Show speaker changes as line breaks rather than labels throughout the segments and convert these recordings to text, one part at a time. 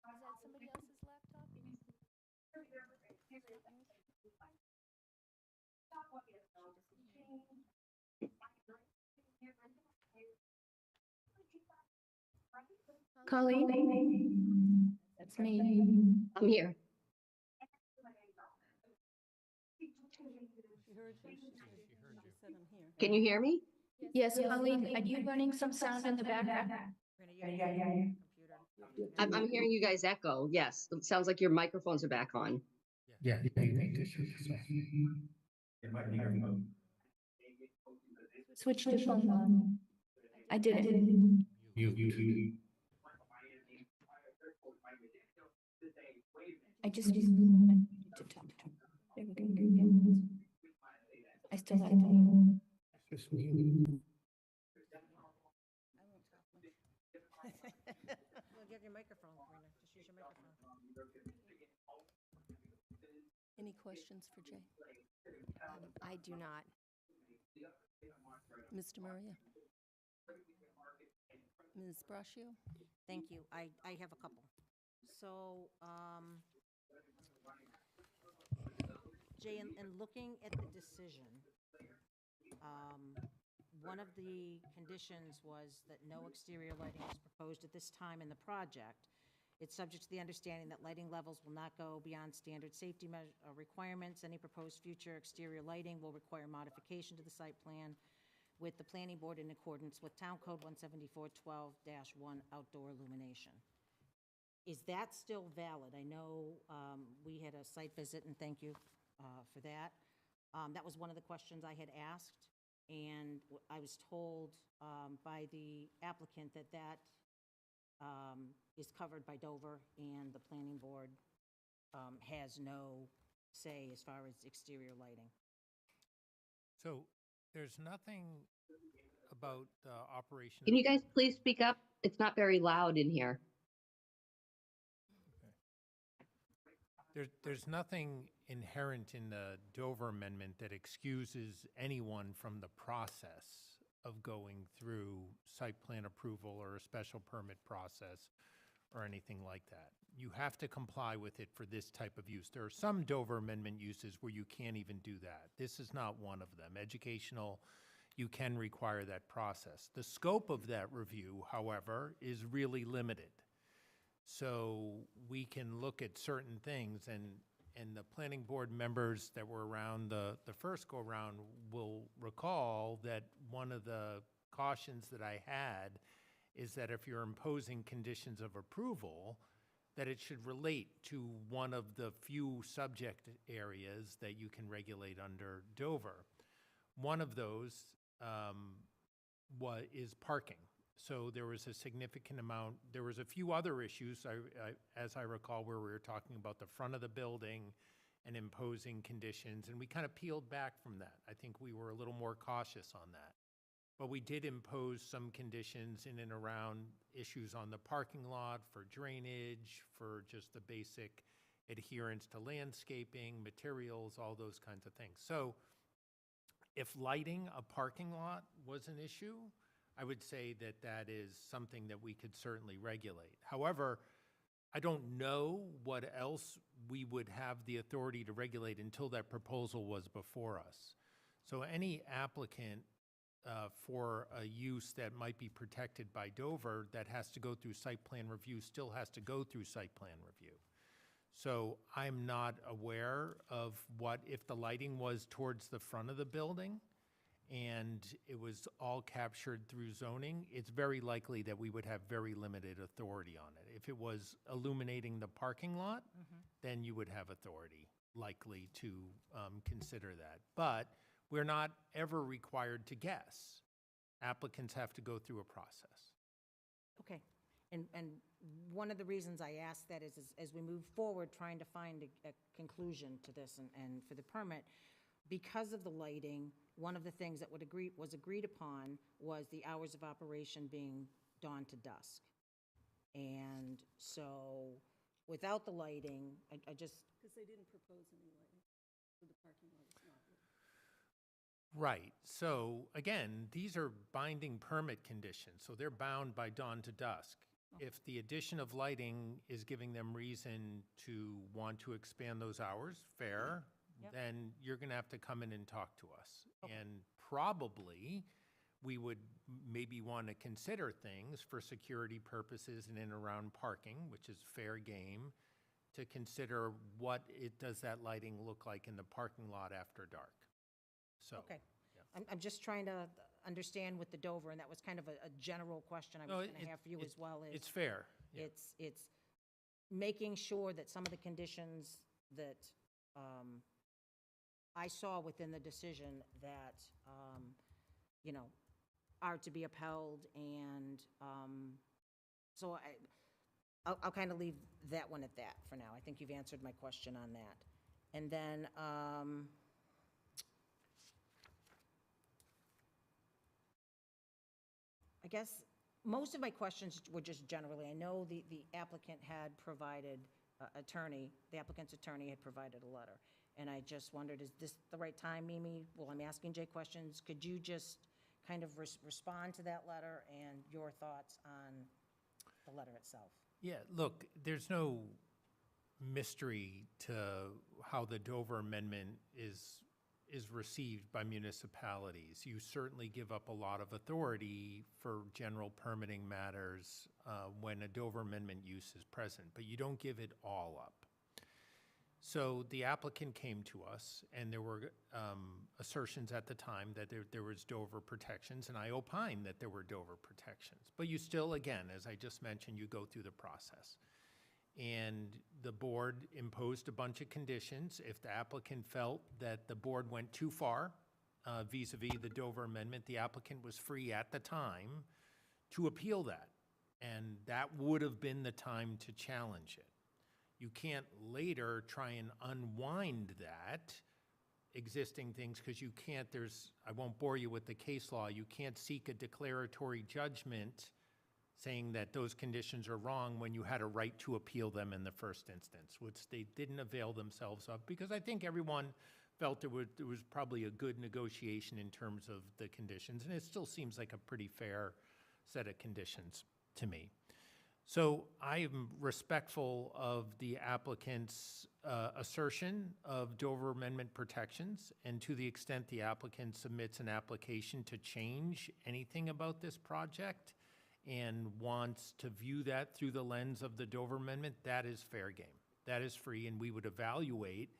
Is that somebody else's laptop?
Colleen, that's me. I'm here.
She heard you. She said I'm here.
Can you hear me?
Yes.
Yes, Colleen, are you running some sound in the background? I'm hearing you guys echo. Yes, it sounds like your microphones are back on.
Yeah, you need to shoot this way. It might be your phone.
Switch to phone. I did it.
You.
I just to talk to. I still have to.
Just you.
I won't talk much. Well, get your microphone, Karina. Just use your microphone. Any questions for Jay?
I do not.
Mr. Maria? Ms. Braccio?
Thank you. I have a couple. So, Jay, in looking at the decision, one of the conditions was that no exterior lighting was proposed at this time in the project. It's subject to the understanding that lighting levels will not go beyond standard safety requirements. Any proposed future exterior lighting will require modification to the site plan with the planning board in accordance with Town Code 174-12-1 outdoor illumination. Is that still valid? I know we had a site visit, and thank you for that. That was one of the questions I had asked, and I was told by the applicant that that is covered by Dover, and the planning board has no say as far as exterior lighting.
So there's nothing about the operation.
Can you guys please speak up? It's not very loud in here.
There's nothing inherent in the Dover Amendment that excuses anyone from the process of going through site plan approval or a special permit process or anything like that. You have to comply with it for this type of use. There are some Dover Amendment uses where you can't even do that. This is not one of them. Educational, you can require that process. The scope of that review, however, is really limited. So we can look at certain things, and the planning board members that were around the first go-around will recall that one of the cautions that I had is that if you're imposing conditions of approval, that it should relate to one of the few subject areas that you can regulate under Dover. One of those is parking. So there was a significant amount, there was a few other issues, as I recall, where we were talking about the front of the building and imposing conditions, and we kind of peeled back from that. I think we were a little more cautious on that. But we did impose some conditions in and around issues on the parking lot for drainage, for just the basic adherence to landscaping, materials, all those kinds of things. So if lighting a parking lot was an issue, I would say that that is something that we could certainly regulate. However, I don't know what else we would have the authority to regulate until that proposal was before us. So any applicant for a use that might be protected by Dover that has to go through site plan review still has to go through site plan review. So I'm not aware of what, if the lighting was towards the front of the building and it was all captured through zoning, it's very likely that we would have very limited authority on it. If it was illuminating the parking lot, then you would have authority likely to consider that. But we're not ever required to guess. Applicants have to go through a process.
Okay. And one of the reasons I asked that is as we move forward, trying to find a conclusion to this and for the permit, because of the lighting, one of the things that was agreed upon was the hours of operation being dawn to dusk. And so without the lighting, I just...
Because they didn't propose any lighting, so the parking lot is not lit.
Right. So again, these are binding permit conditions, so they're bound by dawn to dusk. If the addition of lighting is giving them reason to want to expand those hours, fair,
Yep.
then you're going to have to come in and talk to us. And probably, we would maybe want to consider things for security purposes and in and around parking, which is fair game, to consider does that lighting look like in the parking lot after dark? So.
Okay.
yeah.
I'm just trying to understand with the Dover, and that was kind of a general question I
No,
was going to have for you as well.
It's fair. Yeah.
It's making sure that some of the conditions that I saw within the decision that, are to be upheld, and so I'll kind of leave that one at that for now. I think you've answered my question on that. And then, I guess most of my questions were just generally, I know the applicant had provided the applicant's attorney had provided a letter. And I just wondered, is this the right time, Mimi? Well, I'm asking Jay questions. Could you just kind of respond to that letter and your thoughts on the letter itself?
Yeah, look, there's no mystery to how the Dover Amendment is received by municipalities. You certainly give up a lot of authority for general permitting matters when a Dover Amendment use is present, but you don't give it all up. So the applicant came to us, and there were assertions at the time that there was Dover protections, and I opined that there were Dover protections. But you still, again, as I just mentioned, you go through the process. And the board imposed a bunch of conditions. If the applicant felt that the board went too far vis-a-vis the Dover Amendment, the applicant was free at the time to appeal that. And that would have been the time to challenge it. You can't later try and unwind that existing things, because you can't, I won't bore you with the case law, you can't seek a declaratory judgment saying that those conditions are wrong when you had a right to appeal them in the first instance, which they didn't avail themselves of, because I think everyone felt there was probably a good negotiation in terms of the conditions, and it still seems like a pretty fair set of conditions to me. So I am respectful of the applicant's assertion of Dover Amendment protections, and to the extent the applicant submits an application to change anything about this project and wants to view that through the lens of the Dover Amendment, that is fair game. That is free, and we would evaluate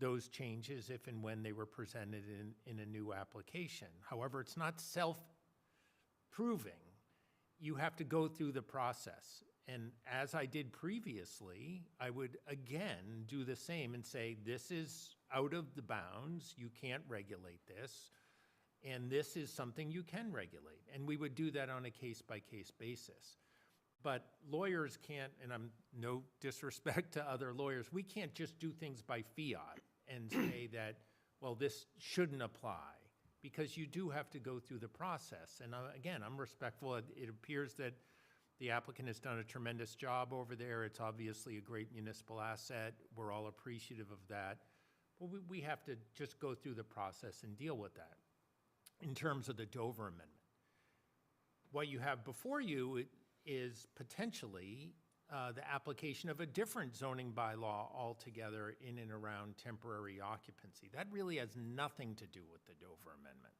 those changes if and when they were presented in a new application. However, it's not self-proving. You have to go through the process. And as I did previously, I would again do the same and say, this is out of the bounds, you can't regulate this, and this is something you can regulate. And we would do that on a case-by-case basis. But lawyers can't, and I'm no disrespect to other lawyers, we can't just do things by fiat and say that, well, this shouldn't apply, because you do have to go through the process. And again, I'm respectful. It appears that the applicant has done a tremendous job over there. It's obviously a great municipal asset. We're all appreciative of that. But we have to just go through the process and deal with that. In terms of the Dover Amendment, what you have before you is potentially the application of a different zoning bylaw altogether in and around temporary occupancy. That really has nothing to do with the Dover Amendment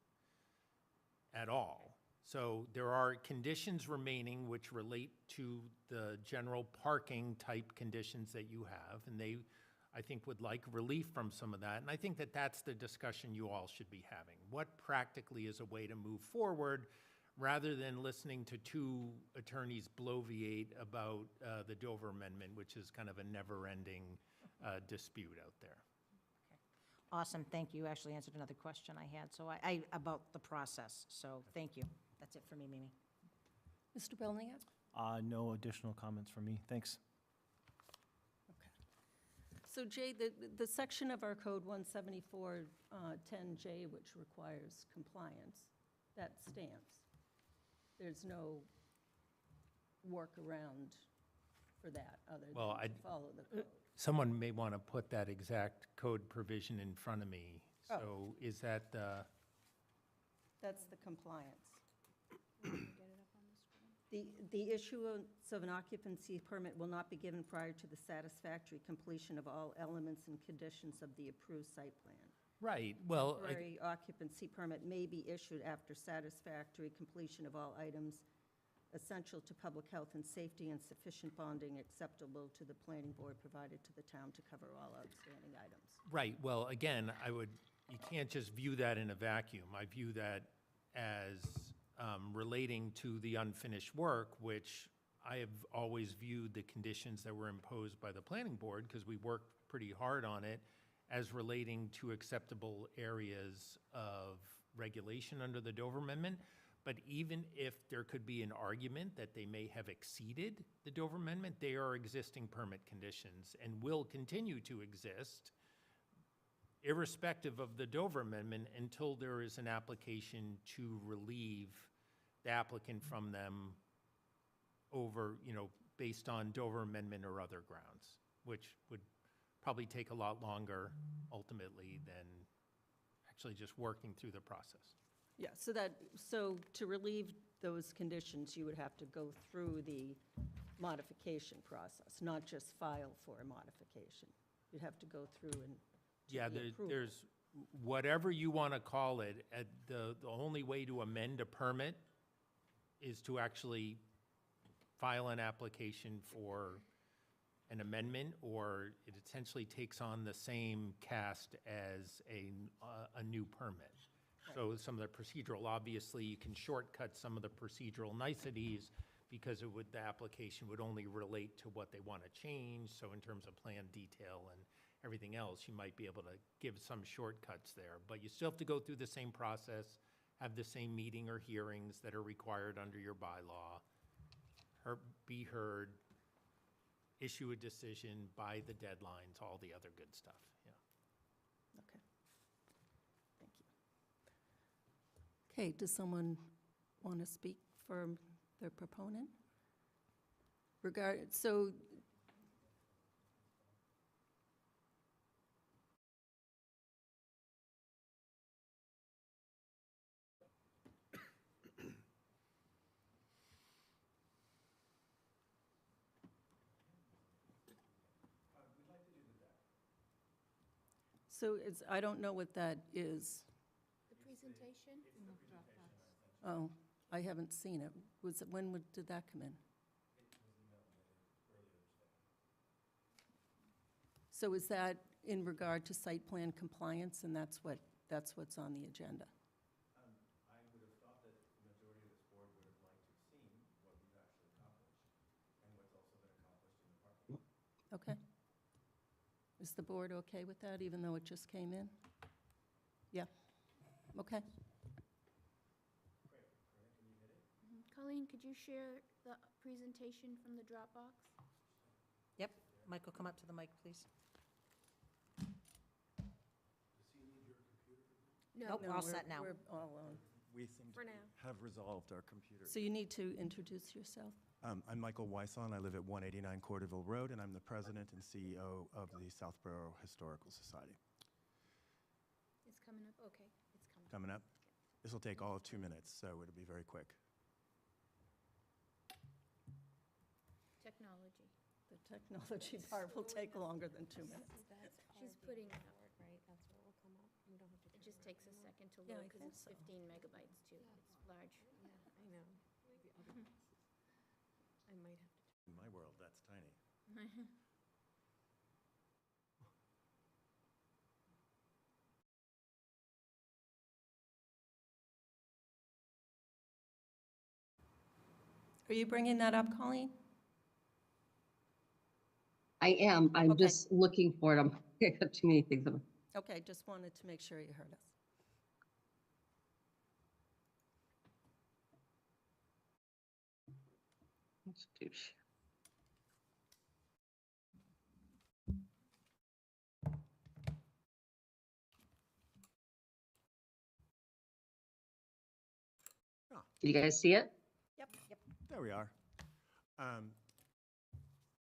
at all. So there are conditions remaining which relate to the general parking type conditions that you have, and they, I think, would like relief from some of that. And I think that that's the discussion you all should be having. What practically is a way to move forward, rather than listening to two attorneys bloviate about the Dover Amendment, which is kind of a never-ending dispute out there.
Awesome, thank you. You actually answered another question I had, so I about the process, so thank you. That's it for me, Mimi.
Mr. Belniak?
No additional comments from me. Thanks.
Okay. So Jay, the section of our code 174-10J, which requires compliance, that stands. There's no workaround for that other than
Well,
to follow the code.
Someone may want to put that exact code provision in front of me.
Oh.
So is that the?
That's the compliance. The issuance of an occupancy permit will not be given prior to the satisfactory completion of all elements and conditions of the approved site plan.
Right, well,
Temporary occupancy permit may be issued after satisfactory completion of all items essential to public health and safety and sufficient bonding acceptable to the planning board provided to the town to cover all outstanding items.
right, well, again, you can't just view that in a vacuum. I view that as relating to the unfinished work, which I have always viewed the conditions that were imposed by the planning board, because we worked pretty hard on it, as relating to acceptable areas of regulation under the Dover Amendment. But even if there could be an argument that they may have exceeded the Dover Amendment, they are existing permit conditions and will continue to exist irrespective of the Dover Amendment until there is an application to relieve the applicant from them over, based on Dover Amendment or other grounds, which would probably take a lot longer ultimately than actually just working through the process.
Yeah, so to relieve those conditions, you would have to go through the modification process, not just file for a modification. You'd have to go through and do
Yeah,
the approval.
there's, whatever you want to call it, the only way to amend a permit is to actually file an application for an amendment, or it essentially takes on the same cast as a new permit. So some of the procedural, obviously, you can shortcut some of the procedural niceties because the application would only relate to what they want to change. So in terms of plan detail and everything else, you might be able to give some shortcuts there. But you still have to go through the same process, have the same meeting or hearings that are required under your bylaw, be heard, issue a decision by the deadlines, all the other good stuff, yeah.
Okay. Thank you. Okay, does someone want to speak for their proponent? So I don't know what that is.
The presentation?
Oh, I haven't seen it. Did that come in? So is that in regard to site plan compliance, and that's what's on the agenda?
I would have thought that the majority of this board would have liked to have seen what we've actually accomplished and what's also been accomplished in the parking lot.
Okay. Is the board okay with that, even though it just came in? Yeah, okay.
Colleen, could you share the presentation from the Dropbox?
Yep. Michael, come up to the mic, please.
No.
Nope, we're all set now.
We're all on.
We seem
For
to
now.
have resolved our computer.
So you need to introduce yourself.
I'm Michael Weisson. I live at 189 Corderville Road, and I'm the president and CEO of the Southborough Historical Society.
It's coming up, okay, it's coming.
Coming up. This will take all of 2 minutes, so it'll be very quick.
Technology.
The technology part will take longer than 2 minutes.
She's putting it up.
Right, that's what will come up. You don't have to.
It just takes a second to
Yeah,
load
I
because it's
think so.
15 megabytes too. It's large.
Yeah, I know. The other ones. I might have to.
In my world, that's tiny.
Are you bringing that up, Colleen?
I am. I'm
Okay.
just looking for them. I got too many things.
Okay, just wanted to make sure you heard us.
Let's do sh- Can you guys see it?
Yep, yep.
There we are.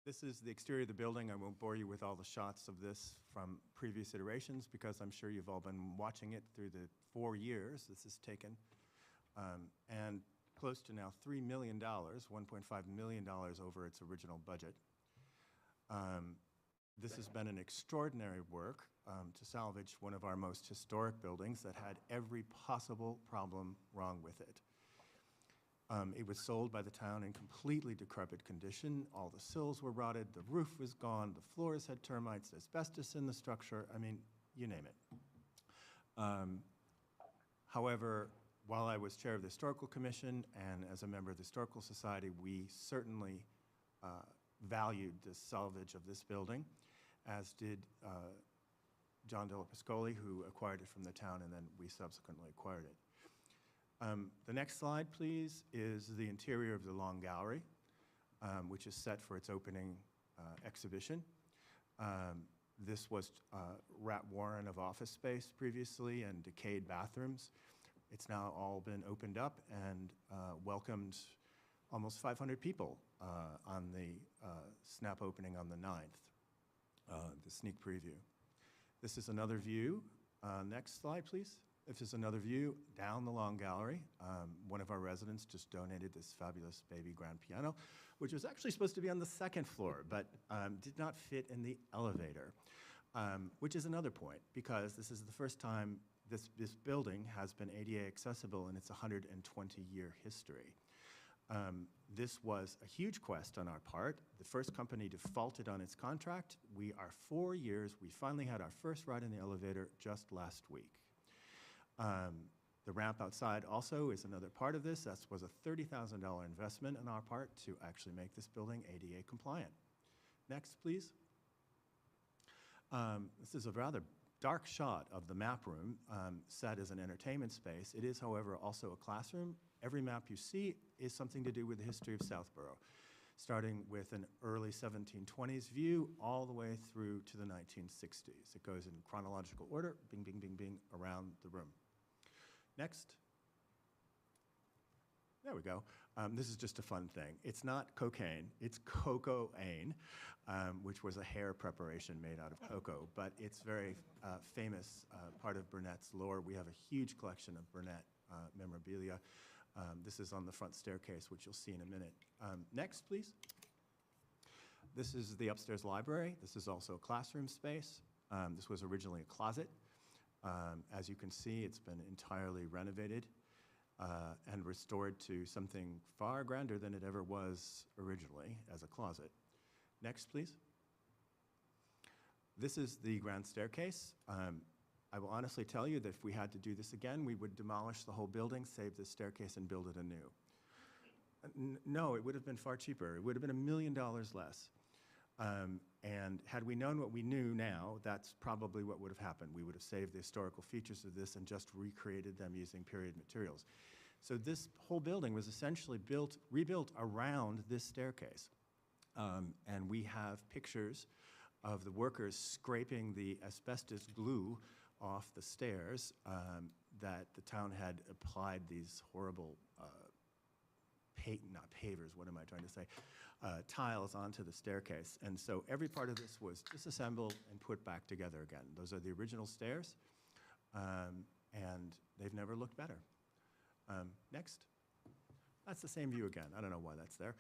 This is the exterior of the building. I won't bore you with all the shots of this from previous iterations because I'm sure you've all been watching it through the 4 years this has taken. And close to now $3 million, $1.5 million over its original budget. This has been an extraordinary work to salvage one of our most historic buildings that had every possible problem wrong with it. It was sold by the town in completely decrepit condition. All the sills were rotted, the roof was gone, the floors had termites, asbestos in the structure, I mean, you name it. However, while I was chair of the Historical Commission and as a member of the Historical Society, we certainly valued the salvage of this building, as did John Della Pascoli, who acquired it from the town, and then we subsequently acquired it. The next slide, please, is the interior of the Long Gallery, which is set for its opening exhibition. This was rat warren of office space previously and decayed bathrooms. It's now all been opened up and welcomed almost 500 people on the snap opening on the 9th, the sneak preview. This is another view. Next slide, please. This is another view down the Long Gallery. One of our residents just donated this fabulous baby grand piano, which was actually supposed to be on the 2nd floor, but did not fit in the elevator, which is another point, because this is the first time this building has been ADA accessible in its 120-year history. This was a huge quest on our part. The first company defaulted on its contract. We are 4 years. We finally had our first ride in the elevator just last week. The ramp outside also is another part of this. That was a $30,000 investment on our part to actually make this building ADA compliant. Next, please. This is a rather dark shot of the map room set as an entertainment space. It is, however, also a classroom. Every map you see is something to do with the history of Southborough, starting with an early 1720s view all the way through to the 1960s. It goes in chronological order, bing, bing, bing, bing, around the room. Next. There we go. This is just a fun thing. It's not cocaine, it's cocoa-ane, which was a hair preparation made out of cocoa, but it's very famous part of Burnett's lore. We have a huge collection of Burnett memorabilia. This is on the front staircase, which you'll see in a minute. Next, please. This is the upstairs library. This is also a classroom space. This was originally a closet. As you can see, it's been entirely renovated and restored to something far grander than it ever was originally as a closet. Next, please. This is the grand staircase. I will honestly tell you that if we had to do this again, we would demolish the whole building, save this staircase, and build it anew. No, it would have been far cheaper. It would have been $1 million less. And had we known what we knew now, that's probably what would have happened. We would have saved the historical features of this and just recreated them using period materials. So this whole building was essentially rebuilt around this staircase. And we have pictures of the workers scraping the asbestos glue off the stairs that the town had applied these horrible not pavers, what am I trying to say, tiles onto the staircase. And so every part of this was disassembled and put back together again. Those are the original stairs, and they've never looked better. Next. That's the same view again. I don't know why that's there.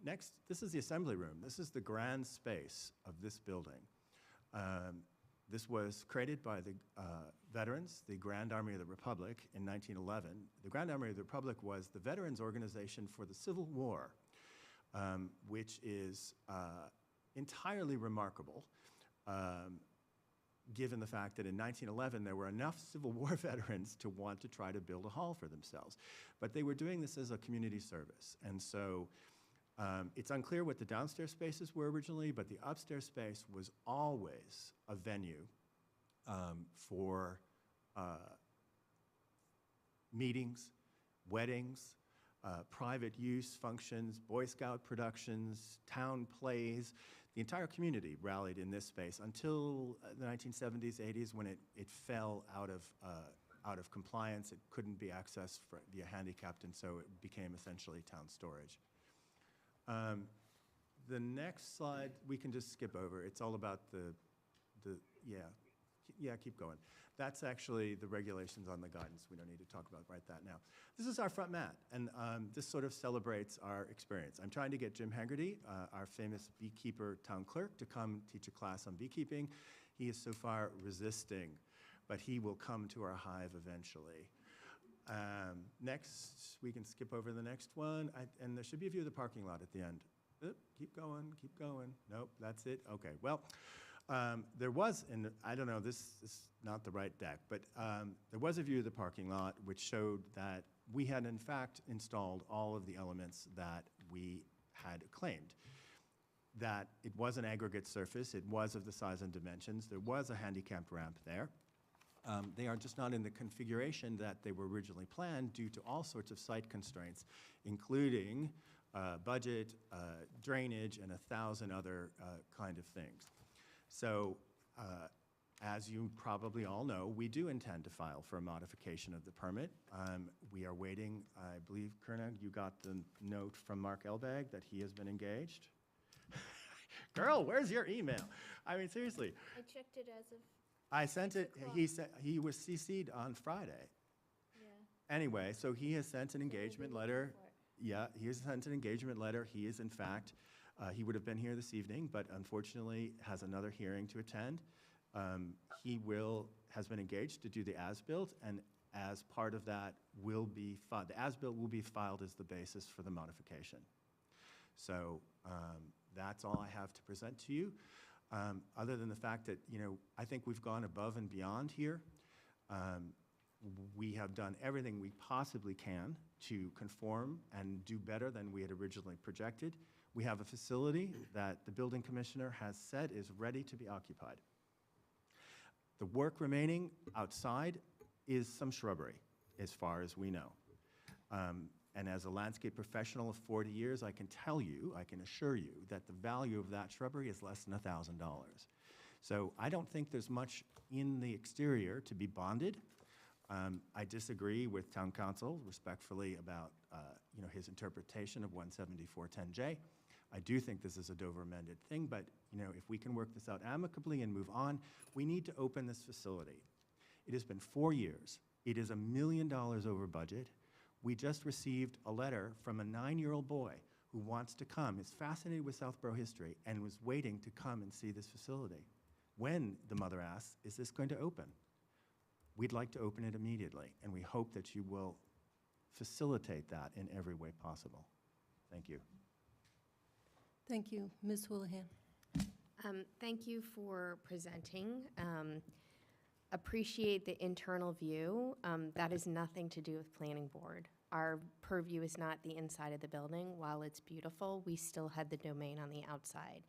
Next, this is the assembly room. This is the grand space of this building. This was created by the veterans, the Grand Army of the Republic, in 1911. The Grand Army of the Republic was the veterans organization for the Civil War, which is entirely remarkable, given the fact that in 1911 there were enough Civil War veterans to want to try to build a hall for themselves. But they were doing this as a community service. And so it's unclear what the downstairs spaces were originally, but the upstairs space was always a venue for meetings, weddings, private use functions, Boy Scout productions, town plays. The entire community rallied in this space until the 1970s, 80s, when it fell out of compliance. It couldn't be accessed via handicapped, and so it became essentially town storage. The next slide, we can just skip over. It's all about Yeah, keep going. That's actually the regulations on the guidance. We don't need to talk about right that now. This is our front mat, and this sort of celebrates our experience. I'm trying to get Jim Haggerty, our famous beekeeper town clerk, to come teach a class on beekeeping. He is so far resisting, but he will come to our hive eventually. Next, we can skip over the next one, and there should be a view of the parking lot at the end. Oop, keep going, keep going. Nope, that's it. Okay, well, there was, and I don't know, this is not the right deck, but there was a view of the parking lot which showed that we had in fact installed all of the elements that we had claimed. That it was an aggregate surface, it was of the size and dimensions, there was a handicapped ramp there. They are just not in the configuration that they were originally planned due to all sorts of site constraints, including budget, drainage, and 1,000 other kind of things. So, as you probably all know, we do intend to file for a modification of the permit. We are waiting, I believe, Kerna, you got the note from Mark Elbag that he has been engaged? Girl, where's your email? I mean, seriously.
I checked it as of,
I sent it,
6
he said, he was CC'd on Friday.
yeah.
Anyway, so he has sent an engagement
We'll be
letter.
looking for it.
Yeah, he has sent an engagement letter. He is in fact, he would have been here this evening, but unfortunately has another hearing to attend. He has been engaged to do the as-built, and as part of that the as-built will be filed as the basis for the modification. So that's all I have to present to you. Other than the fact that, you know, I think we've gone above and beyond here. We have done everything we possibly can to conform and do better than we had originally projected. We have a facility that the building commissioner has said is ready to be occupied. The work remaining outside is some shrubbery, as far as we know. And as a landscape professional of 40 years, I can tell you, I can assure you, that the value of that shrubbery is less than $1,000. So I don't think there's much in the exterior to be bonded. I disagree with town council respectfully about you know, his interpretation of 17410J. I do think this is a Dover amended thing, but you know, if we can work this out amicably and move on, we need to open this facility. It has been 4 years. It is $1 million over budget. We just received a letter from a 9-year-old boy who wants to come, is fascinated with Southborough history, and was waiting to come and see this facility. When, the mother asks, is this going to open? We'd like to open it immediately, and we hope that you will facilitate that in every way possible. Thank you.
Thank you. Ms. Houlihan.
Thank you for presenting. Appreciate the internal view. That has nothing to do with planning board. Our purview is not the inside of the building. While it's beautiful, we still had the domain on the outside.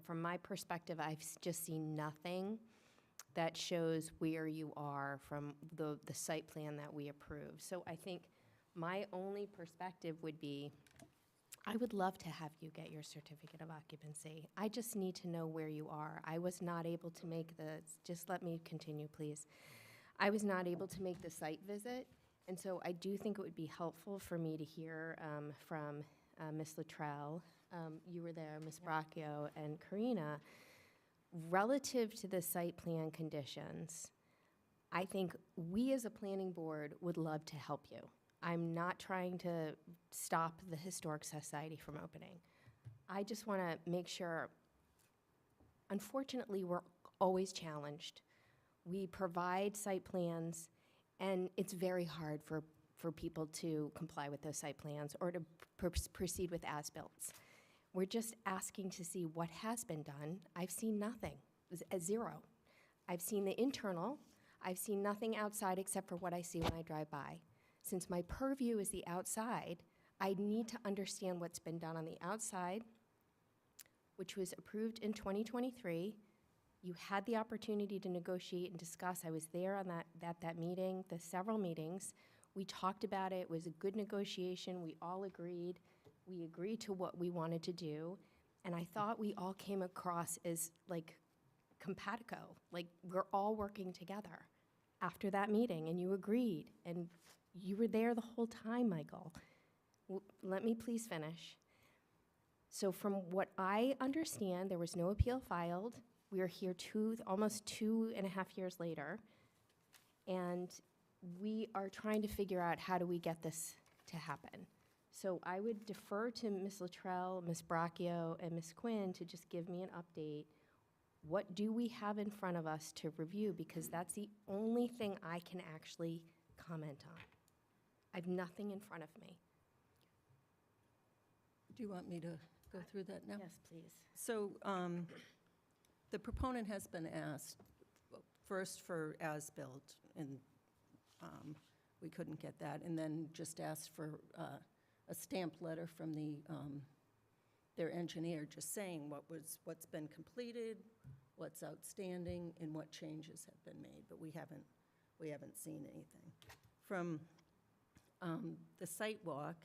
From my perspective, I've just seen nothing that shows where you are from the site plan that we approve. So I think my only perspective would be, I would love to have you get your certificate of occupancy. I just need to know where you are. I was not able to make just let me continue, please. I was not able to make the site visit, and so I do think it would be helpful for me to hear from Ms. Luttrell, you were there, Ms. Bracchio, and Karina, relative to the site plan conditions. I think we as a planning board would love to help you. I'm not trying to stop the Historic Society from opening. I just want to make sure, unfortunately, we're always challenged. We provide site plans, and it's very hard for people to comply with those site plans or to proceed with as-builts. We're just asking to see what has been done. I've seen nothing, zero. I've seen the internal. I've seen nothing outside except for what I see when I drive by. Since my purview is the outside, I need to understand what's been done on the outside, which was approved in 2023. You had the opportunity to negotiate and discuss. I was there on that meeting, the several meetings. We talked about it. It was a good negotiation. We all agreed. We agreed to what we wanted to do. And I thought we all came across as like compatico, like we're all working together after that meeting, and you agreed. And you were there the whole time, Michael. Let me please finish. So from what I understand, there was no appeal filed. We are here almost 2.5 years later, and we are trying to figure out how do we get this to happen. So I would defer to Ms. Luttrell, Ms. Bracchio, and Ms. Quinn to just give me an update. What do we have in front of us to review? Because that's the only thing I can actually comment on. I have nothing in front of me.
Do you want me to go through that now?
Yes, please.
So the proponent has been asked, first for as-built, and we couldn't get that, and then just asked for a stamped letter from their engineer, just saying what's been completed, what's outstanding, and what changes have been made, but we haven't seen anything. From the site walk,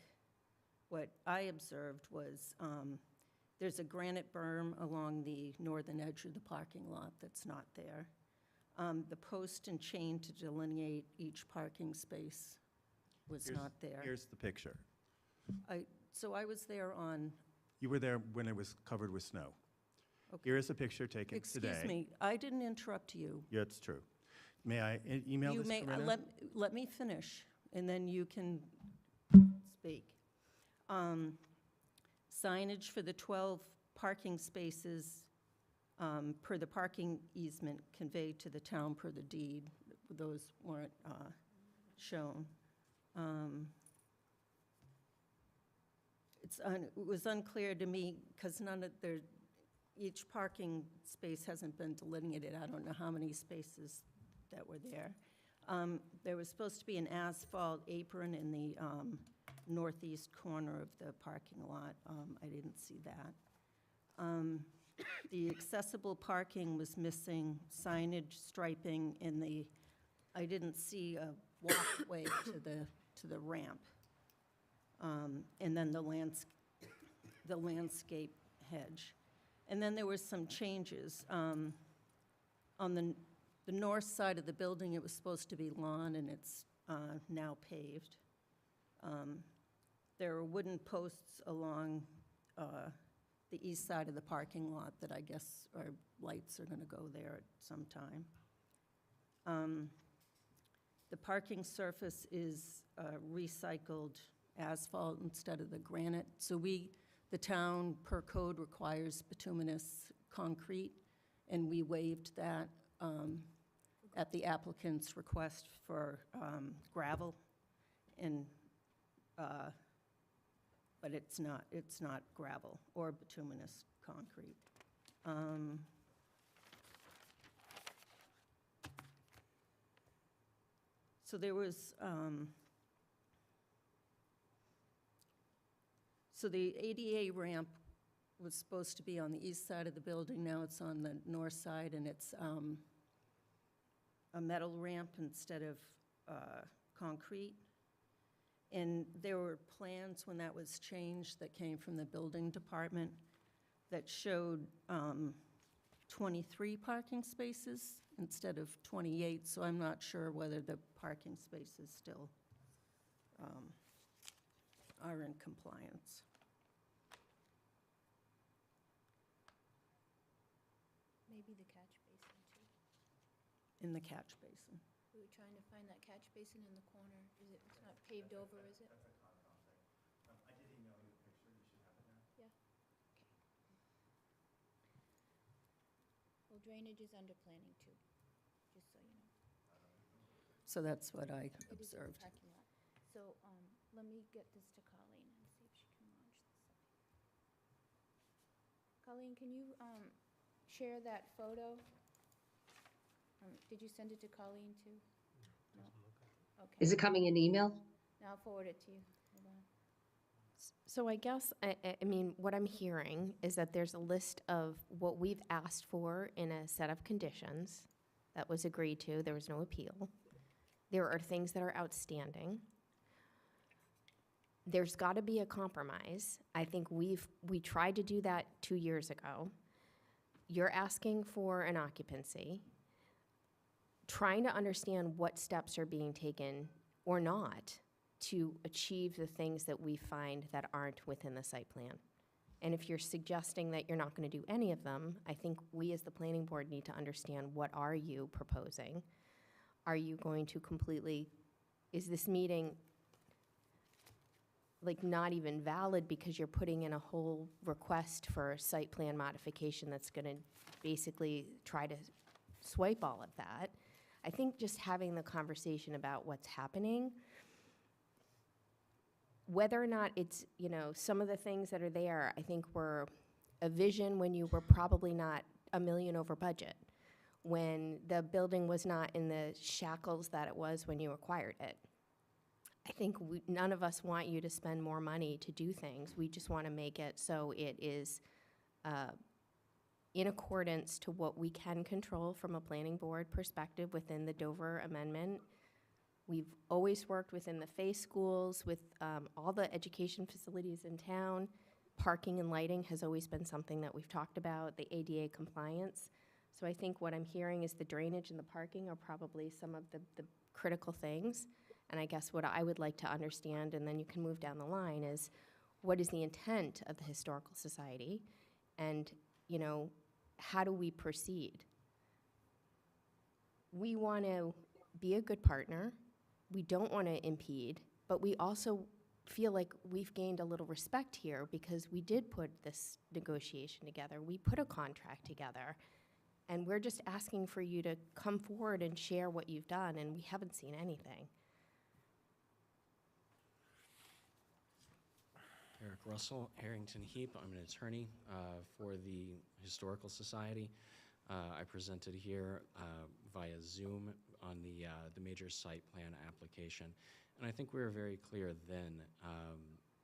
what I observed was there's a granite berm along the northern edge of the parking lot that's not there. The post and chain to delineate each parking space was not there.
Here's the picture.
So I was there on,
You were there when it was covered with snow.
okay.
Here is a picture taken today.
Excuse me, I didn't interrupt you.
Yeah, it's true. May I email
You
this
may,
to Corinna?
let me finish, and then you can speak. Signage for the 12 parking spaces per the parking easement conveyed to the town per the deed. Those weren't shown. It was unclear to me, because each parking space hasn't been delineated. I don't know how many spaces that were there. There was supposed to be an asphalt apron in the northeast corner of the parking lot. I didn't see that. The accessible parking was missing signage, striping, and I didn't see a walkway to the ramp. And then the landscape hedge. And then there were some changes. On the north side of the building, it was supposed to be lawn, and it's now paved. There are wooden posts along the east side of the parking lot that I guess our lights are going to go there at some time. The parking surface is recycled asphalt instead of the granite. So the town, per code, requires bituminous concrete, and we waived that at the applicant's request for gravel, but it's not gravel or bituminous concrete. So there was, so the ADA ramp was supposed to be on the east side of the building. Now it's on the north side, and it's a metal ramp instead of concrete. And there were plans when that was changed that came from the building department that showed 23 parking spaces instead of 28, so I'm not sure whether the parking spaces still are in compliance.
Maybe the catch basin, too.
In the catch basin.
We were trying to find that catch basin in the corner. It's not paved over, is it?
That's a Concom thing. I did email you the picture, you should have it now.
Yeah. Well, drainage is under planning, too, just so you know.
So that's what I
It is in the
observed.
parking lot. So, let me get this to Colleen and see if she can launch this up. Colleen, can you, share that photo? Did you send it to Colleen, too? No? Okay.
Is it coming in email?
Now I'll forward it to you. Hold on.
So I guess, I mean, what I'm hearing is that there's a list of what we've asked for in a set of conditions that was agreed to. There was no appeal. There are things that are outstanding. There's got to be a compromise. I think we tried to do that 2 years ago. You're asking for an occupancy, trying to understand what steps are being taken or not to achieve the things that we find that aren't within the site plan. And if you're suggesting that you're not going to do any of them, I think we as the planning board need to understand, what are you proposing? Are you going to completely, is this meeting like not even valid because you're putting in a whole request for a site plan modification that's going to basically try to swipe all of that? I think just having the conversation about what's happening, whether or not it's, you know, some of the things that are there, I think were a vision when you were probably not $1 million over budget, when the building was not in the shackles that it was when you acquired it. I think none of us want you to spend more money to do things. We just want to make it so it is in accordance to what we can control from a planning board perspective within the Dover Amendment. We've always worked within the FACE schools with all the education facilities in town. Parking and lighting has always been something that we've talked about, the ADA compliance. So I think what I'm hearing is the drainage and the parking are probably some of the critical things. And I guess what I would like to understand, and then you can move down the line, is what is the intent of the Historical Society? And, you know, how do we proceed? We want to be a good partner. We don't want to impede, but we also feel like we've gained a little respect here because we did put this negotiation together. We put a contract together, and we're just asking for you to come forward and share what you've done, and we haven't seen anything.
Eric Russell, Harrington Heap. I'm an attorney for the Historical Society. I presented here via Zoom on the major site plan application. And I think we were very clear then.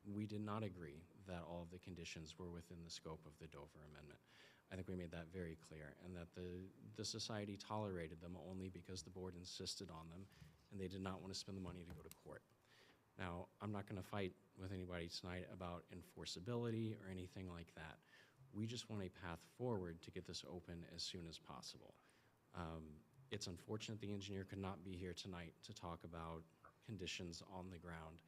We did not agree that all of the conditions were within the scope of the Dover Amendment. I think we made that very clear, and that the society tolerated them only because the board insisted on them, and they did not want to spend the money to go to court. Now, I'm not going to fight with anybody tonight about enforceability or anything like that. We just want a path forward to get this open as soon as possible. It's unfortunate the engineer could not be here tonight to talk about conditions on the ground.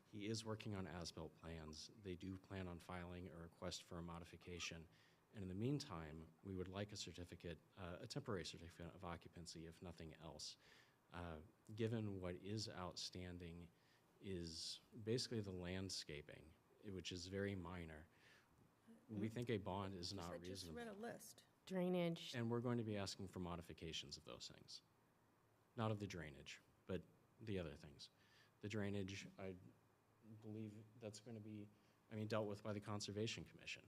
He is working on as-built plans. They do plan on filing a request for a modification. And in the meantime, we would like a certificate, a temporary certificate of occupancy, if nothing else. Given what is outstanding is basically the landscaping, which is very minor. We think a bond is not
I just
reasonable.
read a list.
Drainage.
And we're going to be asking for modifications of those things. Not of the drainage, but the other things. The drainage, I believe that's going to be, dealt with by the Conservation Commission.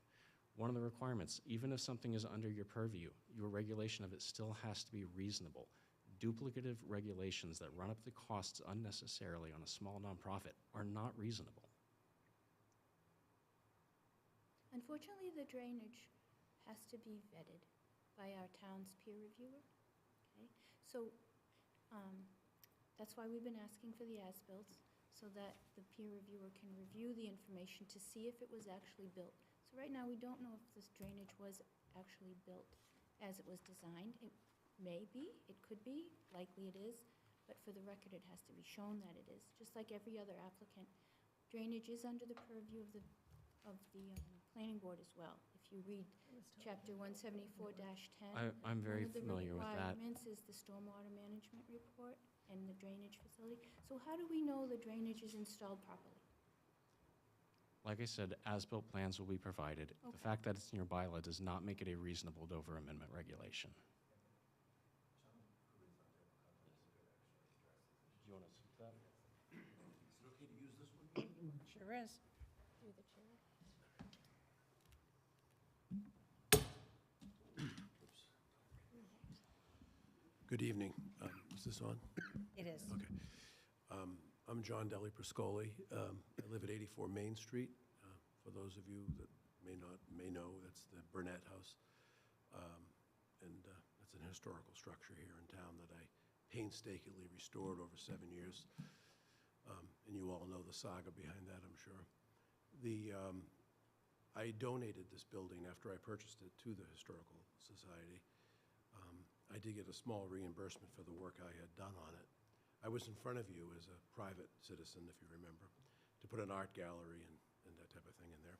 One of the requirements, even if something is under your purview, your regulation of it still has to be reasonable. Duplicative regulations that run up the costs unnecessarily on a small nonprofit are not reasonable.
Unfortunately, the drainage has to be vetted by our town's peer reviewer, okay? So that's why we've been asking for the as-built, so that the peer reviewer can review the information to see if it was actually built. So right now, we don't know if this drainage was actually built as it was designed. It may be, it could be, likely it is, but for the record, it has to be shown that it is. Just like every other applicant, drainage is under the purview of the planning board as well. If you read chapter 174-10.
I'm very familiar with that.
One of the requirements is the stormwater management report and the drainage facility. So how do we know the drainage is installed properly?
Like I said, as-built plans will be provided.
Okay.
The fact that it's in your bylaw does not make it a reasonable Dover Amendment regulation. Do you want to speak to that?
Sure is.
Through the chair.
Good evening. Is this on?
It is.
Okay. I'm John Deli Priscoli. I live at 84 Main Street. For those of you that may know, that's the Burnett House. That's an historical structure here in town that I painstakingly restored over 7 years. And you all know the saga behind that, I'm sure. I donated this building after I purchased it to the Historical Society. I did get a small reimbursement for the work I had done on it. I was in front of you as a private citizen, if you remember, to put an art gallery and that type of thing in there.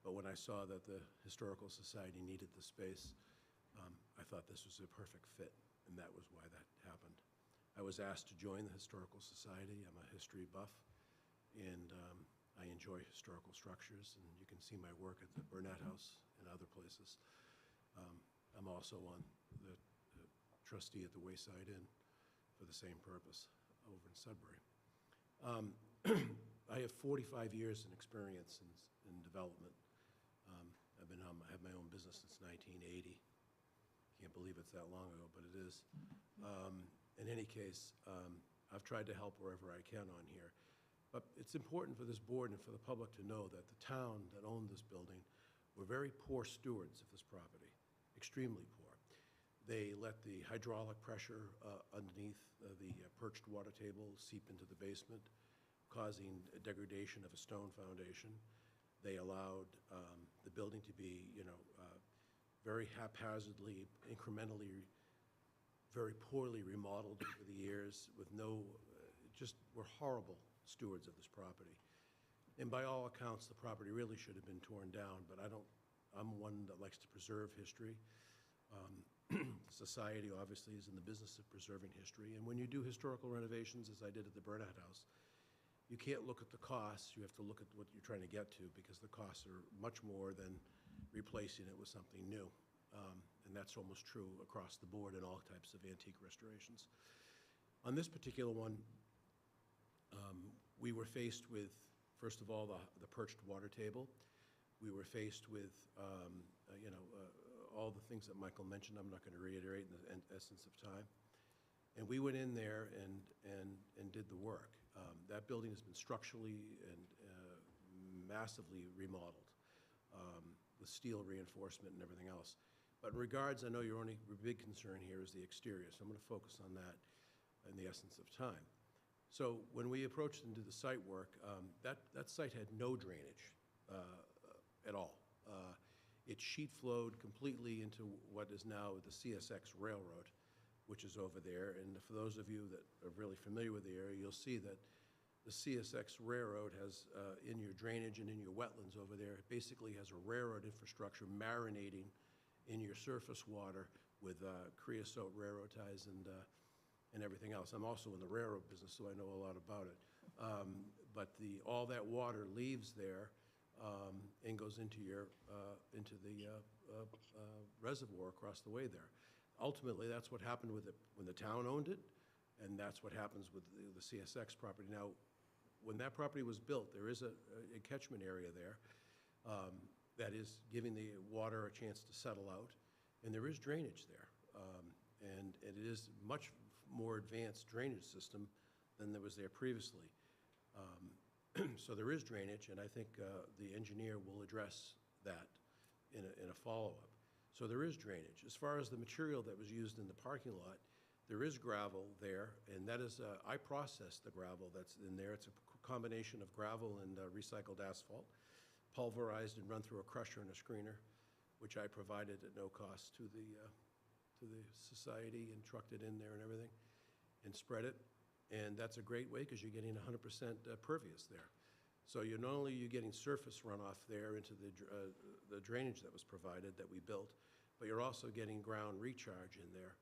But when I saw that the Historical Society needed the space, I thought this was a perfect fit, and that was why that happened. I was asked to join the Historical Society. I'm a history buff, and I enjoy historical structures, and you can see my work at the Burnett House and other places. I'm also on the trustee at the Wayside Inn for the same purpose over in Sudbury. I have 45 years in experience in development. I have my own business since 1980. Can't believe it's that long ago, but it is. In any case, I've tried to help wherever I can on here. But it's important for this board and for the public to know that the town that owned this building were very poor stewards of this property, extremely poor. They let the hydraulic pressure underneath the perched water table seep into the basement, causing a degradation of a stone foundation. They allowed the building to be, very haphazardly, incrementally, very poorly remodeled over the years with no, just were horrible stewards of this property. And by all accounts, the property really should have been torn down, but I'm one that likes to preserve history. Society obviously is in the business of preserving history, and when you do historical renovations, as I did at the Burnett House, you can't look at the costs, you have to look at what you're trying to get to, because the costs are much more than replacing it with something new. And that's almost true across the board in all types of antique restorations. On this particular one, we were faced with, first of all, the perched water table. We were faced with, all the things that Michael mentioned. I'm not going to reiterate in the essence of time. And we went in there and did the work. That building has been structurally and massively remodeled with steel reinforcement and everything else. But in regards, I know your only big concern here is the exterior, so I'm going to focus on that in the essence of time. So when we approached and did the site work, that site had no drainage at all. It sheet flowed completely into what is now the CSX Railroad, which is over there. And for those of you that are really familiar with the area, you'll see that the CSX Railroad has, in your drainage and in your wetlands over there, it basically has a railroad infrastructure marinating in your surface water with creosote railroad ties and everything else. I'm also in the railroad business, so I know a lot about it. But all that water leaves there and goes into the reservoir across the way there. Ultimately, that's what happened with it when the town owned it, and that's what happens with the CSX property. Now, when that property was built, there is a catchment area there that is giving the water a chance to settle out, and there is drainage there. And it is much more advanced drainage system than there was there previously. So there is drainage, and I think the engineer will address that in a follow-up. So there is drainage. As far as the material that was used in the parking lot, there is gravel there, and that is, I processed the gravel that's in there. It's a combination of gravel and recycled asphalt, pulverized and run through a crusher and a screener, which I provided at no cost to the society, and trucked it in there and everything, and spread it. And that's a great way because you're getting 100% pervious there. So you're not only you're getting surface runoff there into the drainage that was provided that we built, but you're also getting ground recharge in there.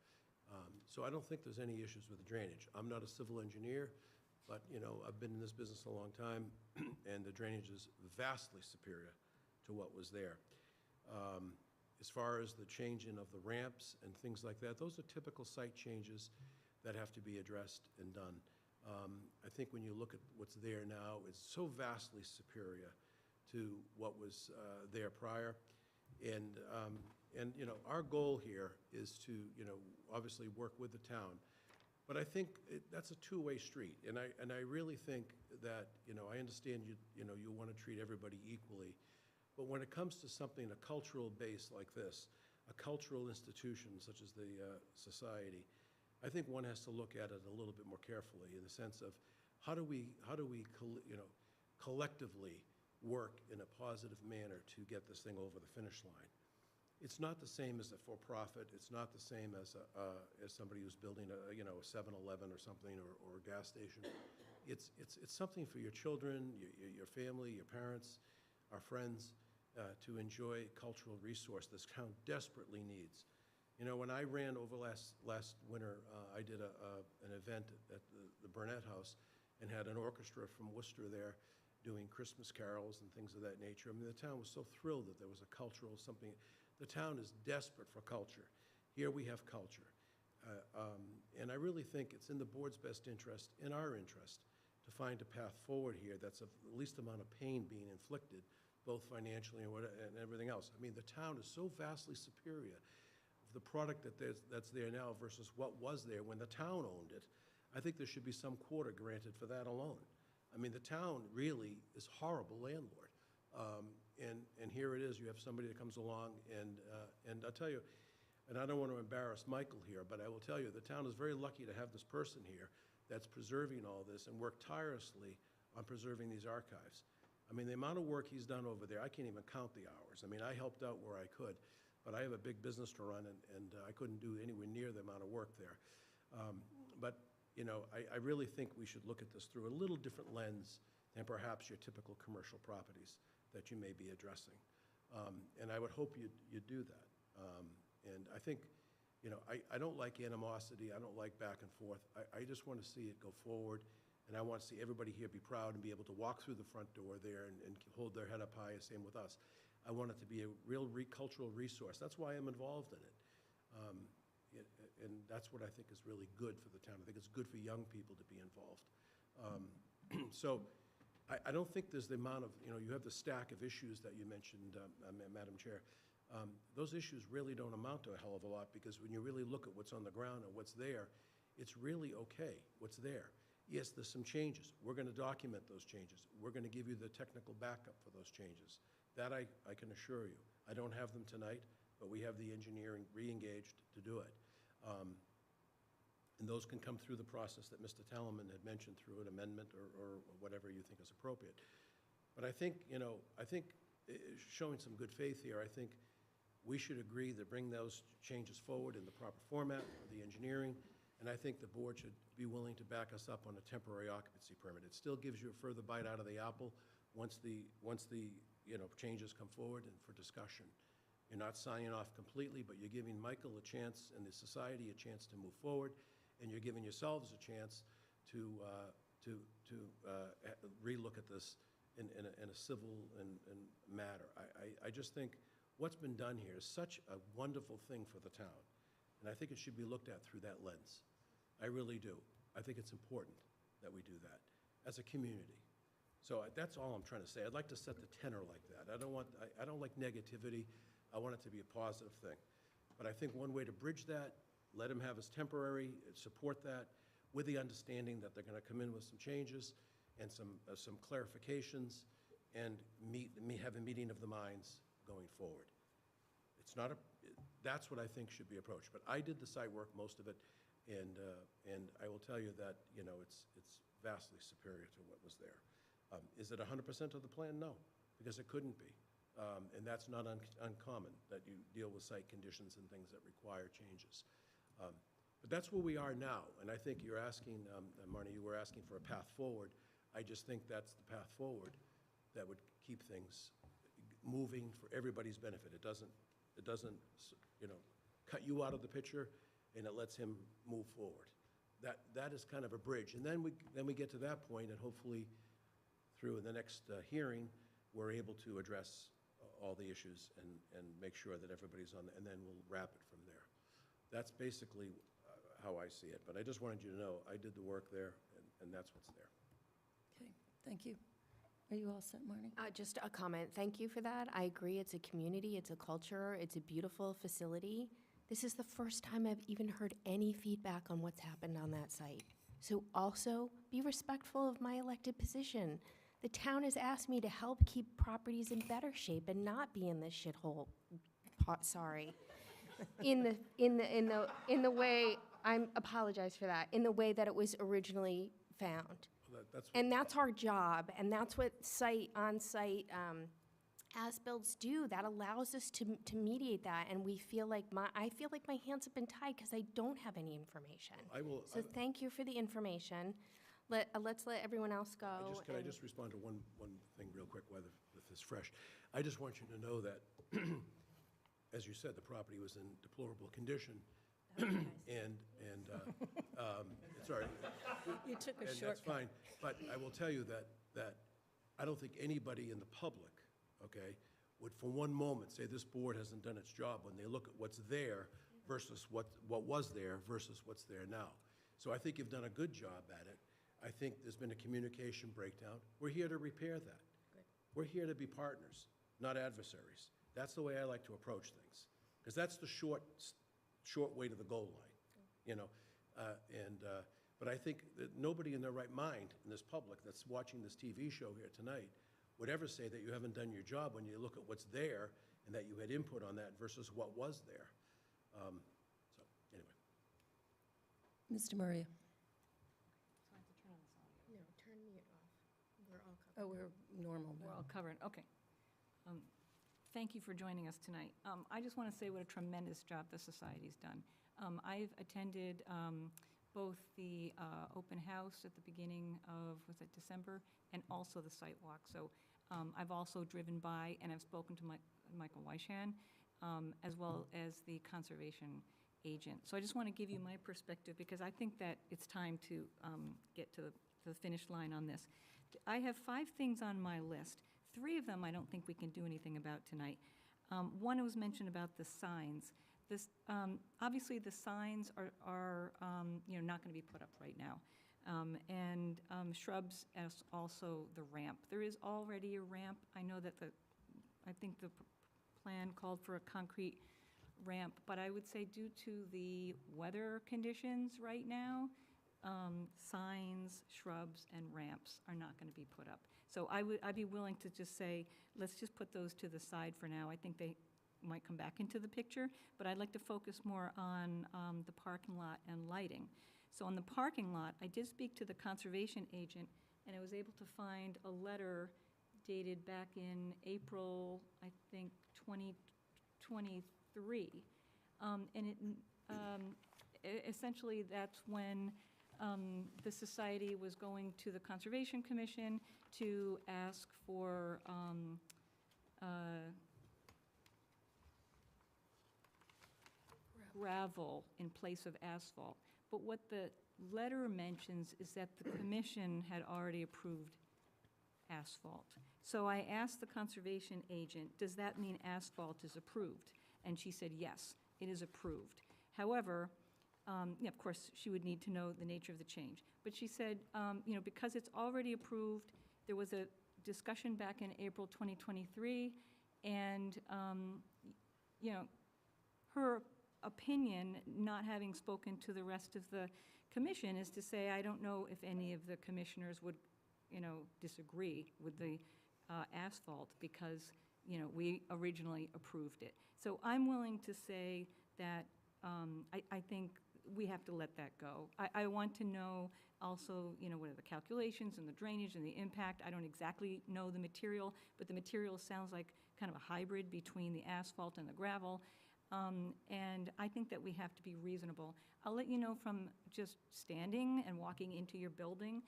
So I don't think there's any issues with the drainage. I'm not a civil engineer, but I've been in this business a long time, and the drainage is vastly superior to what was there. As far as the changing of the ramps and things like that, those are typical site changes that have to be addressed and done. I think when you look at what's there now, it's so vastly superior to what was there prior. And our goal here is to, obviously work with the town. But I think that's a two-way street. And I really think that, I understand you want to treat everybody equally. But when it comes to something, a cultural base like this, a cultural institution such as the society, I think one has to look at it a little bit more carefully in the sense of how do we collectively work in a positive manner to get this thing over the finish line. It's not the same as a for-profit. It's not the same as somebody who's building a 7-Eleven or something, or a gas station. It's something for your children, your family, your parents, our friends. to enjoy cultural resource this town desperately needs. You know, when I ran over last winter, I did an event at the Burnett House and had an orchestra from Worcester there doing Christmas carols and things of that nature. I mean, the town was so thrilled that there was a cultural something. The town is desperate for culture. Here we have culture. And I really think it's in the board's best interest, in our interest, to find a path forward here that's of the least amount of pain being inflicted, both financially and everything else. I mean, the town is so vastly superior of the product that's there now versus what was there when the town owned it. I think there should be some quarter granted for that alone. I mean, the town really is a horrible landlord. And here it is, you have somebody that comes along, and I'll tell you, and I don't want to embarrass Michael here, but I will tell you, the town is very lucky to have this person here that's preserving all this and worked tirelessly on preserving these archives. I mean, the amount of work he's done over there, I can't even count the hours. I mean, I helped out where I could, but I have a big business to run, and I couldn't do anywhere near the amount of work there. But, you know, I really think we should look at this through a little different lens than perhaps your typical commercial properties that you may be addressing. And I would hope you'd do that. And I think, you know, I don't like animosity. I don't like back and forth. I just want to see it go forward, and I want to see everybody here be proud and be able to walk through the front door there and hold their head up high, same with us. I want it to be a real cultural resource. That's why I'm involved in it. And that's what I think is really good for the town. I think it's good for young people to be involved. So I don't think there's the amount of, you know, you have the stack of issues that you mentioned, Madam Chair. Those issues really don't amount to a hell of a lot, because when you really look at what's on the ground and what's there, it's really okay what's there. Yes, there's some changes. We're going to document those changes. We're going to give you the technical backup for those changes. That I can assure you. I don't have them tonight, but we have the engineering re-engaged to do it. And those can come through the process that Mr. Talaman had mentioned through an amendment or whatever you think is appropriate. But I think, you know, showing some good faith here, I think we should agree to bring those changes forward in the proper format for the engineering, and I think the board should be willing to back us up on a temporary occupancy permit. It still gives you a further bite out of the apple once the you know, changes come forward and for discussion. You're not signing off completely, but you're giving Michael a chance and the society a chance to move forward, and you're giving yourselves a chance to relook at this in a civil matter. I just think what's been done here is such a wonderful thing for the town, and I think it should be looked at through that lens. I really do. I think it's important that we do that as a community. So that's all I'm trying to say. I'd like to set the tenor like that. I don't like negativity. I want it to be a positive thing. But I think one way to bridge that, let him have his temporary, support that, with the understanding that they're going to come in with some changes and some clarifications, and have a meeting of the minds going forward. That's what I think should be approached. But I did the site work, most of it, and I will tell you that, you know, it's vastly superior to what was there. Is it 100% of the plan? No, because it couldn't be. And that's not uncommon, that you deal with site conditions and things that require changes. But that's where we are now, and I think you're asking, Marnie, you were asking for a path forward. I just think that's the path forward that would keep things moving for everybody's benefit. It doesn't, you know, cut you out of the picture, and it lets him move forward. That is kind of a bridge, and then we get to that point, and hopefully through the next hearing, we're able to address all the issues and make sure that everybody's on, and then we'll wrap it from there. That's basically how I see it, but I just wanted you to know I did the work there, and that's what's there.
Okay, thank you. Are you all set, Marnie?
Just a comment. Thank you for that. I agree. It's a community, it's a culture, it's a beautiful facility. This is the first time I've even heard any feedback on what's happened on that site. So also be respectful of my elected position. The town has asked me to help keep properties in better shape and not be in this shithole. Sorry. In the way, I apologize for that, in the way that it was originally found. And that's our job, and that's what on-site as-builds do. That allows us to mediate that, and I feel like my hands have been tied because I don't have any information. So thank you for the information. Let's let everyone else go.
Can I just respond to one thing real quick while this is fresh? I just want you to know that, as you said, the property was in deplorable condition. Sorry.
You took a
And
shortcut.
that's fine, but I will tell you that I don't think anybody in the public, okay, would for one moment say this board hasn't done its job when they look at what's there versus what was there versus what's there now. So I think you've done a good job at it. I think there's been a communication breakdown. We're here to repair that. We're here to be partners, not adversaries. That's the way I like to approach things, because that's the short way to the goal line, you know? But I think that nobody in their right mind in this public that's watching this TV show here tonight would ever say that you haven't done your job when you look at what's there and that you had input on that versus what was there. So, anyway.
Mr. Maria?
No, turn me off. We're all covered.
Oh, we're normal
We're
now.
all covered, okay. Thank you for joining us tonight. I just want to say what a tremendous job the Society's done. I've attended both the open house at the beginning of, was it December, and also the site walk. So I've also driven by, and I've spoken to Michael Weishan, as well as the conservation agent. So I just want to give you my perspective, because I think that it's time to get to the finish line on this. I have 5 things on my list. 3 of them I don't think we can do anything about tonight. One was mentioned about the signs. This, obviously, the signs are not going to be put up right now. And shrubs, as also the ramp. There is already a ramp. I know that I think the plan called for a concrete ramp, but I would say due to the weather conditions right now, signs, shrubs, and ramps are not going to be put up. So I'd be willing to just say, let's just put those to the side for now. I think they might come back into the picture, but I'd like to focus more on the parking lot and lighting. So on the parking lot, I did speak to the conservation agent, and I was able to find a letter dated back in April, I think, 2023. And essentially, that's when the society was going to the Conservation Commission to ask for gravel in place of asphalt. But what the letter mentions is that the commission had already approved asphalt. So I asked the conservation agent, does that mean asphalt is approved? And she said, yes, it is approved. However, of course, she would need to know the nature of the change. But she said, because it's already approved, there was a discussion back in April 2023, and, her opinion, not having spoken to the rest of the commission, is to say, I don't know if any of the commissioners would, disagree with the asphalt because, we originally approved it. So I'm willing to say that I think we have to let that go. I want to know also, what are the calculations and the drainage and the impact. I don't exactly know the material, but the material sounds like kind of a hybrid between the asphalt and the gravel. And I think that we have to be reasonable. I'll let you know from just standing and walking into your building,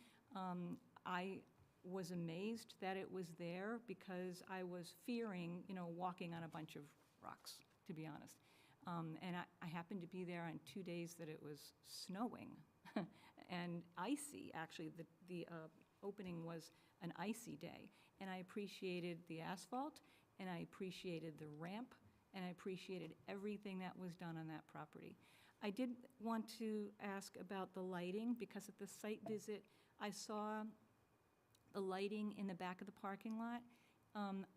I was amazed that it was there because I was fearing, walking on a bunch of rocks, to be honest. And I happened to be there on 2 days that it was snowing and icy, actually. The opening was an icy day. And I appreciated the asphalt, and I appreciated the ramp, and I appreciated everything that was done on that property. I did want to ask about the lighting, because at the site visit, I saw the lighting in the back of the parking lot.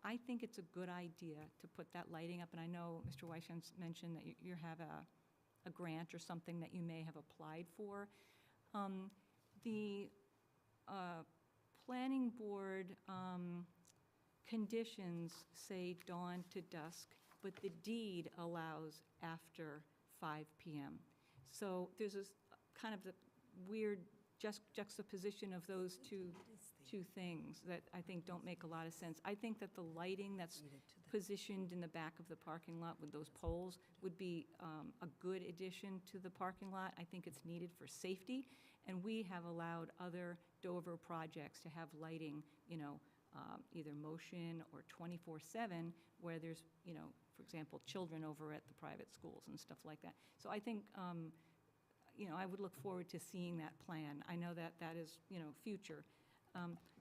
I think it's a good idea to put that lighting up, and I know Mr. Weishan's mentioned that you have a grant or something that you may have applied for. The planning board conditions say dawn to dusk, but the deed allows after 5 p.m. So there's this kind of the weird juxtaposition of those two things that I think don't make a lot of sense. I think that the lighting that's positioned in the back of the parking lot with those poles would be a good addition to the parking lot. I think it's needed for safety, and we have allowed other Dover projects to have lighting, either motion or 24/7, where there's, for example, children over at the private schools and stuff like that. So I think, I would look forward to seeing that plan. I know that that is, future.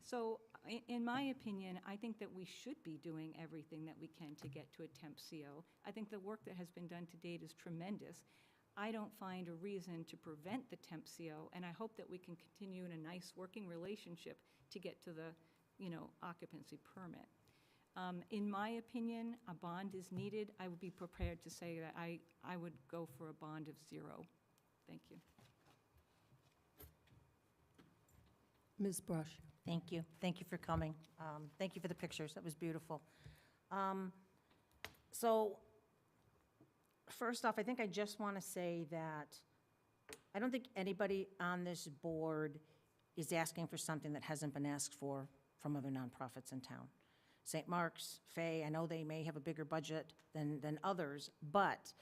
So in my opinion, I think that we should be doing everything that we can to get to a temp CO. I think the work that has been done to date is tremendous. I don't find a reason to prevent the temp CO, and I hope that we can continue in a nice working relationship to get to the, occupancy permit. In my opinion, a bond is needed. I would be prepared to say that I would go for a bond of 0. Thank you.
Ms. Brush?
Thank you. Thank you for coming. Thank you for the pictures. That was beautiful. So, first off, I think I just want to say that I don't think anybody on this board is asking for something that hasn't been asked for from other nonprofits in town. St. Mark's, Fay, I know they may have a bigger budget than others, but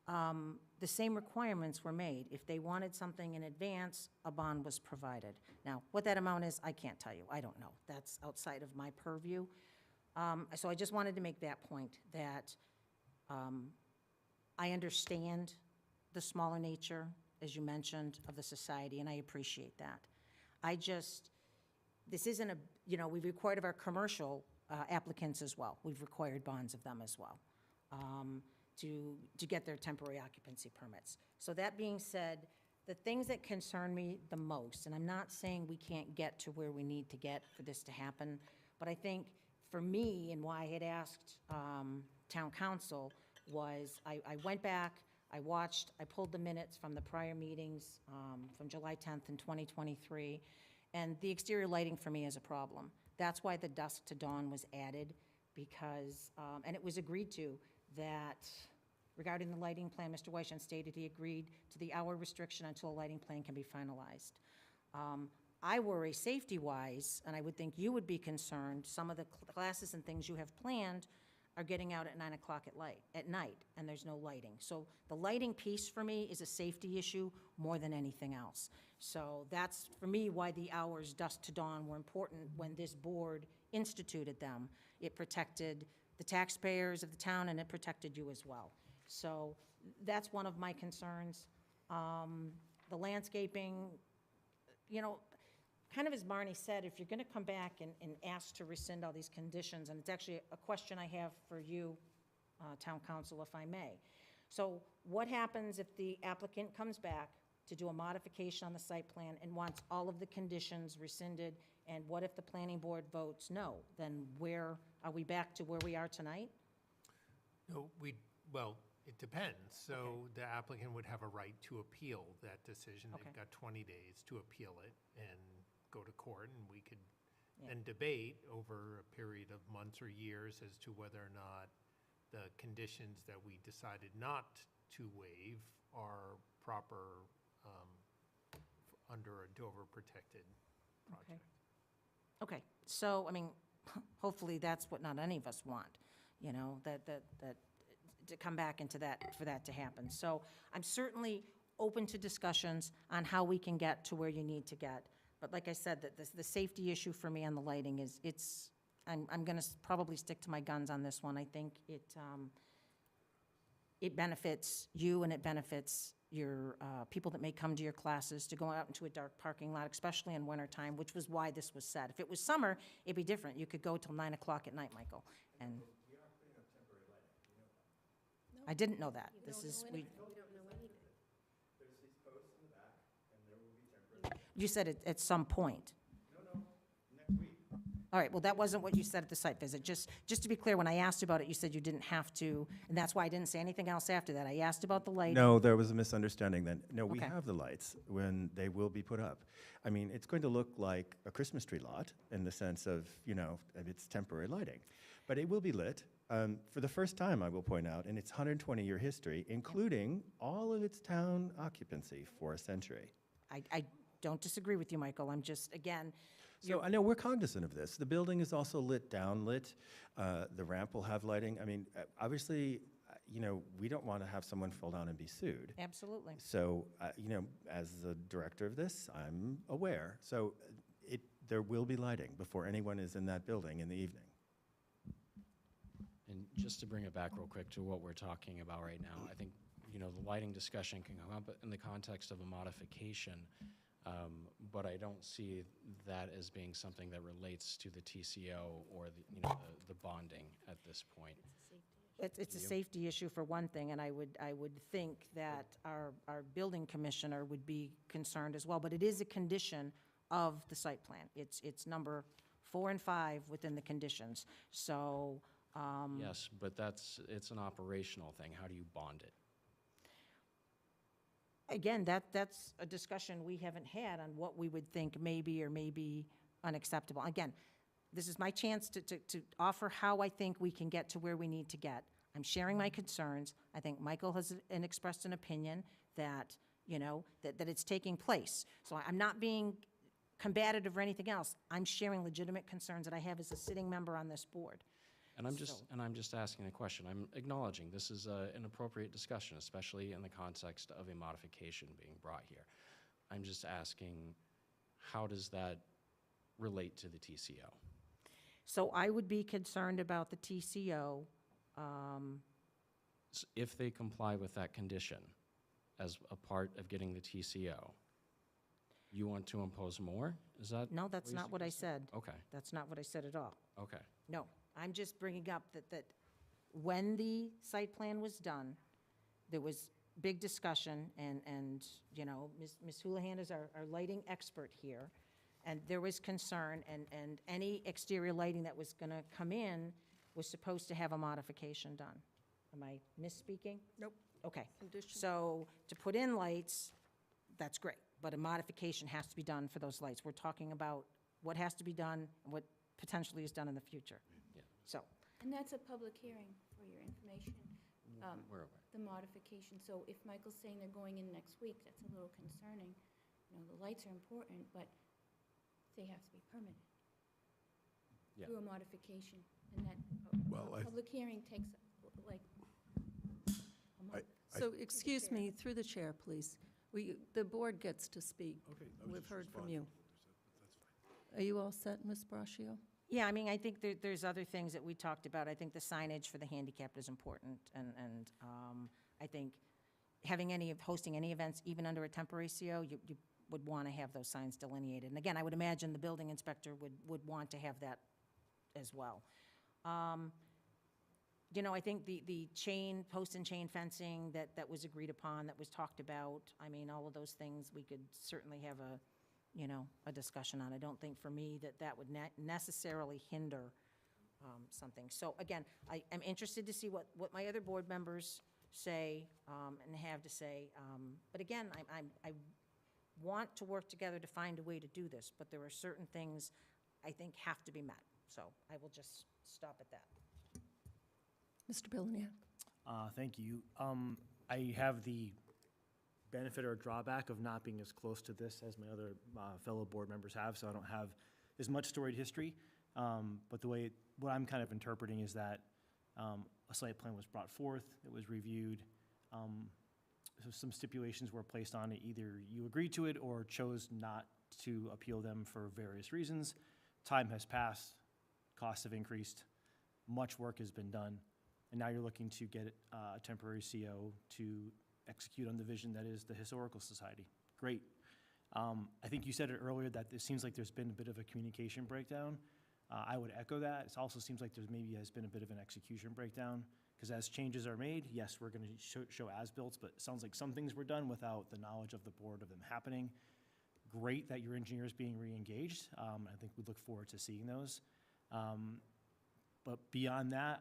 the same requirements were made. If they wanted something in advance, a bond was provided. Now, what that amount is, I can't tell you. I don't know. That's outside of my purview. So I just wanted to make that point, that I understand the smaller nature, as you mentioned, of the society, and I appreciate that. This isn't we've required of our commercial applicants as well. We've required bonds of them as well. To get their temporary occupancy permits. So that being said, the things that concern me the most, and I'm not saying we can't get to where we need to get for this to happen, but I think for me, and why I had asked town council, was I went back, I watched, I pulled the minutes from the prior meetings from July 10th in 2023, and the exterior lighting for me is a problem. That's why the dusk to dawn was added, because, and it was agreed to, that regarding the lighting plan, Mr. Weishan stated he agreed to the hour restriction until a lighting plan can be finalized. I worry safety-wise, and I would think you would be concerned, some of the classes and things you have planned are getting out at 9 o'clock at night, and there's no lighting. So the lighting piece for me is a safety issue more than anything else. So that's, for me, why the hours dusk to dawn were important when this board instituted them. It protected the taxpayers of the town, and it protected you as well. So that's one of my concerns. The landscaping, kind of as Barney said, if you're going to come back and ask to rescind all these conditions, and it's actually a question I have for you, town council, if I may. So what happens if the applicant comes back to do a modification on the site plan and wants all of the conditions rescinded, and what if the planning board votes no? Then are we back to where we are tonight?
No, well, it depends. So the applicant would have a right to appeal that decision.
Okay.
They've got 20 days to appeal it and go to court, and we could then debate over a period of months or years as to whether or not the conditions that we decided not to waive are proper under a Dover protected project.
Okay, so, hopefully that's what not any of us want, that to come back into that, for that to happen. So I'm certainly open to discussions on how we can get to where you need to get. But like I said, the safety issue for me on the lighting is, I'm going to probably stick to my guns on this one. I think it benefits you, and it benefits your people that may come to your classes to go out into a dark parking lot, especially in wintertime, which was why this was said. If it was summer, it'd be different. You could go till 9 o'clock at night, Michael. And
We are putting up temporary lighting, you know that.
I didn't know that.
We don't know anything.
There's these posts in the back, and there will be temporary.
You said it at some point.
No, next week.
All right, well, that wasn't what you said at the site visit. Just to be clear, when I asked about it, you said you didn't have to, and that's why I didn't say anything else after that. I asked about the lighting.
No, there was a misunderstanding then. No, we
Okay.
have the lights when they will be put up. It's going to look like a Christmas tree lot in the sense of, it's temporary lighting. But it will be lit for the first time, I will point out, in its 120-year history, including all of its town occupancy for a century.
I don't disagree with you, Michael. I'm just, again,
So I know we're cognizant of this. The building is also downlit. The ramp will have lighting. Obviously, we don't want to have someone fall down and be sued.
absolutely.
So, as the director of this, I'm aware. So there will be lighting before anyone is in that building in the evening.
And just to bring it back real quick to what we're talking about right now, I think, you know, the lighting discussion can come up in the context of a modification, but I don't see that as being something that relates to the TCO or the, you know, the bonding at this point.
It's a safety issue for one thing, and I would think that our building commissioner would be concerned as well, but it is a condition of the site plan. It's number 4 and 5 within the conditions, so.
Yes, but it's an operational thing. How do you bond it?
Again, that's a discussion we haven't had on what we would think may be or may be unacceptable. Again, this is my chance to offer how I think we can get to where we need to get. I'm sharing my concerns. I think Michael has expressed an opinion that, you know, that it's taking place. So I'm not being combative or anything else. I'm sharing legitimate concerns that I have as a sitting member on this board.
And I'm just asking a question. I'm acknowledging this is an appropriate discussion, especially in the context of a modification being brought here. I'm just asking, how does that relate to the TCO?
So I would be concerned about the TCO.
If they comply with that condition as a part of getting the TCO, you want to impose more? Is that?
No, that's not what I said.
Okay.
That's not what I said at all.
Okay.
No, I'm just bringing up that when the site plan was done, there was big discussion, and you know, Ms. Houlihan is our lighting expert here, and there was concern, and any exterior lighting that was going to come in was supposed to have a modification done. Am I misspeaking?
Nope.
Okay.
Condition.
So to put in lights, that's great, but a modification has to be done for those lights. We're talking about what has to be done and what potentially is done in the future.
Yeah.
So,
And that's a public hearing for your information.
Where?
The modification. So if Michael's saying they're going in next week, that's a little concerning. You know, the lights are important, but they have to be permitted through a modification. And that public hearing takes like a month.
So, excuse me, through the chair, please. The board gets to speak.
Okay.
We've heard from you. Are you all set, Ms. Braccio?
yeah, I mean, I think there's other things that we talked about. I think the signage for the handicapped is important, and I think hosting any events, even under a temporary CO, you would want to have those signs delineated. And again, I would imagine the building inspector would want to have that as well. You know, I think the post and chain fencing that was agreed upon, that was talked about, I mean, all of those things, we could certainly have a discussion on. I don't think for me that would necessarily hinder something. So again, I am interested to see what my other board members say and have to say. But again, I want to work together to find a way to do this, but there are certain things I think have to be met. So I will just stop at that.
Mr. Billiniak?
Thank you. I have the benefit or drawback of not being as close to this as my other fellow board members have, so I don't have as much storied history. But what I'm kind of interpreting is that a site plan was brought forth, it was reviewed, so some stipulations were placed on it. Either you agreed to it or chose not to appeal them for various reasons. Time has passed, costs have increased, much work has been done, and now you're looking to get a temporary CO to execute on the vision that is the Historical Society. Great. I think you said it earlier that it seems like there's been a bit of a communication breakdown. I would echo that. It also seems like there maybe has been a bit of an execution breakdown, because as changes are made, yes, we're going to show as-built, but it sounds like some things were done without the knowledge of the board of them happening. Great that your engineer is being re-engaged. I think we look forward to seeing those. But beyond that,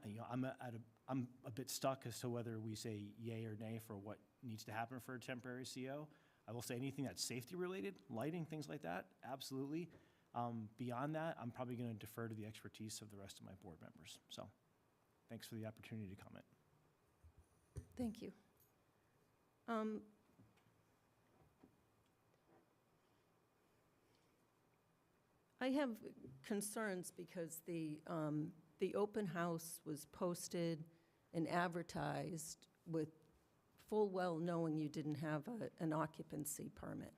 I'm a bit stuck as to whether we say yay or nay for what needs to happen for a temporary CO. I will say anything that's safety related, lighting, things like that, absolutely. Beyond that, I'm probably going to defer to the expertise of the rest of my board members. So thanks for the opportunity to comment.
Thank you. I have concerns because the open house was posted and advertised with full well knowing you didn't have an occupancy permit.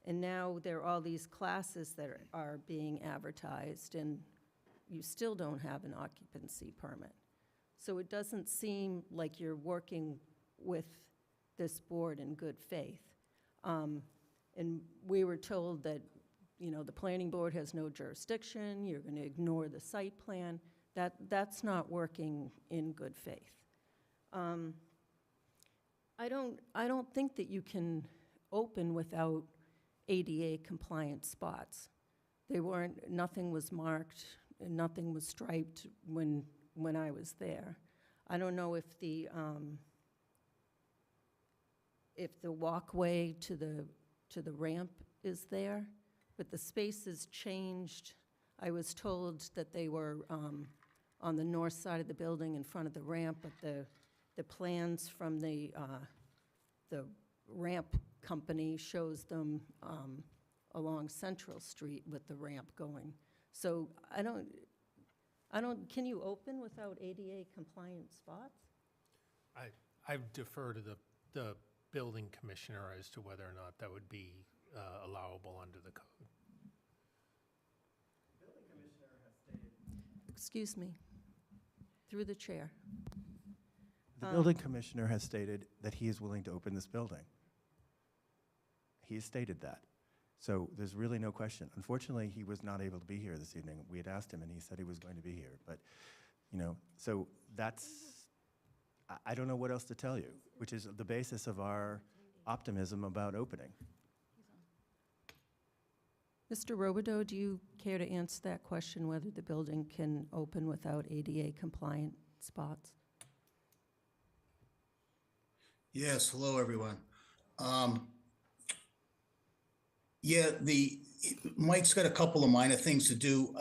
And now there are all these classes that are being advertised, and you still don't have an occupancy permit. So it doesn't seem like you're working with this board in good faith. And we were told that, you know, the planning board has no jurisdiction, you're going to ignore the site plan. That's not working in good faith. I don't think that you can open without ADA compliant spots. They weren't, nothing was marked, and nothing was striped when I was there. I don't know if the walkway to the ramp is there, but the space has changed. I was told that they were on the north side of the building in front of the ramp, but the plans from the ramp company shows them along Central Street with the ramp going. So I don't, can you open without ADA compliant spots?
I defer to the building commissioner as to whether or not that would be allowable under the code.
The building commissioner has stated.
Excuse me, through the chair.
The building commissioner has stated that he is willing to open this building. He has stated that. So there's really no question. Unfortunately, he was not able to be here this evening. We had asked him, and he said he was going to be here. But, you know, so that's, I don't know what else to tell you, which is the basis of our optimism about opening.
Mr. Robideau, do you care to answer that question, whether the building can open without ADA compliant spots?
Yes, hello, everyone. Yeah, Mike's got a couple of minor things to do.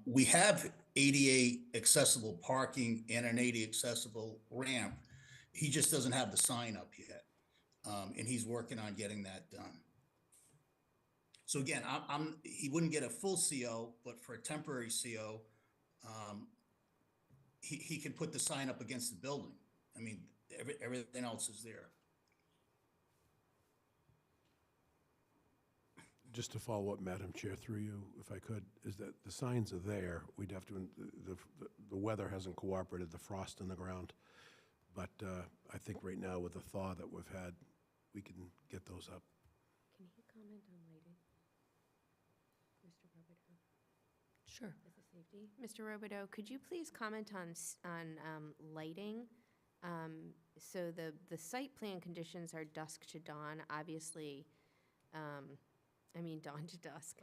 We have ADA accessible parking and an ADA accessible ramp. He just doesn't have the sign up yet. And he's working on getting that done. So again, he wouldn't get a full CO, but for a temporary CO, he can put the sign up against the building. I mean, everything else is there.
Just to follow up, Madam Chair, through you, if I could, is that the signs are there. We'd have to, the weather hasn't cooperated, the frost in the ground. But I think right now with the thaw that we've had, we can get those up.
Can he comment on lighting? Mr. Robideau?
Sure.
As a safety. Mr. Robideau, could you please comment on lighting? So the site plan conditions are dusk to dawn, obviously. I mean, dawn to dusk.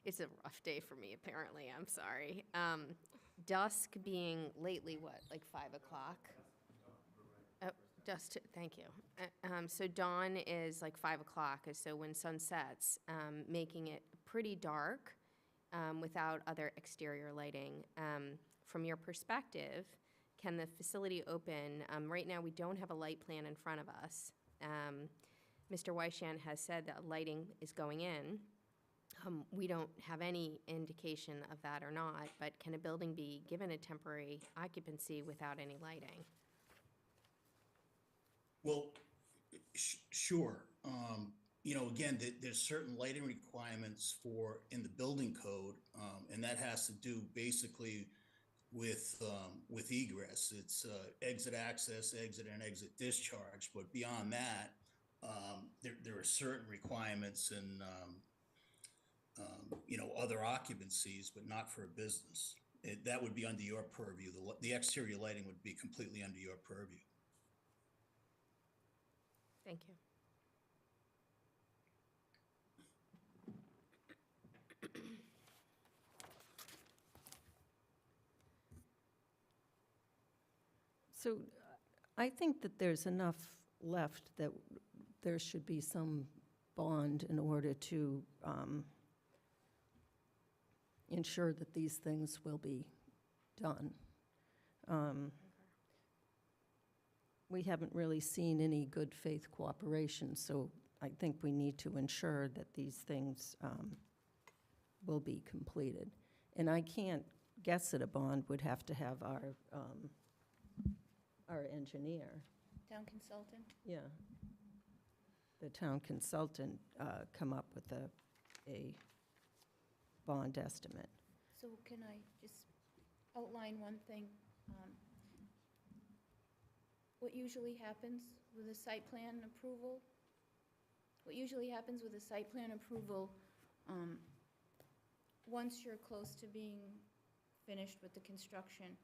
It's a rough day for me, apparently. I'm sorry. Dusk being lately what, like 5 o'clock? Oh, dusk. Thank you. So dawn is like 5 o'clock. So when sun sets, making it pretty dark without other exterior lighting. From your perspective, can the facility open? Right now, we don't have a light plan in front of us. Mr. Weishan has said that lighting is going in. We don't have any indication of that or not, but can a building be given a temporary occupancy without any lighting?
Well, sure. You know, again, there's certain lighting requirements in the building code, and that has to do basically with egress. It's exit access, exit and exit discharge. But beyond that, there are certain requirements and you know, other occupancies, but not for a business. That would be under your purview. The exterior lighting would be completely under your purview.
Thank you.
So I think that there's enough left that there should be some bond in order to ensure that these things will be done. We haven't really seen any good faith cooperation, so I think we need to ensure that these things will be completed. And I can't guess at a bond. Would have to have our engineer.
Town consultant?
Yeah. the town consultant come up with a bond estimate.
So can I just outline one thing? What usually happens with a site plan approval? What usually happens with a site plan approval, once you're close to being finished with the construction,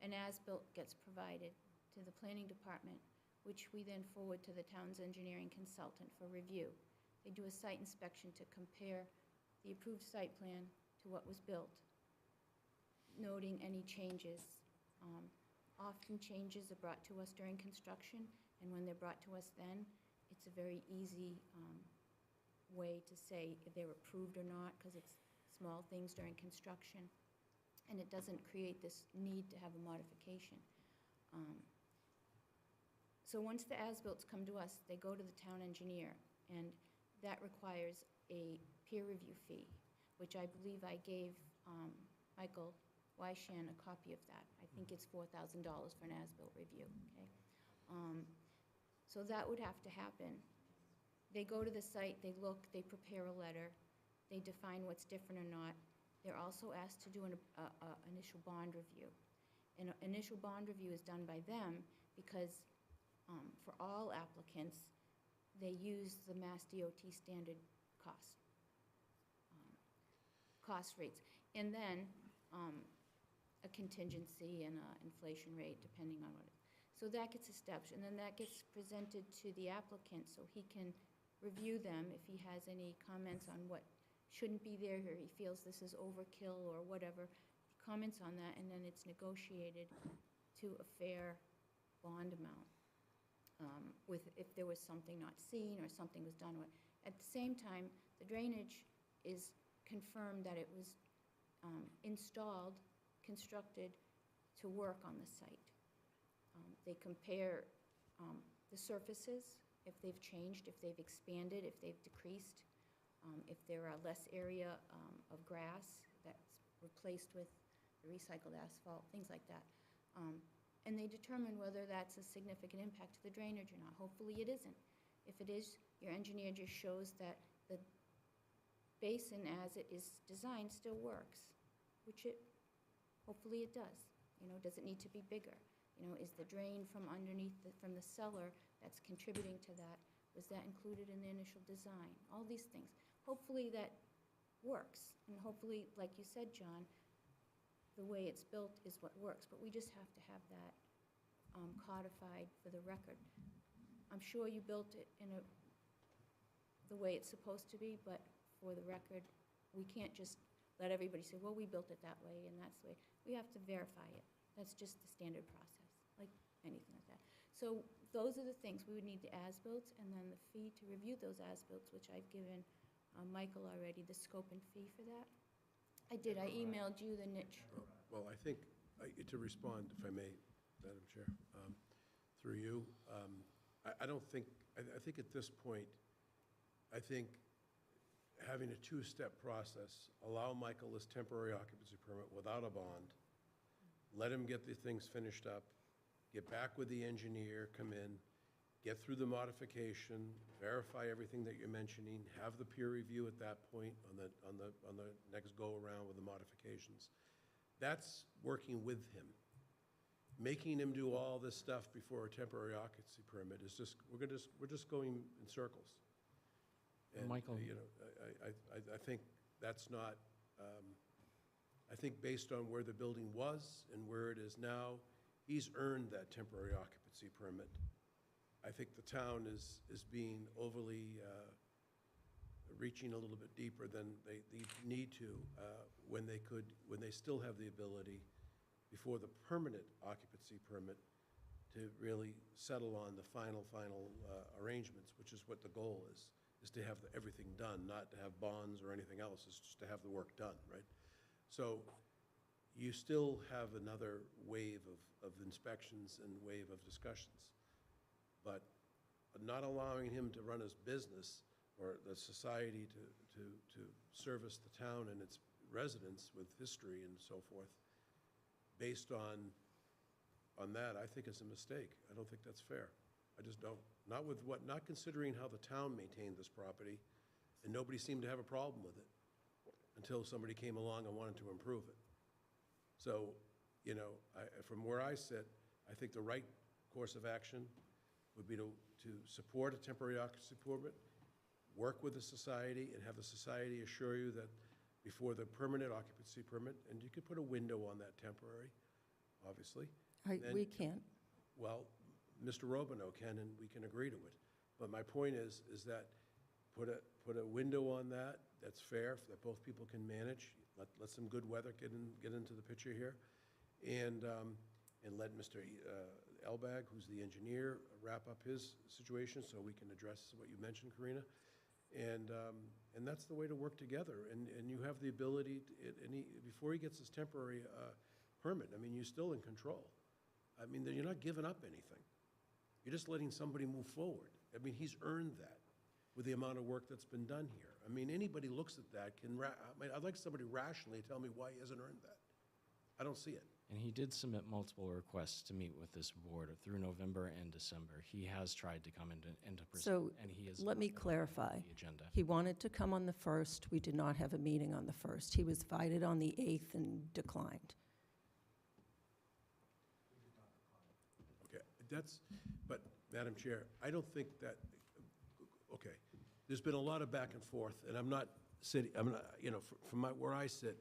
an as-built gets provided to the planning department, which we then forward to the town's engineering consultant for review. They do a site inspection to compare the approved site plan to what was built, noting any changes. Often changes are brought to us during construction, and when they're brought to us then, it's a very easy way to say if they're approved or not, because it's small things during construction, and it doesn't create this need to have a modification. So once the as-bills come to us, they go to the town engineer, and that requires a peer review fee, which I believe I gave Michael Wyshan a copy of that. I think it's $4,000 for an as-built review, okay? So that would have to happen. They go to the site, they look, they prepare a letter, they define what's different or not. They're also asked to do an initial bond review. An initial bond review is done by them because for all applicants, they use the Mass DOT standard cost rates. And then a contingency and an inflation rate, depending on what it is. So that gets established, and then that gets presented to the applicant so he can review them if he has any comments on what shouldn't be there, or he feels this is overkill or whatever. He comments on that, and then it's negotiated to a fair bond amount. With if there was something not seen or something was done. At the same time, the drainage is confirmed that it was installed, constructed to work on the site. They compare the surfaces, if they've changed, if they've expanded, if they've decreased, if there are less area of grass that's replaced with the recycled asphalt, things like that. And they determine whether that's a significant impact to the drainage or not. Hopefully it isn't. If it is, your engineer just shows that the basin as it is designed still works, which hopefully it does. You know, does it need to be bigger? You know, is the drain from underneath, from the cellar that's contributing to that, was that included in the initial design? All these things. Hopefully that works, and hopefully, like you said, John, the way it's built is what works, but we just have to have that codified for the record. I'm sure you built it in the way it's supposed to be, but for the record, we can't just let everybody say, well, we built it that way, and that's the way. We have to verify it. That's just the standard process, like anything like that. So those are the things. We would need the as-bills, and then the fee to review those as-bills, which I've given Michael already, the scope and fee for that. I did. I emailed you the niche.
Well, I think, to respond, if I may, Madam Chair, through you, I don't think, I think at this point, I think having a two-step process, allow Michael this temporary occupancy permit without a bond, let him get the things finished up, get back with the engineer, come in, get through the modification, verify everything that you're mentioning, have the peer review at that point on the next go-around with the modifications. That's working with him. Making him do all this stuff before a temporary occupancy permit is just, we're just going in circles. And,
Michael.
you know, I think that's not, I think based on where the building was and where it is now, he's earned that temporary occupancy permit. I think the town is being overly, reaching a little bit deeper than they need to when they still have the ability before the permanent occupancy permit to really settle on the final arrangements, which is what the goal is to have everything done, not to have bonds or anything else, it's just to have the work done, right? So you still have another wave of inspections and wave of discussions. But not allowing him to run his business or the society to service the town and its residents with history and so forth, based on that, I think is a mistake. I don't think that's fair. I just don't. Not considering how the town maintained this property, and nobody seemed to have a problem with it until somebody came along and wanted to improve it. So, you know, from where I sit, I think the right course of action would be to support a temporary occupancy permit, work with the society, and have the society assure you that before the permanent occupancy permit, and you could put a window on that temporary, obviously. Then-
We can't.
Well, Mr. Robino can, and we can agree to it. But my point is that put a window on that, that's fair, that both people can manage. Let some good weather get into the picture here. And let Mr. Elbag, who's the engineer, wrap up his situation so we can address what you mentioned, Karina. And that's the way to work together. And you have the ability, before he gets his temporary permit, I mean, you're still in control. I mean, you're not giving up anything. You're just letting somebody move forward. I mean, he's earned that with the amount of work that's been done here. I mean, anybody looks at that I'd like somebody rationally to tell me why he hasn't earned that. I don't see it.
And he did submit multiple requests to meet with this board through November and December. He has tried to come into
So
and he has
let me
not been
clarify.
on the agenda.
He wanted to come on the 1st. We did not have a meeting on the 1st. He was invited on the 8th and declined.
Okay, but Madam Chair, I don't think that, okay, there's been a lot of back and forth, and I'm not, you know, from where I sit,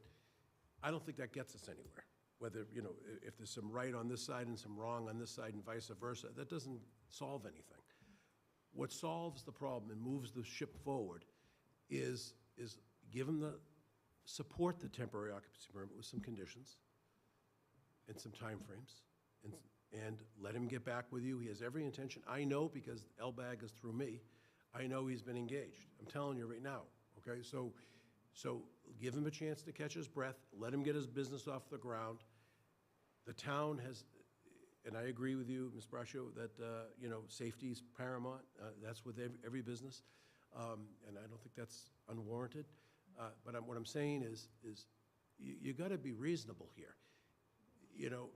I don't think that gets us anywhere. Whether, you know, if there's some right on this side and some wrong on this side and vice versa, that doesn't solve anything. What solves the problem and moves the ship forward is give them support the temporary occupancy permit with some conditions and some timeframes, and let him get back with you. He has every intention. I know, because LBAG is through me, I know he's been engaged. I'm telling you right now, okay? So give him a chance to catch his breath, let him get his business off the ground. The town has, and I agree with you, Ms. Brascio, that, you know, safety is paramount. That's with every business, and I don't think that's unwarranted. But what I'm saying is you got to be reasonable here. You know,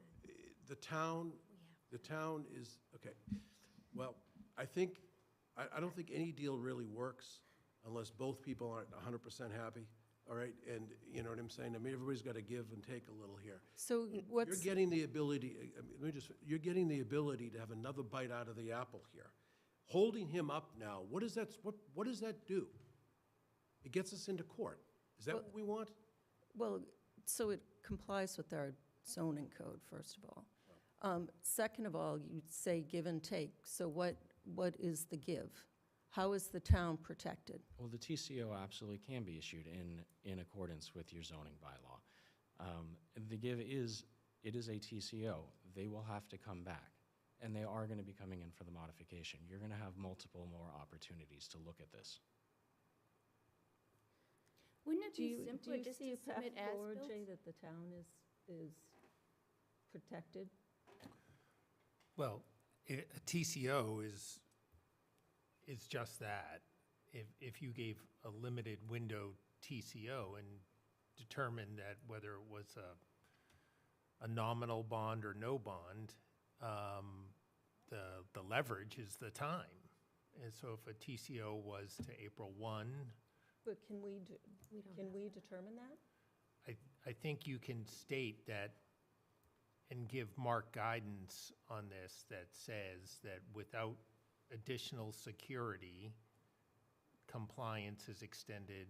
the town is, okay, well, I don't think any deal really works unless both people aren't 100% happy, all right? And you know what I'm saying? I mean, everybody's got to give and take a little here.
So
You're getting the ability, you're getting the ability to have another bite out of the apple here. Holding him up now, what does that do? It gets us into court. Is that what we want?
Well, so it complies with our zoning code, first of all. Second of all, you say give and take. So what is the give? How is the town protected?
Well, the TCO absolutely can be issued in accordance with your zoning bylaw. The give is, it is a TCO. They will have to come back, and they are going to be coming in for the modification. You're going to have multiple more opportunities to look at this.
Wouldn't it
Do
be
you
simpler just to
see a path
submit
forward,
as-built?
Jay, that the town is protected?
Well, a TCO is just that. If you gave a limited window TCO and determined that whether it was a nominal bond or no bond, the leverage is the time. And so if a TCO was to April 1,
But can we determine that?
I think you can state that and give Mark guidance on this that says that without additional security, compliance is extended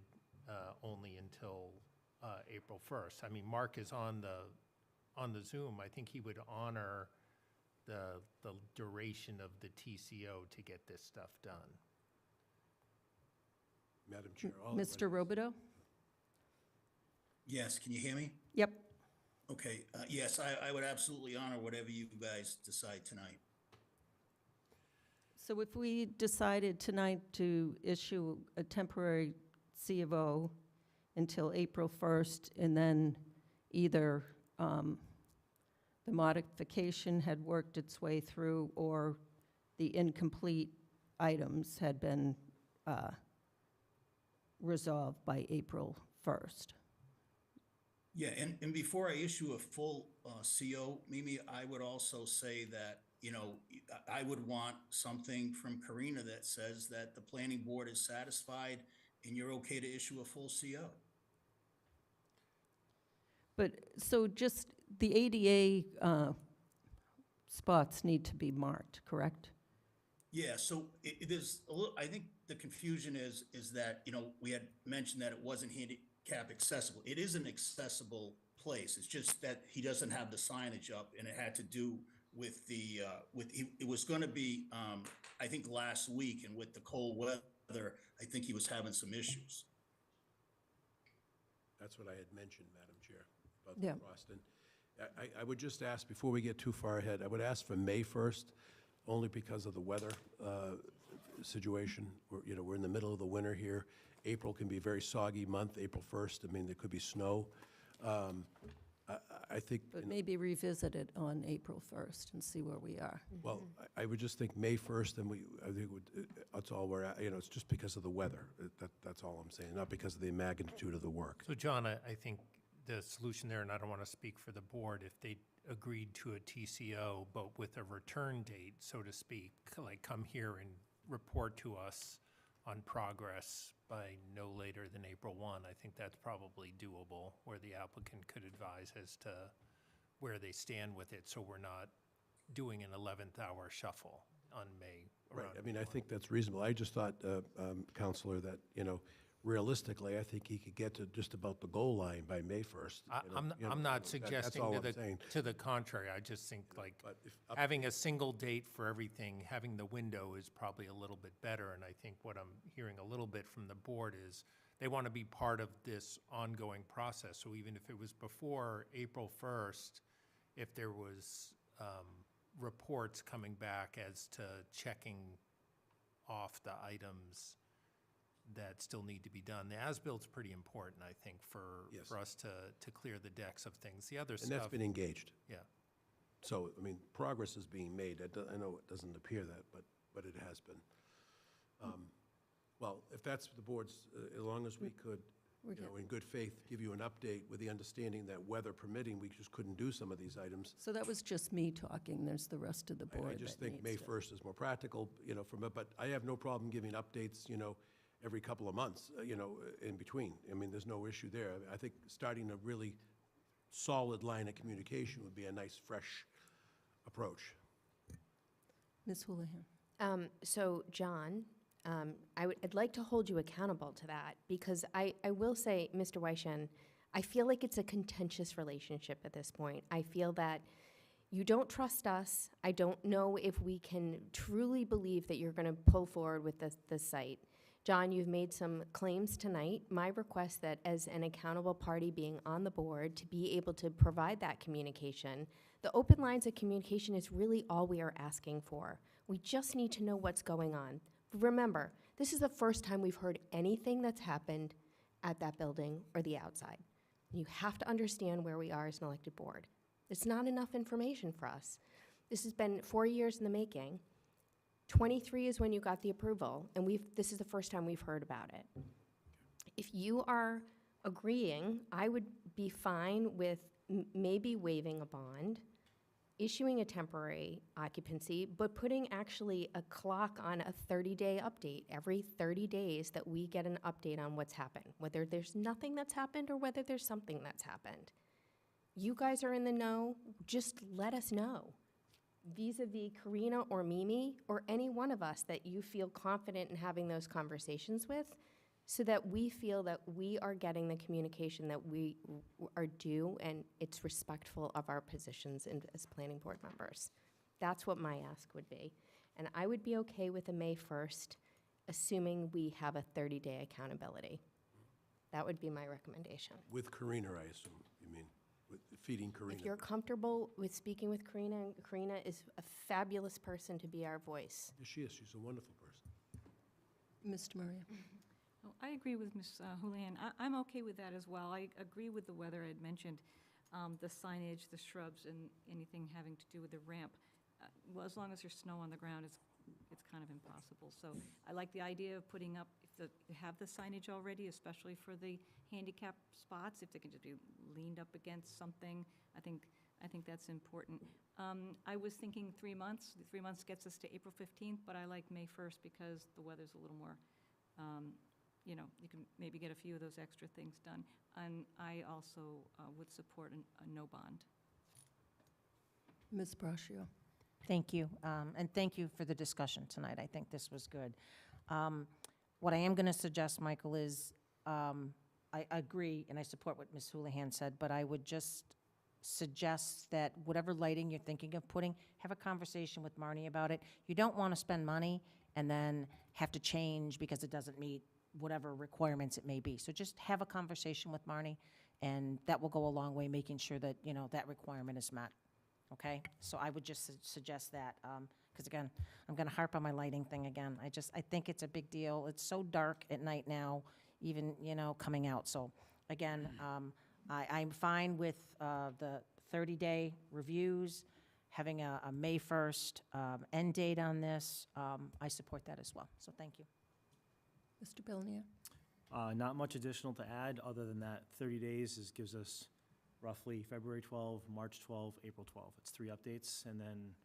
only until April 1st. I mean, Mark is on the Zoom. I think he would honor the duration of the TCO to get this stuff done.
Madam Chair.
Mr. Robideau?
Yes, can you hear me?
Yep.
Okay, yes, I would absolutely honor whatever you guys decide tonight.
So if we decided tonight to issue a temporary C of O until April 1st, and then either the modification had worked its way through or the incomplete items had been resolved by April 1st.
Yeah, and before I issue a full CO, Mimi, I would also say that I would want something from Karina that says that the planning board is satisfied and you're okay to issue a full CO.
But, so just the ADA spots need to be marked, correct?
Yeah, so it is a little, I think the confusion is that, we had mentioned that it wasn't handicap accessible. It is an accessible place. It's just that he doesn't have the signage up, and it had to do with it was gonna be, I think last week, and with the cold weather, I think he was having some issues.
That's what I had mentioned, Madam Chair, about
Yeah.
the frost. And I would just ask, before we get too far ahead, I would ask for May 1st, only because of the weather situation. We're in the middle of the winter here. April can be a very soggy month, April 1st. I mean, there could be snow. I think,
But maybe revisit it on April 1st and see where we are.
well, I would just think May 1st, and I think that's all we're at. It's just because of the weather. That's all I'm saying, not because of the magnitude of the work.
So John, I think the solution there, and I don't want to speak for the board, if they agreed to a TCO, but with a return date, so to speak, like come here and report to us on progress by no later than April 1, I think that's probably doable, where the applicant could advise as to where they stand with it, so we're not doing an 11th hour shuffle on May.
Right,
around
I mean,
May
I
1.
think that's reasonable. I just thought, Counselor, that, realistically, I think he could get to just about the goal line by May 1st.
I'm not suggesting
all
to
I'm saying.
the contrary. I just think like
But if
having a single date for everything, having the window is probably a little bit better. And I think what I'm hearing a little bit from the board is they want to be part of this ongoing process. So even if it was before April 1st, if there was reports coming back as to checking off the items that still need to be done. The as-bilt's pretty important, I think, for us to clear the decks of things. The other stuff.
And that's been engaged.
Yeah.
So, I mean, progress is being made. I know it doesn't appear that, but it has been. Well, if that's the board's, as long as we could, in good faith, give you an update with the understanding that weather permitting, we just couldn't do some of these items.
So that was just me talking, there's the rest of the board
I just
that
think May
needs to-
1st is more practical, but I have no problem giving updates, every couple of months, in between. I mean, there's no issue there. I think starting a really solid line of communication would be a nice, fresh approach.
Ms. Houlihan.
So, John, I'd like to hold you accountable to that, because I will say, Mr. Weishen, I feel like it's a contentious relationship at this point. I feel that you don't trust us. I don't know if we can truly believe that you're going to pull forward with this site. John, you've made some claims tonight. My request that as an accountable party being on the board to be able to provide that communication, the open lines of communication is really all we are asking for. We just need to know what's going on. Remember, this is the first time we've heard anything that's happened at that building or the outside. You have to understand where we are as an elected board. It's not enough information for us. This has been 4 years in the making. 23 is when you got the approval, and this is the first time we've heard about it. If you are agreeing, I would be fine with maybe waiving a bond, issuing a temporary occupancy, but putting actually a clock on a 30-day update. Every 30 days that we get an update on what's happened, whether there's nothing that's happened or whether there's something that's happened. You guys are in the know, just let us know. Vis-a-vis Karina or Mimi or any one of us that you feel confident in having those conversations with, so that we feel that we are getting the communication that we are due and it's respectful of our positions as planning board members. That's what my ask would be. And I would be okay with a May 1st, assuming we have a 30-day accountability. That would be my recommendation.
With Karina, I assume, you mean, with feeding Karina.
If you're comfortable with speaking with Karina, Karina is a fabulous person to be our voice.
Yes, she is. She's a wonderful person.
Mr. Maria.
Oh, I agree with Ms. Houlihan. I'm okay with that as well. I agree with the weather I had mentioned, the signage, the shrubs, and anything having to do with the ramp. Well, as long as there's snow on the ground, it's kind of impossible. So I like the idea of putting up, if they have the signage already, especially for the handicap spots, if they can just be leaned up against something. I think I think that's important. I was thinking 3 months. 3 months gets us to April 15th, but I like May 1st because the weather's a little more, you know, you can maybe get a few of those extra things done. And I also would support a no bond.
Ms. Braccio?
Thank you, and thank you for the discussion tonight. I think this was good. What I am going to suggest, Michael, is I agree, and I support what Ms. Houlihan said, but I would just suggest that whatever lighting you're thinking of putting, have a conversation with Marnie about it. You don't want to spend money and then have to change because it doesn't meet whatever requirements it may be. So just have a conversation with Marnie, and that will go a long way, making sure that, you know, that requirement is met. Okay? So I would just suggest that, because again, I'm going to harp on my lighting thing again. I think it's a big deal. It's so dark at night now, even, you know, coming out. So again, I'm fine with the 30-day reviews, having a May 1st end date on this. I support that as well. So thank you.
Mr. Belnier?
Not much additional to add, other than that 30 days gives us roughly February 12, March 12, April 12. It's 3 updates, and then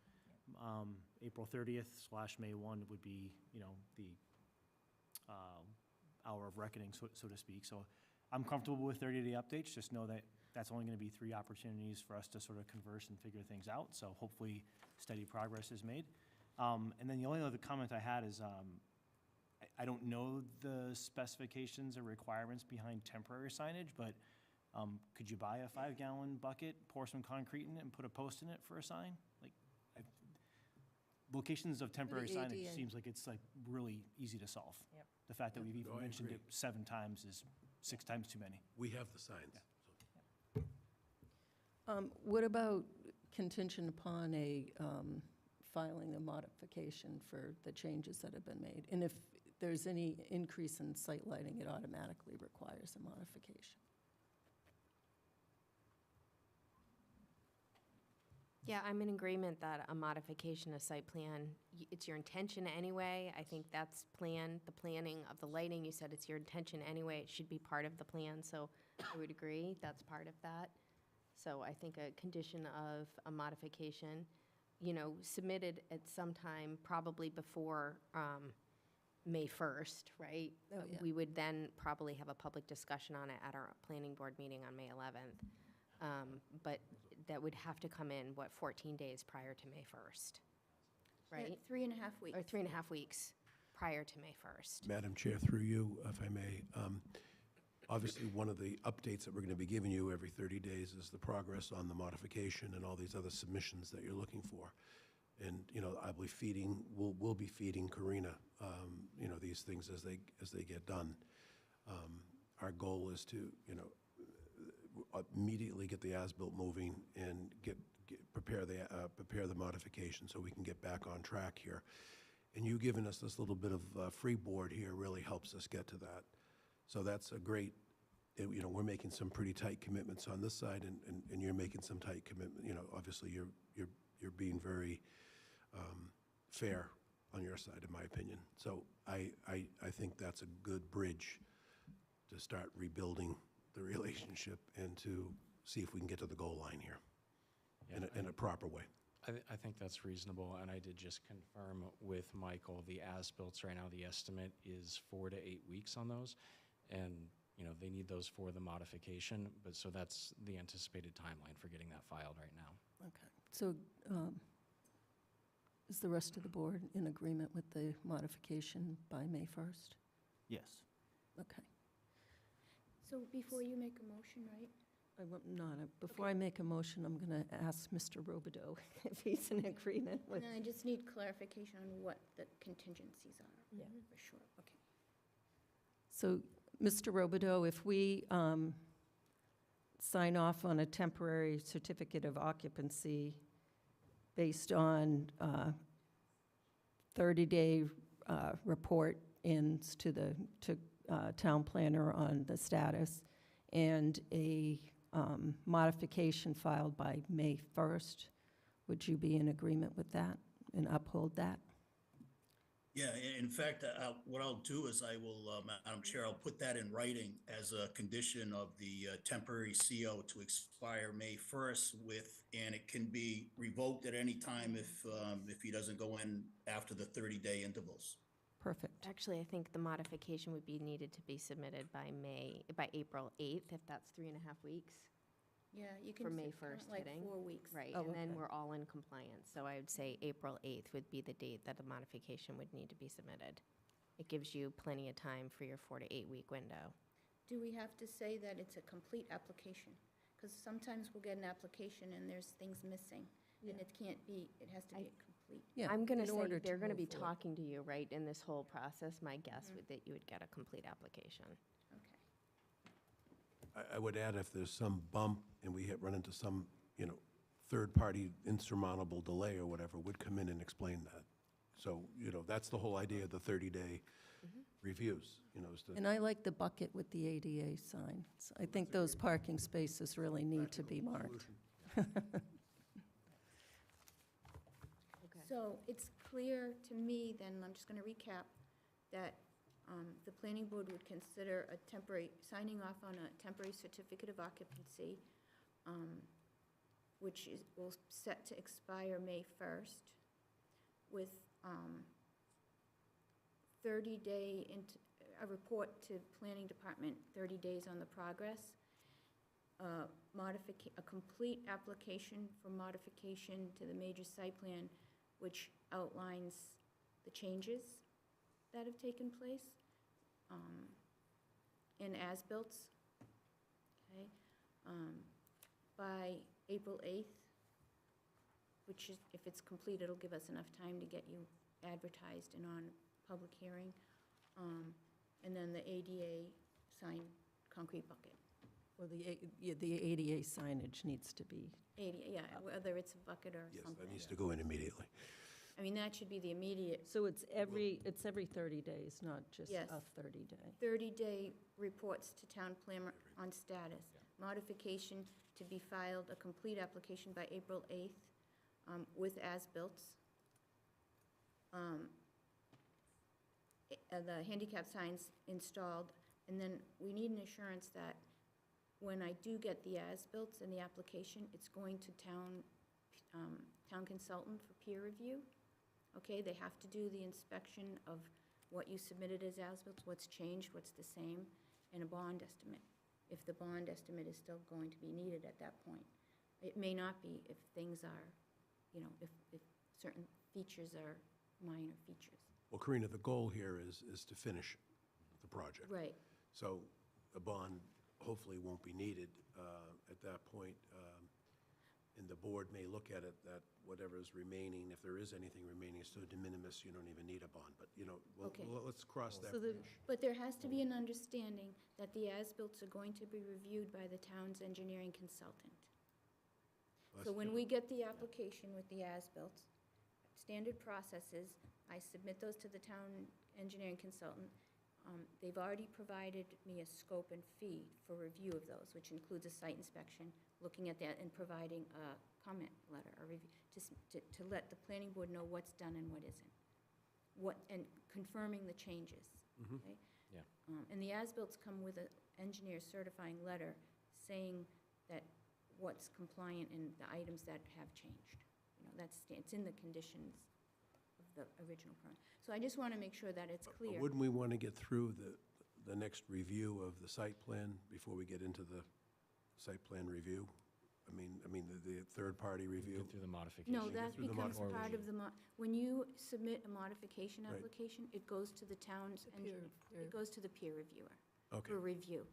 April 30th/May 1 would be, you know, the hour of reckoning, so to speak. So I'm comfortable with 30-day updates. Just know that that's only going to be 3 opportunities for us to sort of converse and figure things out. So hopefully steady progress is made. And then the only other comment I had is I don't know the specifications or requirements behind temporary signage, but could you buy a 5-gallon bucket, pour some concrete in it, and put a post in it for a sign? Like, locations of temporary signage
ADA.
seems like it's like really easy to solve.
Yep.
The fact that we've even
No, I
mentioned
agree.
it 7 times is 6 times too many.
We have the signs.
What about contingent upon filing a modification for the changes that have been made? And if there's any increase in site lighting, it automatically requires a modification.
Yeah, I'm in agreement that a modification of site plan, it's your intention anyway. I think that's the planning of the lighting. You said it's your intention anyway. It should be part of the plan, so I would agree, that's part of that. So I think a condition of a modification, you know, submitted at some time, probably before May 1st, right?
Oh, yeah.
We would then probably have a public discussion on it at our planning board meeting on May 11th. But that would have to come in, 14 days prior to May 1st, right?
3.5 weeks.
Or 3.5 weeks prior to May 1st.
Madam Chair, through you, if I may, obviously, one of the updates that we're going to be giving you every 30 days is the progress on the modification and all these other submissions that you're looking for. And, you know, I believe we'll be feeding Karina, you know, these things as they get done. Our goal is to, you know, immediately get the as-built moving and prepare the modification so we can get back on track here. And you giving us this little bit of freeboard here really helps us get to that. So that's a great, you know, we're making some pretty tight commitments on this side, and you're making some tight commitment. You know, obviously you're being very fair on your side, in my opinion. So I think that's a good bridge to start rebuilding the relationship and to see if we can get to the goal line here in a proper way.
I think that's reasonable, and I did just confirm with Michael, the as-built right now, the estimate is 4 to 8 weeks on those, and, you know, they need those for the modification, but so that's the anticipated timeline for getting that filed right now.
Okay. So is the rest of the board in agreement with the modification by May 1st?
Yes.
Okay.
So before you make a motion, right?
Before I make a motion, I'm going to ask Mr. Robideau if he's in agreement with.
And I just need clarification on what the contingencies are.
Yeah.
For sure, okay.
So, Mr. Robideau, if we sign off on a temporary certificate of occupancy based on 30-day report ins to the town planner on the status, and a modification filed by May 1st, would you be in agreement with that and uphold that?
Yeah, in fact, what I'll do is I will, Madam Chair, I'll put that in writing as a condition of the temporary CO to expire May 1st and it can be revoked at any time if he doesn't go in after the 30-day intervals.
Perfect.
Actually, I think the modification would be needed to be submitted by April 8th, if that's 3.5 weeks.
Yeah, you can.
For May
count
1st
like
hitting.
4 weeks.
Right,
Oh,
and then
okay.
we're all in compliance. So I would say April 8th would be the date that the modification would need to be submitted. It gives you plenty of time for your 4 to 8 week window.
Do we have to say that it's a complete application? Because sometimes we'll get an application and there's things missing, and it can't be, it has to be complete.
Yeah,
I'm going
in
to say
order
they're going to
move
be
forward.
talking to you, right, in this whole process. My guess would that you would get a complete application.
Okay.
I would add, if there's some bump and we run into some, third-party insurmountable delay or whatever, would come in and explain that. So, that's the whole idea of the 30-day reviews, is to.
And I like the bucket with the ADA sign. I think those parking spaces really need to be marked.
So it's clear to me, then, I'm just going to recap, that the planning board would consider signing off on a temporary certificate of occupancy, which will set to expire May 1st, with 30-day, a report to planning department, 30 days on the progress, a complete application for modification to the major site plan, which outlines the changes that have taken place, and as-built, okay, by April 8th, which is, if it's complete, it'll give us enough time to get you advertised and on public hearing, and then the ADA sign concrete bucket.
Well, the ADA signage needs to be.
Yeah, whether it's a bucket or
Yes,
something.
that needs to go in immediately.
I mean, that should be the immediate.
So it's every 30 days, not just
Yes.
a 30-day.
30-day reports to town planner on status. Modification to be filed, a complete application by April 8th with as-built. The handicap signs installed, and then we need an assurance that when I do get the as-built and the application, it's going to town consultant for peer review. Okay, they have to do the inspection of what you submitted as as-built, what's changed, what's the same, and a bond estimate, if the bond estimate is still going to be needed at that point. It may not be if things are, if certain features are minor features.
Well, Karina, the goal here is to finish the project.
Right.
So a bond hopefully won't be needed at that point. And the board may look at it, that whatever is remaining, if there is anything remaining, is so de minimis, you don't even need a bond. But,
Okay.
let's cross that
So the-
bridge.
But there has to be an understanding that the as-bills are going to be reviewed by the town's engineering consultant. So when we get the application with the as-built, standard processes, I submit those to the town engineering consultant. They've already provided me a scope and fee for review of those, which includes a site inspection, looking at that and providing a comment letter, a review, to let the planning board know what's done and what isn't. And confirming the changes, okay?
Yeah.
And the as-bills come with an engineer certifying letter saying that what's compliant and the items that have changed. It's in the conditions of the original permit. So I just want to make sure that it's
But
clear.
wouldn't we want to get through the next review of the site plan before we get into the site plan review? I mean, the third-party review?
Get through the modification.
No,
get
that
through the
becomes
Or
part of the, when you submit a modification
Right.
application, it goes to the town's, it goes to the peer reviewer
Okay.
for review.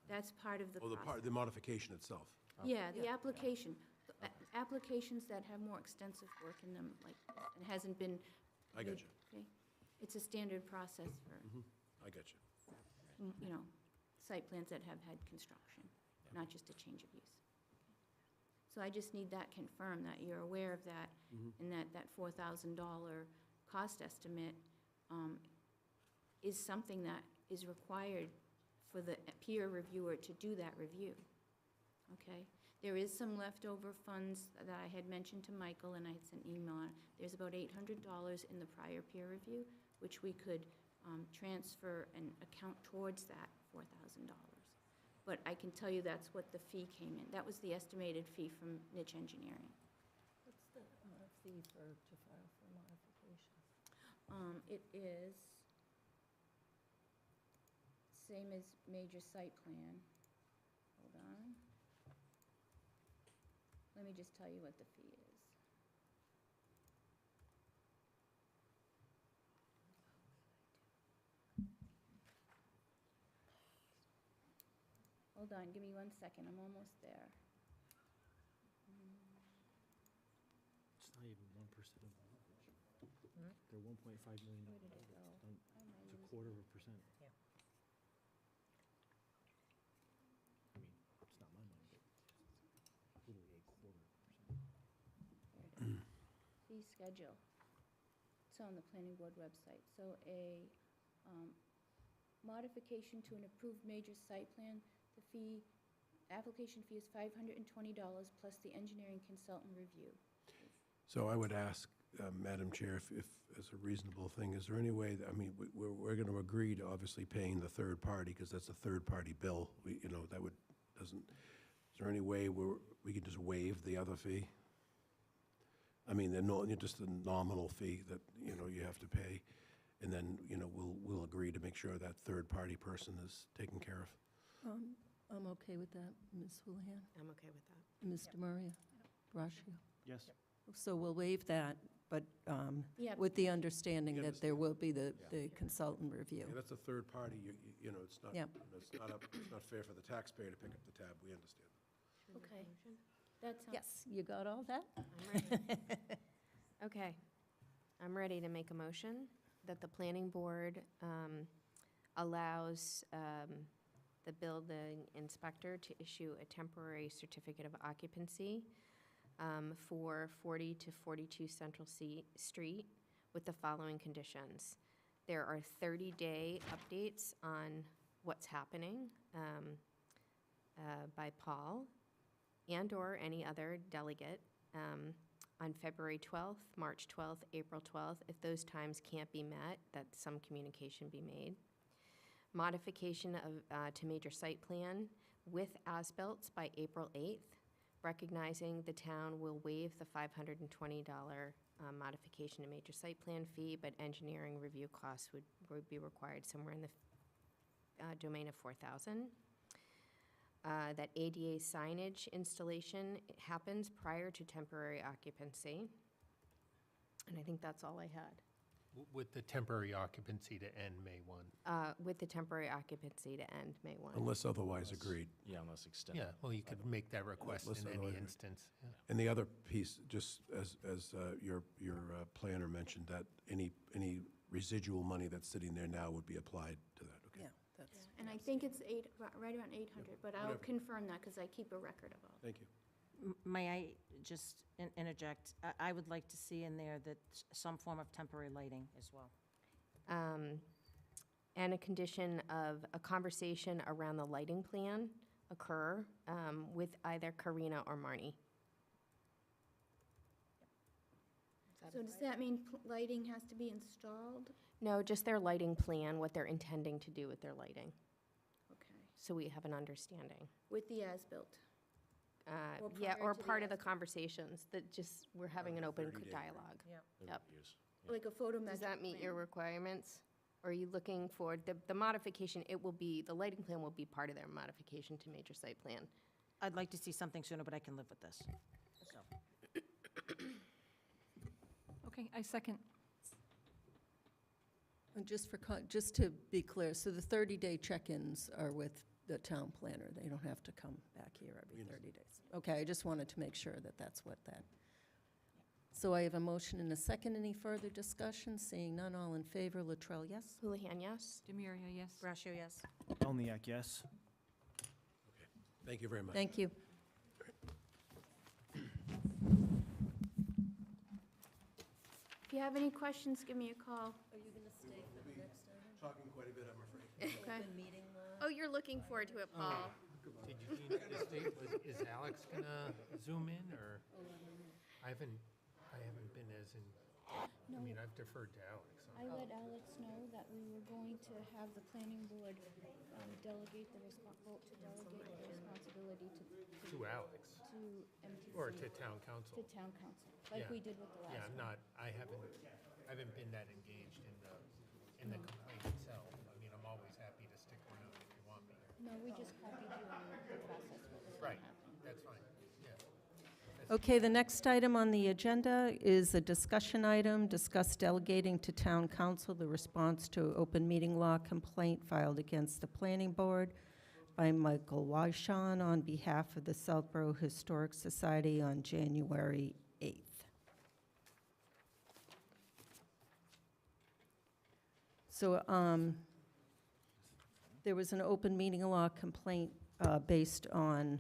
That's part of the
Oh,
process.
the modification itself.
Yeah, the application. Applications that have more extensive work in them, like, it hasn't been.
I got you.
Okay? It's a standard process for,
I got you.
site plans that have had construction, not just a change of use. So I just need that confirmed, that you're aware of that, and that $4,000 cost estimate is something that is required for the peer reviewer to do that review, okay? There is some leftover funds that I had mentioned to Michael, and I had sent an email on. There's about $800 in the prior peer review, which we could transfer and account towards that $4,000. But I can tell you that's what the fee came in. That was the estimated fee from Niche Engineering.
What's the fee to file for modification?
It is same as major site plan. Hold on. Let me just tell you what the fee is. Hold on, give me 1 second, I'm almost there.
It's not even 1% of the average. They're 1.5 million.
Where did it go?
It's a quarter of a percent.
Yeah.
I mean, it's not my money, but literally a quarter of a percent.
Here it is. Fee schedule. It's on the planning board website. So a modification to an approved major site plan, the fee, application fee is $520 plus the engineering consultant review.
So I would ask, Madam Chair, if as a reasonable thing, is there any way, that, I mean, we're going to agree to obviously paying the third party, because that's a third-party bill, that would, is there any way where we could just waive the other fee? I mean, just the nominal fee that, you have to pay, and then, we'll agree to make sure that third-party person is taken care of.
I'm okay with that. Ms. Houlihan?
I'm okay with that.
Ms. DeMaria? Braccio?
Yes.
So we'll waive that, but
Yeah.
with the understanding that there will be the
Yeah.
consultant review.
Yeah, that's a third party, it's not,
Yeah.
it's not fair for the taxpayer to pick up the tab, we understand.
Okay. That sounds.
Yes, you got all that?
I'm ready. Okay. I'm ready to make a motion that the planning board allows the building inspector to issue a temporary certificate of occupancy for 40 to 42 Central Street with the following conditions. There are 30-day updates on what's happening by Paul and/or any other delegate on February 12th, March 12th, April 12th. If those times can't be met, that some communication be made. Modification to major site plan with as-built by April 8th, recognizing the town will waive the $520 modification to major site plan fee, but engineering review costs would be required somewhere in the domain of $4,000. That ADA signage installation happens prior to temporary occupancy. And I think that's all I had.
With the temporary occupancy to end May 1.
With the temporary occupancy to end May 1.
Unless otherwise agreed.
Yeah, unless extended.
Yeah, well, you could make that request
Unless
in any
otherwise agreed.
instance. Yeah.
And the other piece, just as your planner mentioned, that any residual money that's sitting there now would be applied to that, okay?
Yeah, that's.
And I think it's right around 800, but I'll
Whatever.
confirm that because I keep a record of all.
Thank you.
May I just interject? I would like to see in there that some form of temporary lighting as well.
And a condition of a conversation around the lighting plan occur with either Karina or Marnie.
So does that mean lighting has to be installed?
No, just their lighting plan, what they're intending to do with their lighting,
Okay.
so we have an understanding.
With the as-built? Or
Yeah,
prior
or
to the
part of the
as-built?
conversations, that just, we're having an open
30-day
dialogue. Yep.
Use.
Like a photometric
Does that meet your
plan?
requirements? Or are you looking for, the modification, the lighting plan will be part of their modification to major site plan.
I'd like to see something sooner, but I can live with this. So,
Okay, I second.
And just to be clear, so the 30-day check-ins are with the town planner. They don't have to come back here every 30 days. Okay, I just wanted to make sure that that's what that. So I have a motion and a second. Any further discussion? Seeing none, all in favor. Latrell, yes?
Houlihan, yes?
Demiria, yes.
Brascio, yes.
Elniak, yes.
Thank you very much.
Thank you.
If you have any questions, give me a call.
Are you going to stay for the next item?
Talking quite a bit, I'm afraid.
Okay.
Meeting
Oh, you're looking forward to it, Paul.
Did Eugene Estate, is Alex gonna zoom in, or? I haven't been as in, I mean, I've deferred to Alex.
I let Alex know that we were going to have the planning board delegate the vote to delegate the responsibility
To Alex,
to MTC.
or to town council.
To town council, like
Yeah.
we did with the last one.
Yeah, I'm not, I haven't been that engaged in the complaint itself. I mean, I'm always happy to stick around if you want me.
No, we just copied you on the process, what was going
Right,
to happen.
that's fine, yeah.
Okay, the next item on the agenda is a discussion item, discuss delegating to town council the response to open meeting law complaint filed against the planning board by Michael Wyshawn on behalf of the Southborough Historic Society on January 8th. So there was an open meeting law complaint based on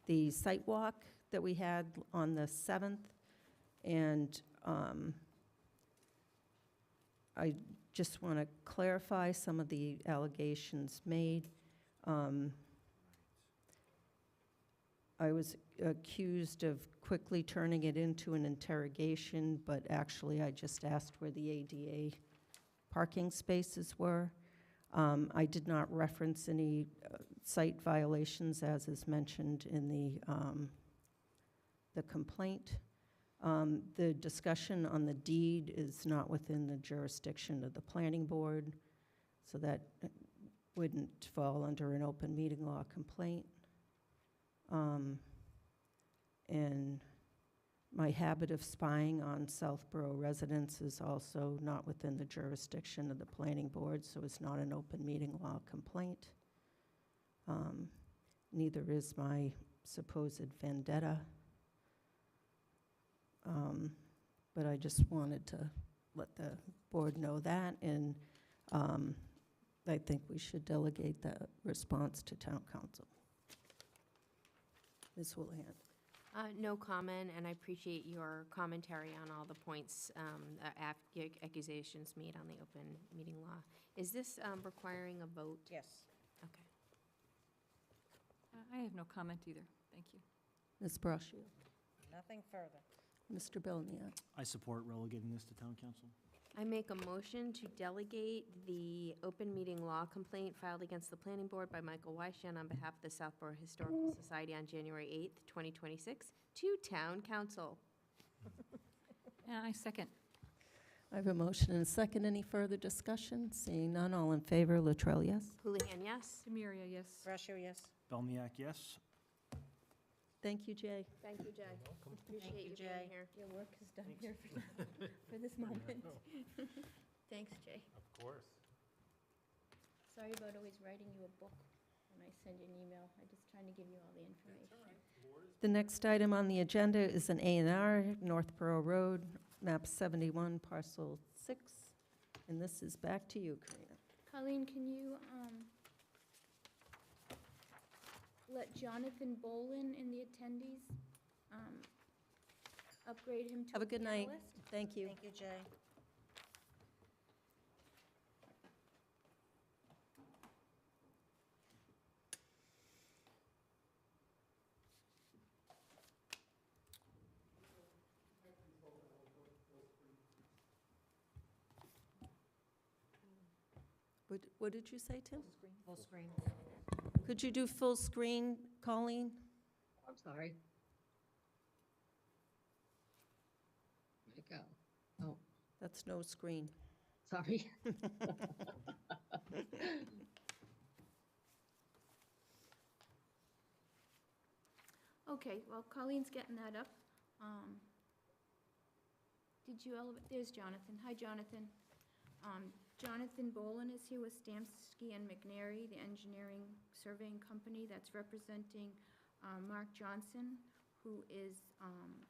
the site walk that we had on the 7th, and I just want to clarify some of the allegations made. I was accused of quickly turning it into an interrogation, but actually I just asked where the ADA parking spaces were. I did not reference any site violations, as is mentioned in the complaint. The discussion on the deed is not within the jurisdiction of the planning board, so that wouldn't fall under an open meeting law complaint. And my habit of spying on Southborough residents is also not within the jurisdiction of the planning board, so it's not an open meeting law complaint. Neither is my supposed vendetta. But I just wanted to let the board know that, and I think we should delegate the response to town council. Ms. Houlihan.
No comment, and I appreciate your commentary on all the points, accusations made on the open meeting law. Is this requiring a vote?
Yes.
Okay.
I have no comment either. Thank you.
Ms. Brascio.
Nothing further.
Mr. Belniak.
I support relegating this to town council.
I make a motion to delegate the open meeting law complaint filed against the planning board by Michael Wyshawn on behalf of the Southborough Historical Society on January 8th, 2026, to town council.
And I second.
I have a motion and a second. Any further discussion? Seeing none, all in favor, Latrell, yes?
Houlihan, yes.
Demiria, yes.
Brascio, yes.
Belniak, yes.
Thank you, Jay.
Thank you, Jay. Appreciate
Thank you,
you
Jay.
being here.
Your work is done here for this moment. Thanks, Jay.
Of course.
Sorry about always writing you a book when I send you an email. I'm just trying to give you all the information.
The next item on the agenda is an A&R, Northborough Road, map 71, parcel 6. And this is back to you, Karina.
Colleen, can you let Jonathan Bolin in the attendees upgrade him to
Have a good night.
panelist?
Thank you.
Thank you, Jay.
What did you say, Tim?
Full screen.
Could you do full screen, Colleen?
I'm sorry. Where'd it go? Oh,
That's no screen.
sorry.
Okay, well, Colleen's getting that up. Did you there's Jonathan. Hi, Jonathan. Jonathan Bolin is here with Stamsky and McNary, the engineering surveying company that's representing Mark Johnson, who is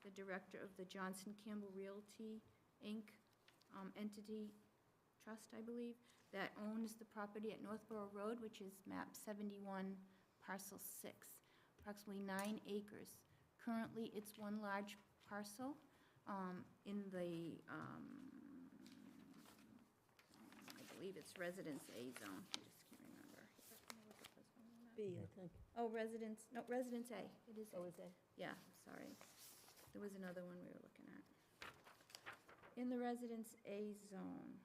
the director of the Johnson Campbell Realty, Inc. Entity Trust, I believe, that owns the property at Northborough Road, which is map 71, parcel 6, approximately 9 acres. Currently, it's one large parcel in the I believe it's Residence A zone. I just can't remember. Let me look at this one on the
B, I think.
Oh, residence, no, residence A, it is A.
Oh, is A?
Yeah, sorry. There was another one we were looking at. In the Residence A zone,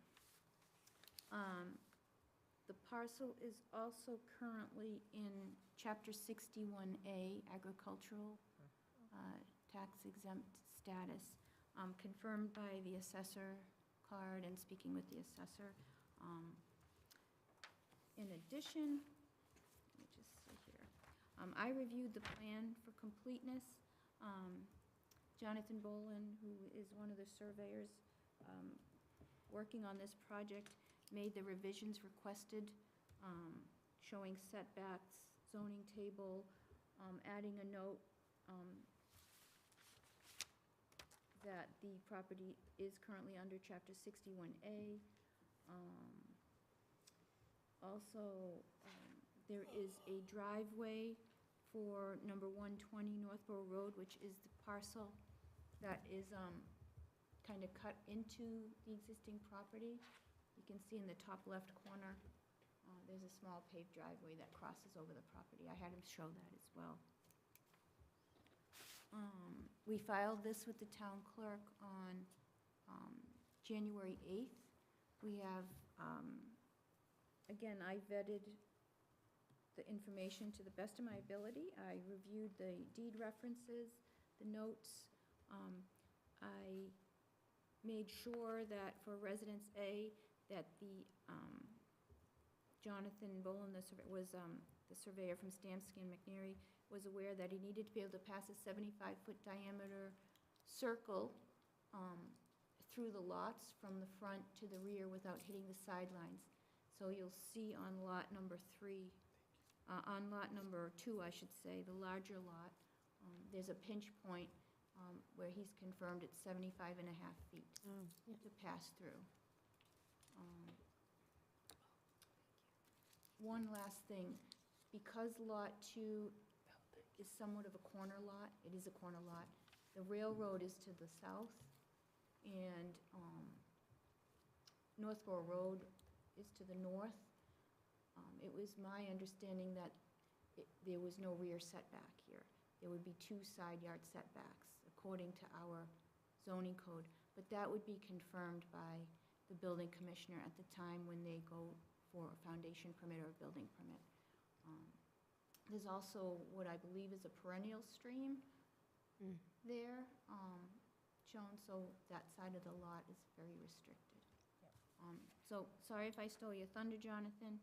the parcel is also currently in Chapter 61A agricultural tax exempt status, confirmed by the assessor card and speaking with the assessor. In addition, let me just see here. I reviewed the plan for completeness. Jonathan Bolin, who is one of the surveyors working on this project, made the revisions requested, showing setbacks, zoning table, adding a note that the property is currently under Chapter 61A. Also, there is a driveway for number 120 Northborough Road, which is the parcel that is kind of cut into the existing property. You can see in the top left corner, there's a small paved driveway that crosses over the property. I had him show that as well. We filed this with the town clerk on January 8th. We have, again, I vetted the information to the best of my ability. I reviewed the deed references, the notes. I made sure that for Residence A, that the Jonathan Bolin, the surveyor from Stamsky and McNary, was aware that he needed to be able to pass a 75-foot diameter circle through the lots from the front to the rear without hitting the sidelines. So you'll see on lot number 3, on lot number 2, I should say, the larger lot, there's a pinch point where he's confirmed it's 75.5 feet to pass through. One last thing, because Lot 2 is somewhat of a corner lot, it is a corner lot, the railroad is to the south, and Northborough Road is to the north. It was my understanding that there was no rear setback here. There would be 2 side yard setbacks, according to our zoning code, but that would be confirmed by the building commissioner at the time when they go for a foundation permit or a building permit. There's also what I believe is a perennial stream there shown, so that side of the lot is very restricted. So, sorry if I stole your thunder, Jonathan,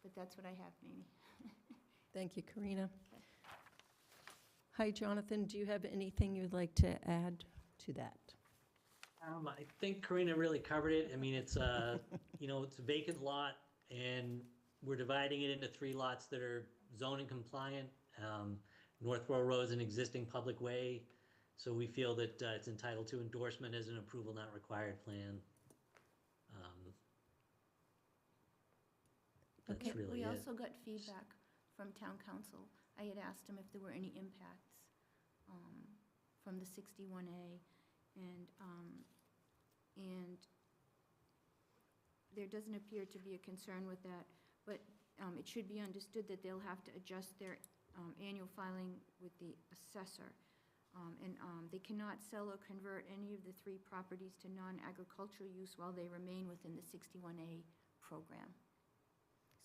but that's what I have, Mamie.
Thank you, Karina. Hi, Jonathan, do you have anything you'd like to add to that?
I think Karina really covered it. I mean, it's it's a vacant lot, and we're dividing it into 3 lots that are zoning compliant. Northborough Road is an existing public way, so we feel that it's entitled to endorsement as an approval not required plan. That's really
We
it.
also got feedback from town council. I had asked him if there were any impacts from the 61A, and there doesn't appear to be a concern with that, but it should be understood that they'll have to adjust their annual filing with the assessor. They cannot sell or convert any of the 3 properties to non-agricultural use while they remain within the 61A program.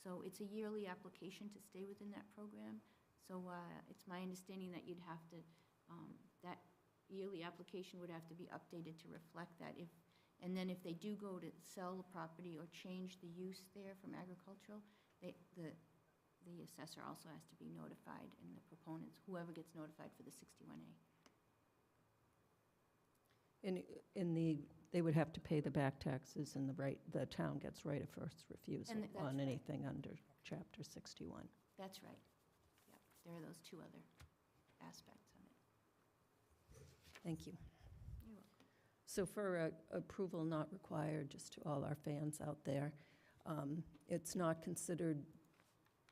So it's a yearly application to stay within that program. So it's my understanding that you'd have to, that yearly application would have to be updated to reflect that. And then if they do go to sell the property or change the use there from agricultural, the assessor also has to be notified, and the proponents, whoever gets notified for the 61A.
They would have to pay the back taxes, and the town gets right of first refusal
And that's
on
right.
anything under Chapter 61.
That's right. Yep, there are those 2 other aspects of it.
Thank you.
You're welcome.
So for approval not required, just to all our fans out there, it's not considered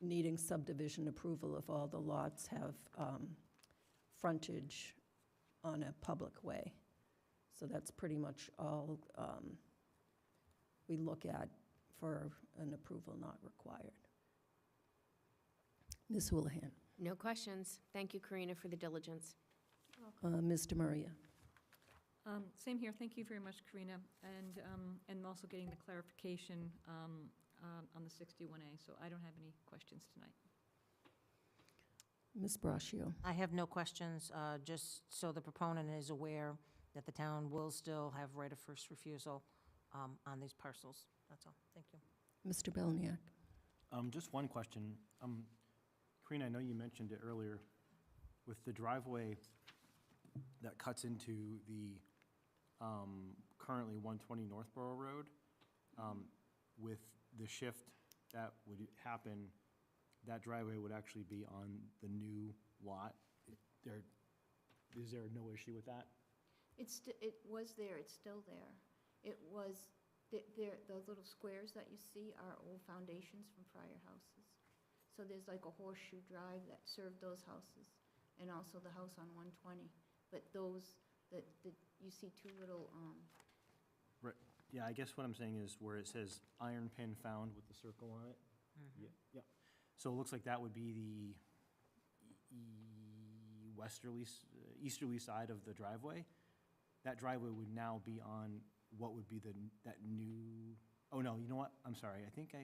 needing subdivision approval if all the lots have frontage on a public way. So that's pretty much all we look at for an approval not required. Ms. Houlihan.
No questions. Thank you, Karina, for the diligence.
Mr. Maria.
Same here. Thank you very much, Karina, and also getting the clarification on the 61A. So I don't have any questions tonight.
Ms. Braccio.
I have no questions, just so the proponent is aware that the town will still have right of first refusal on these parcels. That's all. Thank you.
Mr. Belniak.
Just one question. Karina, I know you mentioned it earlier, with the driveway that cuts into the currently 120 Northborough Road, with the shift that would happen, that driveway would actually be on the new lot. Is there no issue with that?
It was there, it's still there. It was, those little squares that you see are old foundations from prior houses. So there's like a horseshoe drive that served those houses, and also the house on 120. But those, you see two little,
Right. Yeah, I guess what I'm saying is where it says iron pin found with the circle on it. Yeah, yeah. So it looks like that would be the easterly side of the driveway. That driveway would now be on what would be that new, oh no, you know what? I'm sorry, I think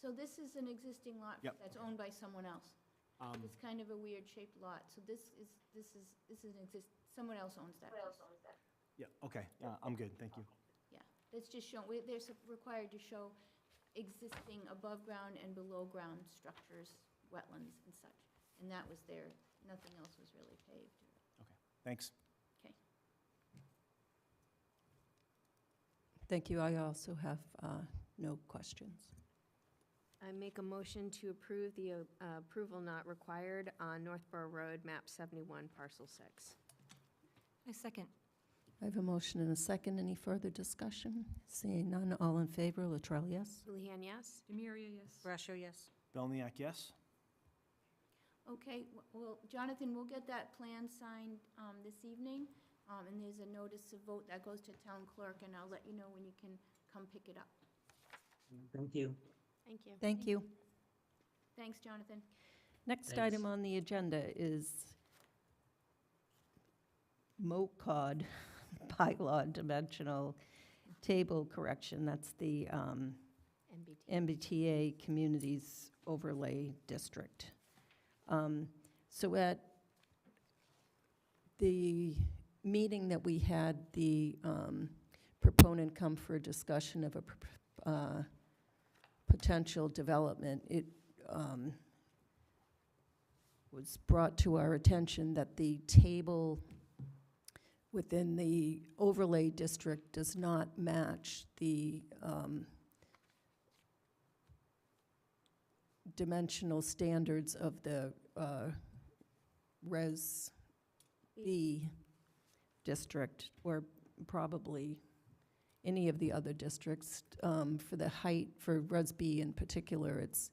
so this is an existing lot
Yep.
that's owned by someone else. It's kind of a weird shaped lot, so this is someone else owns that.
yeah, okay, I'm good, thank you.
Yeah, it's just shown, they're required to show existing above ground and below ground structures, wetlands and such. And that was there, nothing else was really paved.
Okay, thanks.
Okay.
Thank you. I also have no questions.
I make a motion to approve the approval not required on Northborough Road, map 71, parcel 6.
I second.
I have a motion and a second. Any further discussion? Seeing none, all in favor, Latrell, yes?
Houlihan, yes?
Demiria, yes.
Brascio, yes.
Belniak, yes?
Okay, well, Jonathan, we'll get that plan signed this evening, and there's a notice of vote that goes to town clerk, and I'll let you know when you can come pick it up.
Thank you.
Thank you.
Thank you.
Thanks, Jonathan.
Next
Thanks.
item on the agenda is MOCOD bylaw dimensional table correction. That's the MBTA Communities Overlay District. So at the meeting that we had, the proponent come for a discussion of a potential development. It was brought to our attention that the table within the overlay district does not match the dimensional standards of the Res B district, or probably any of the other districts. For the height, for Res B in particular, it's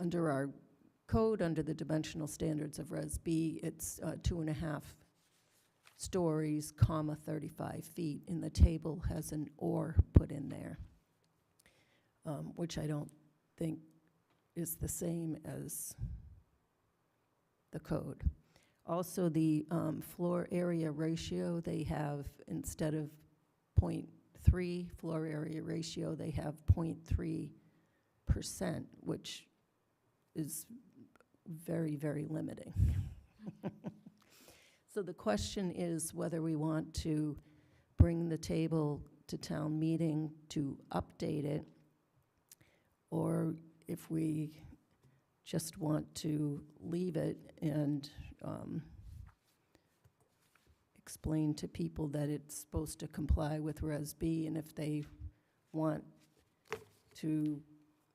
under our code, under the dimensional standards of Res B, it's 2.5 stories, 35 feet, and the table has an or put in there, which I don't think is the same as the code. Also, the floor area ratio, they have, instead of 0.3 floor area ratio, they have 0.3%, which is very, very limiting. So the question is whether we want to bring the table to town meeting to update it, or if we just want to leave it and explain to people that it's supposed to comply with Res B, and if they want to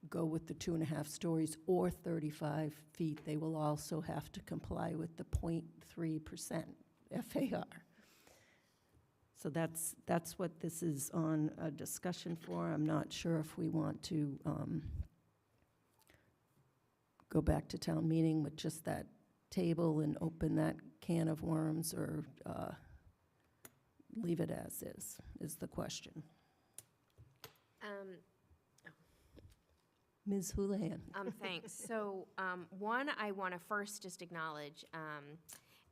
go with the 2.5 stories or 35 feet, they will also have to comply with the 0.3% FAR. So that's what this is on a discussion for. I'm not sure if we want to go back to town meeting with just that table and open that can of worms, or leave it as is the question. Ms. Houlihan.
Thanks. So, one, I want to first just acknowledge,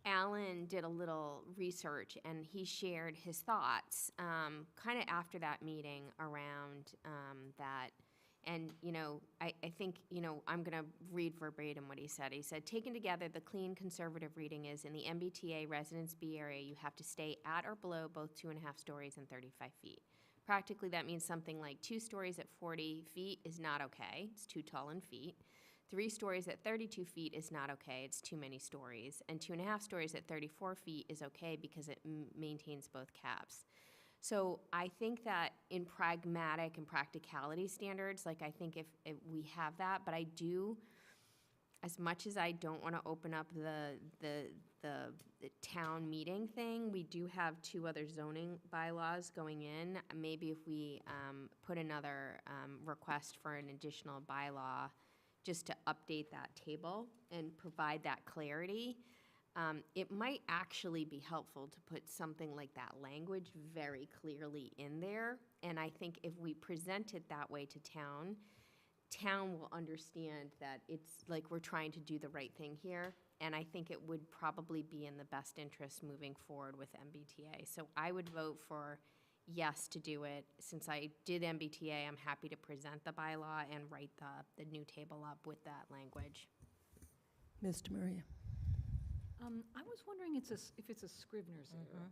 Alan did a little research and he shared his thoughts, kind of after that meeting around, that. And, I think, I'm going to read verbatim what he said. He said, taken together, the clean conservative reading is in the MBTA Residence B area, you have to stay at or below both 2.5 stories and 35 feet. Practically, that means something like 2 stories at 40 feet is not okay. It's too tall in feet. 3 stories at 32 feet is not okay. It's too many stories. And 2.5 stories at 34 feet is okay because it maintains both caps. So I think that in pragmatic and practicality standards, like I think if we have that, but I do, as much as I don't want to open up the town meeting thing, we do have 2 other zoning bylaws going in. Maybe if we put another request for an additional bylaw just to update that table and provide that clarity, it might actually be helpful to put something like that language very clearly in there. And I think if we present it that way to town will understand that it's like we're trying to do the right thing here. And I think it would probably be in the best interest moving forward with MBTA. So I would vote for yes to do it. Since I did MBTA, I'm happy to present the bylaw and write the new table up with that language.
Mr. Maria.
I was wondering if it's a Scrivener's error.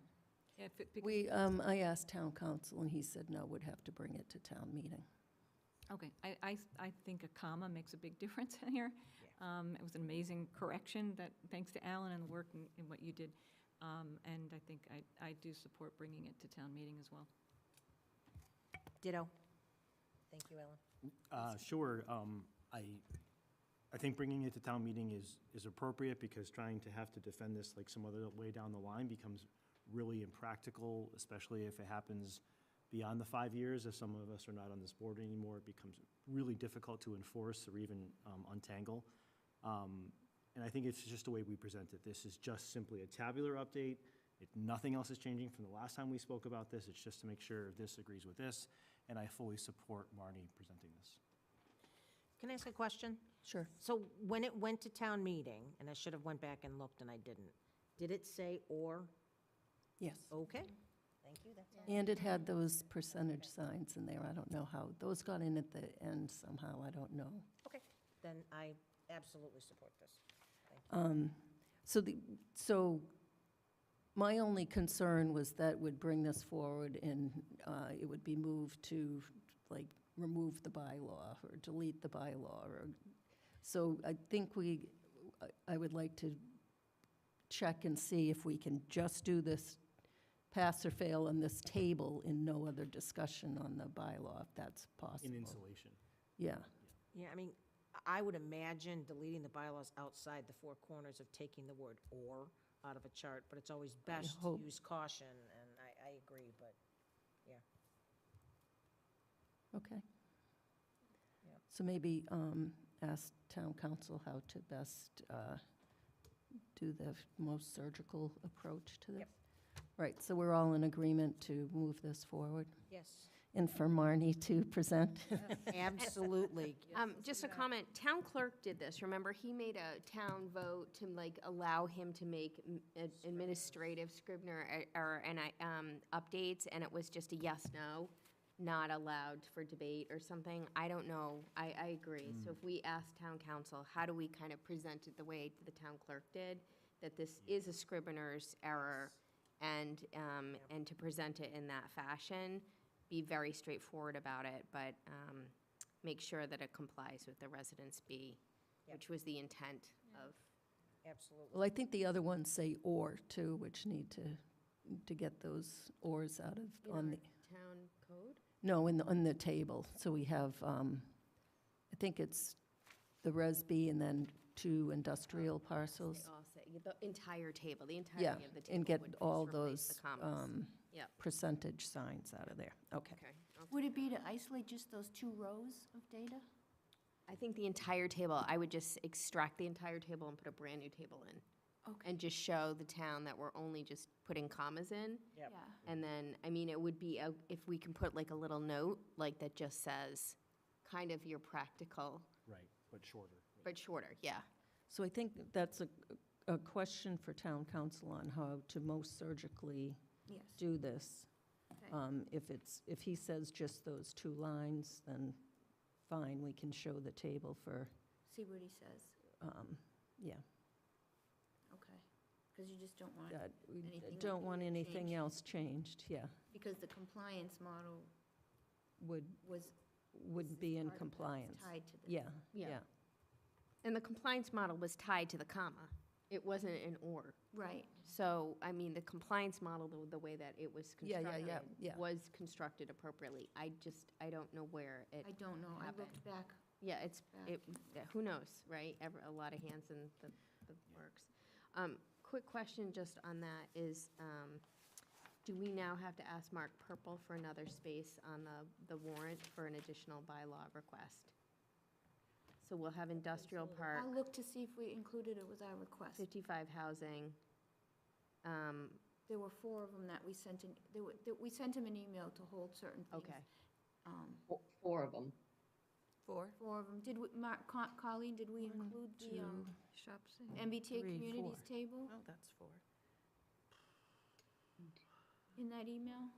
If it- because-
We, I asked town council, and he said no, would have to bring it to town meeting.
Okay, I think a comma makes a big difference here. It was an amazing correction that, thanks to Alan and the work and what you did. And I think I do support bringing it to town meeting as well.
Ditto. Thank you, Ellen.
Sure. I think bringing it to town meeting is appropriate because trying to have to defend this like some other way down the line becomes really impractical, especially if it happens beyond the 5 years. If some of us are not on this board anymore, it becomes really difficult to enforce or even untangle. And I think it's just the way we present it. This is just simply a tabular update. Nothing else is changing from the last time we spoke about this. It's just to make sure this agrees with this, and I fully support Marnie presenting this.
Can I ask a question?
Sure.
So when it went to town meeting, and I should have went back and looked and I didn't, did it say or?
Yes.
Okay, thank you, that's all.
And it had those percentage signs in there. I don't know how, those got in at the end somehow, I don't know.
Okay, then I absolutely support this. Thank you.
So my only concern was that would bring this forward and it would be moved to, like, remove the bylaw or delete the bylaw. So I think I would like to check and see if we can just do this pass or fail on this table and no other discussion on the bylaw, if that's possible.
In insulation.
Yeah.
Yeah, I mean, I would imagine deleting the bylaws outside the 4 corners of taking the word or out of a chart, but it's always best to
hope-
use caution, and I agree, but, yeah.
Okay.
Yep.
So maybe ask town council how to best do the most surgical approach to this.
Yep.
Right, so we're all in agreement to move this forward?
Yes.
And for Marnie to present?
Absolutely.
Just a comment, town clerk did this, remember, he made a town vote to like allow him to make administrative Scrivener updates, and it was just a yes, no, not allowed for debate or something, I don't know, I agree. So if we ask town council, how do we kind of present it the way the town clerk did, that this is a Scrivener's error, and to present it in that fashion, be very straightforward about it, but make sure that it complies with the Residence B, which was the intent of.
Absolutely.
Well, I think the other ones say or too, which need to get those ors out of, on the,
Town code?
no, on the table. So we have, I think it's the Res B and then 2 industrial parcels.
They all say, the entire table, the
Yeah,
entirety of the table.
and get
would just
all
replace
those
the commas. Yep.
percentage signs out of there. Okay.
Okay.
Would it be to isolate just those 2 rows of data?
I think the entire table, I would just extract the entire table and put a brand-new table in.
Okay.
And just show the town that we're only just putting commas in.
Yep.
Yeah.
And then, I mean, it would be, if we can put like a little note, like that just says kind of your practical,
Right, but shorter.
but shorter, yeah.
So I think that's a question for town council on how to most surgically
Yes.
do this.
Okay.
If he says just those 2 lines, then fine, we can show the table for,
See what he says.
yeah.
Okay. Because you just don't want
That, we
anything
don't want anything
changed.
else changed, yeah.
Because the compliance model
Would
was
be in
part of that. It's
compliance.
tied to the.
Yeah,
Yeah.
yeah.
And the compliance model was tied to the comma. It wasn't an or.
Right.
So, I mean, the compliance model, the way that it was
Yeah,
constructed,
yeah, yeah, yeah.
was constructed appropriately. I don't know where it
I don't know. I
happened.
looked back.
Yeah, it's,
back.
who knows, right? A lot of hands in the works. Quick question just on that is, do we now have to ask Mark Purple for another space on the warrant for an additional bylaw request? So we'll have industrial park,
I'll look to see if we included it with our request.
55 housing.
There were 4 of them that we sent in, we sent him an email to hold certain things.
Okay.
4 of them.
4?
4 of them. Did we, Colleen, did we include the
shops?
MBTA Communities table
Oh, that's 4.
in that email?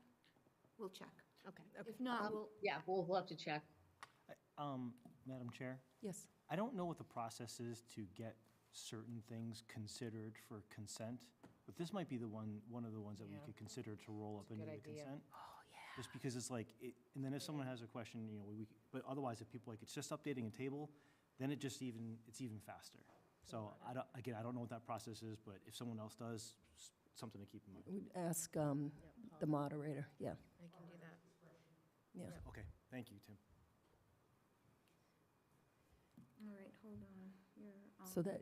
We'll check.
Okay.
If not,
Yeah, we'll have to check.
Madam Chair,
Yes.
I don't know what the process is to get certain things considered for consent, but this might be one of the ones that we
Yeah.
could consider to roll up
That's a
into
good
the
idea.
consent.
Oh, yeah.
Just because it's like, and then if someone has a question, but otherwise, if people like, it's just updating a table, then it's even faster. So I don't know what that process is, but if someone else does, something to keep in mind.
We'd ask the moderator, yeah.
I can do that.
Yeah.
Okay, thank you, Tim.
all right, hold on.
So that,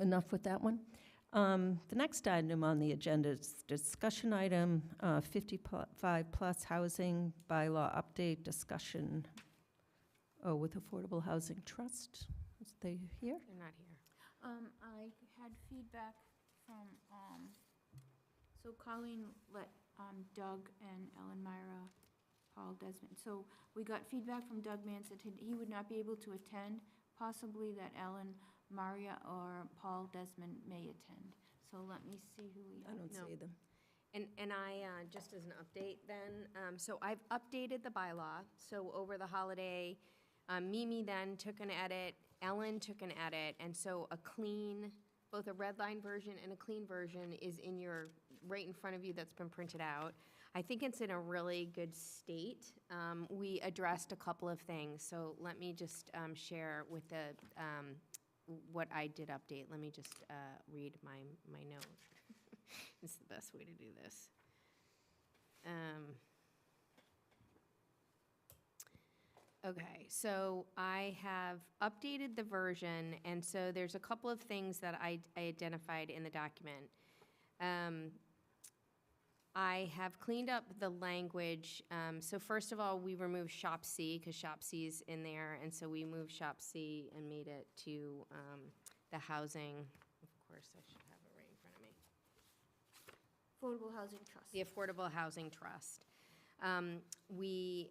enough with that one? The next item on the agenda is discussion item 55-plus housing bylaw update discussion. Oh, with Affordable Housing Trust. Is they here?
They're not here.
I had feedback from, so Colleen let Doug and Ellen Myra, Paul Desmond. So we got feedback from Doug Mann, said he would not be able to attend, possibly that Ellen, Maria, or Paul Desmond may attend. So let me see who we
I
have.
don't
No.
see them.
And I, just as an update then, so I've updated the bylaw. So over the holiday, Mimi then took an edit, Ellen took an edit, and so both a red line version and a clean version is right in front of you that's been printed out. I think it's in a really good state. We addressed a couple of things, so let me just share with what I did update. Let me just read my note. It's the best way to do this. Okay, so I have updated the version, and so there's a couple of things that I identified in the document. I have cleaned up the language. So first of all, we removed Shop C, because Shop C is in there, and so we moved Shop C and made it to the housing. Of course, I should have it right in front of me.
Affordable Housing Trust.
The Affordable Housing Trust. We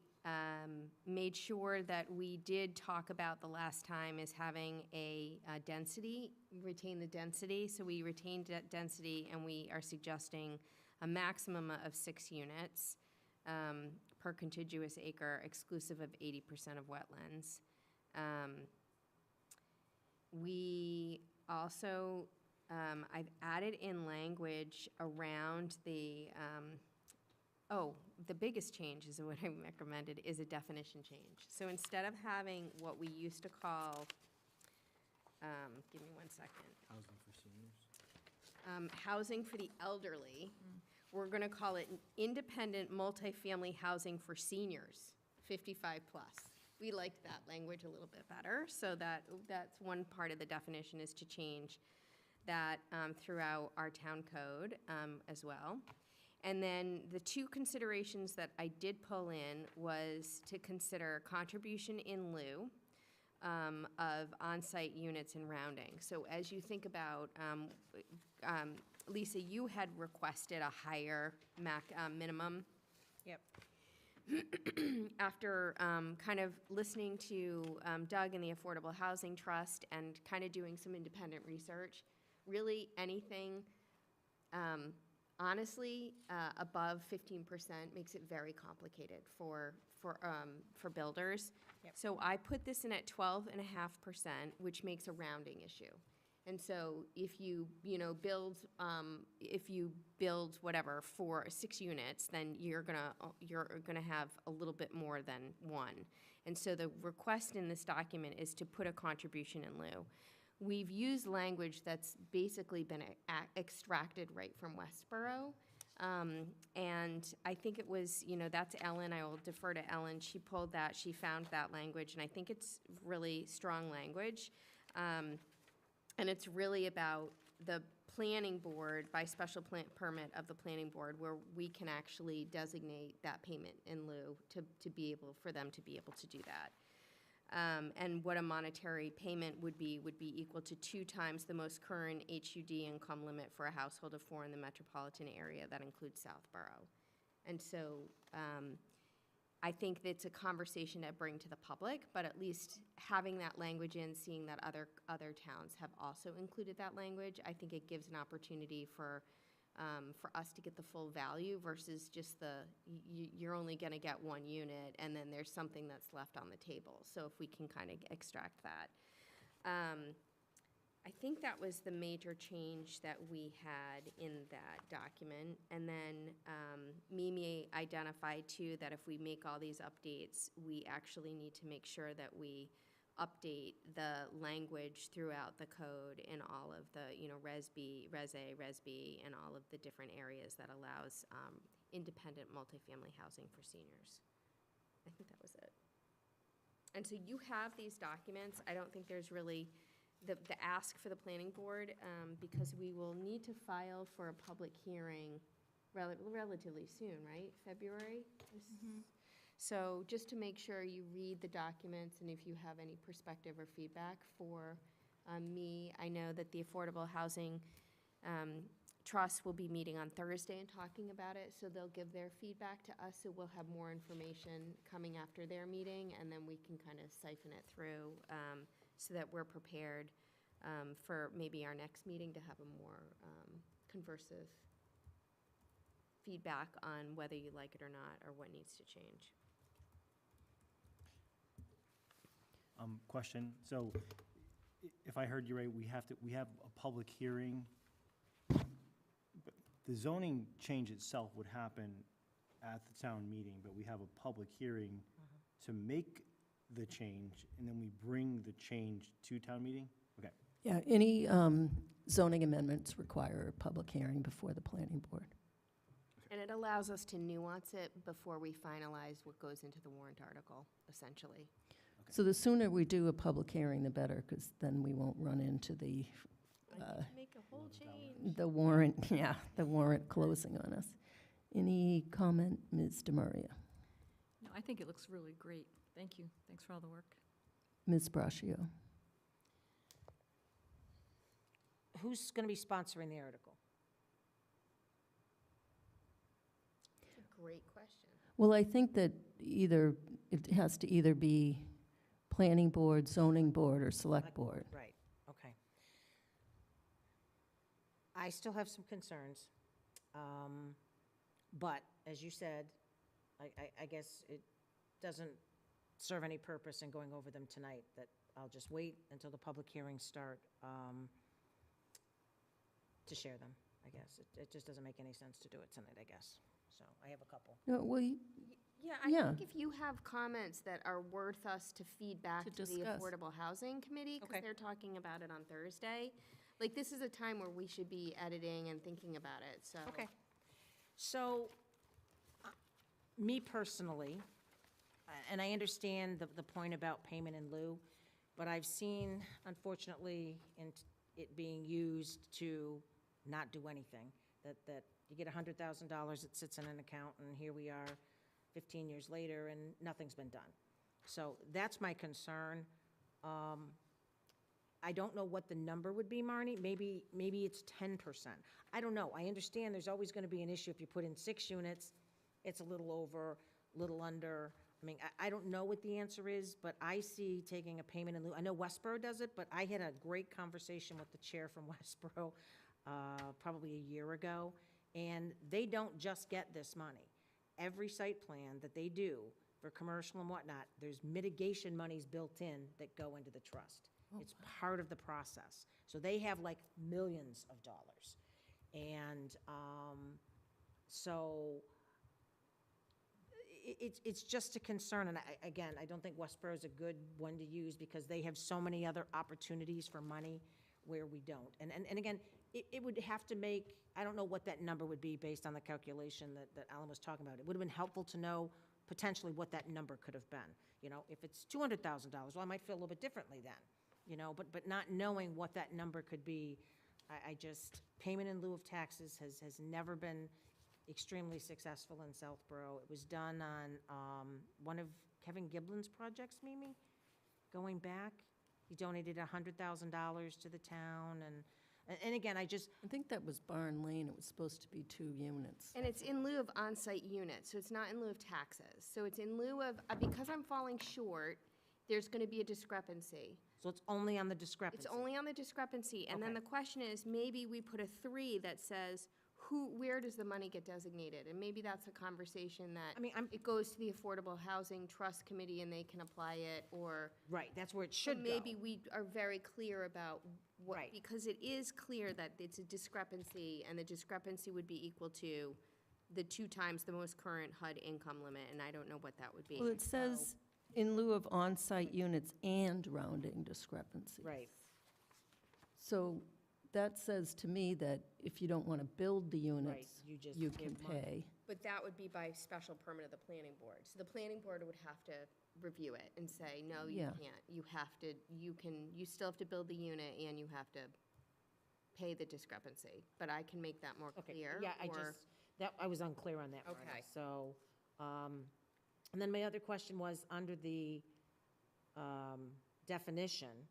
made sure that we did talk about the last time is having a density, retain the density. So we retained that density, and we are suggesting a maximum of 6 units per contiguous acre, exclusive of 80% of wetlands. We also, I've added in language around the biggest change is what I recommended is a definition change. So instead of having what we used to call, give me 1 second.
Housing for seniors?
Housing for the elderly, we're going to call it independent multifamily housing for seniors, 55 plus. We liked that language a little bit better, so that's one part of the definition is to change that throughout our town code as well. And then the 2 considerations that I did pull in was to consider contribution in lieu of on-site units and rounding. So as you think about, Lisa, you had requested a higher minimum.
Yep.
after kind of listening to Doug and the Affordable Housing Trust and kind of doing some independent research, really anything, honestly, above 15% makes it very complicated for builders.
Yep.
So I put this in at 12.5%, which makes a rounding issue. And so if you build whatever for 6 units, then you're gonna have a little bit more than one. And so the request in this document is to put a contribution in lieu. We've used language that's basically been extracted right from Westborough. And I think it was, that's Ellen, I will defer to Ellen. She pulled that, she found that language, and I think it's really strong language. And it's really about the planning board, by special permit of the planning board, where we can actually designate that payment in lieu for them to be able to do that. And what a monetary payment would be equal to 2 times the most current HUD income limit for a household of 4 in the metropolitan area. That includes Southborough. And so I think it's a conversation to bring to the public, but at least having that language in, seeing that other towns have also included that language, I think it gives an opportunity for us to get the full value versus just you're only going to get 1 unit and then there's something that's left on the table. So if we can kind of extract that. I think that was the major change that we had in that document. And then Mimi identified too that if we make all these updates, we actually need to make sure that we update the language throughout the code in all of the, Res B, Res A, Res B, and all of the different areas that allows independent multifamily housing for seniors. I think that was it. And so you have these documents. I don't think there's really the ask for the planning board, because we will need to file for a public hearing relatively soon, right? February? So just to make sure you read the documents, and if you have any perspective or feedback for me, I know that the Affordable Housing Trust will be meeting on Thursday and talking about it, so they'll give their feedback to us, so we'll have more information coming after their meeting, and then we can kind of siphon it through so that we're prepared for maybe our next meeting to have a more conversive feedback on whether you like it or not, or what needs to change.
Question, so if I heard you right, we have a public hearing. But the zoning change itself would happen at the town meeting, but we have a public hearing to make the change, and then we bring the change to town meeting? Okay.
Yeah, any zoning amendments require a public hearing before the planning board.
And it allows us to nuance it before we finalize what goes into the warrant article, essentially.
So the sooner we do a public hearing, the better, because then we won't run into the
Make a whole change.
the warrant, the warrant closing on us. Any comment, Ms. DeMaria?
No, I think it looks really great. Thank you. Thanks for all the work.
Ms. Braccio?
Who's going to be sponsoring the article?
That's a great question.
Well, I think that it has to either be planning board, zoning board, or select board.
Right, okay. I still have some concerns. But, as you said, I guess it doesn't serve any purpose in going over them tonight, that I'll just wait until the public hearings start to share them, I guess. It just doesn't make any sense to do it tonight, I guess. So I have a couple.
No, well,
Yeah, I think if you have comments that are worth us to feed back
To
to the
discuss.
Affordable Housing Committee, because
Okay.
they're talking about it on Thursday, like, this is a time where we should be editing and thinking about it, so.
Okay. So, me personally, and I understand the point about payment in lieu, but I've seen, unfortunately, it being used to not do anything. That you get $100,000, it sits in an account, and here we are 15 years later, and nothing's been done. So that's my concern. I don't know what the number would be, Marnie. Maybe it's 10%. I don't know. I understand there's always going to be an issue if you put in 6 units, it's a little over. little under. I mean, I don't know what the answer is, but I see taking a payment in lieu. I know Westboro does it, but I had a great conversation with the chair from Westboro probably a year ago, and they don't just get this money. Every site plan that they do for commercial and whatnot, there's mitigation monies built in that go into the trust. It's part of the process. So they have like millions of dollars. And so it's just a concern. And again, I don't think Westboro is a good one to use because they have so many other opportunities for money where we don't. And again, it would have to make, I don't know what that number would be based on the calculation that Alan was talking about. It would have been helpful to know potentially what that number could have been. You know, if it's $200,000, well, I might feel a little bit differently then, you know, but not knowing what that number could be, I just, payment in lieu of taxes has never been extremely successful in Southborough. It was done on one of Kevin Giblin's projects, Mimi, going back. He donated $100,000 to the town, and again, I
think that was Barn Lane, it was supposed to be 2 units.
And it's in lieu of on-site units, so it's not in lieu of taxes. So it's in lieu of, because I'm falling short, there's going to be a discrepancy.
So it's only on the discrepancy?
It's only on the discrepancy. And then
Okay.
the question is, maybe we put a 3 that says, where does the money get designated? And maybe that's a conversation that, it goes to the Affordable Housing Trust Committee and they can apply it, or.
Right, that's where it should go.
Maybe we are very clear about what, because it is clear that it's a discrepancy, and the discrepancy would be equal to the 2 times the most current HUD income limit, and I don't know what that would be.
Well, it says in lieu of on-site units and rounding discrepancies.
Right.
So that says to me that if you don't want to build the units,
you just
you
give
can
money.
pay.
But that would be by special permit of the planning board. So the planning board would have to review it and say, no, you
Yeah.
can't. You have to, you still have to build the unit and you have to pay the discrepancy. But I can make that more clear.
Yeah,
or-
I was unclear on that, Marta.
Okay.
So, and then my other question was, under the definition,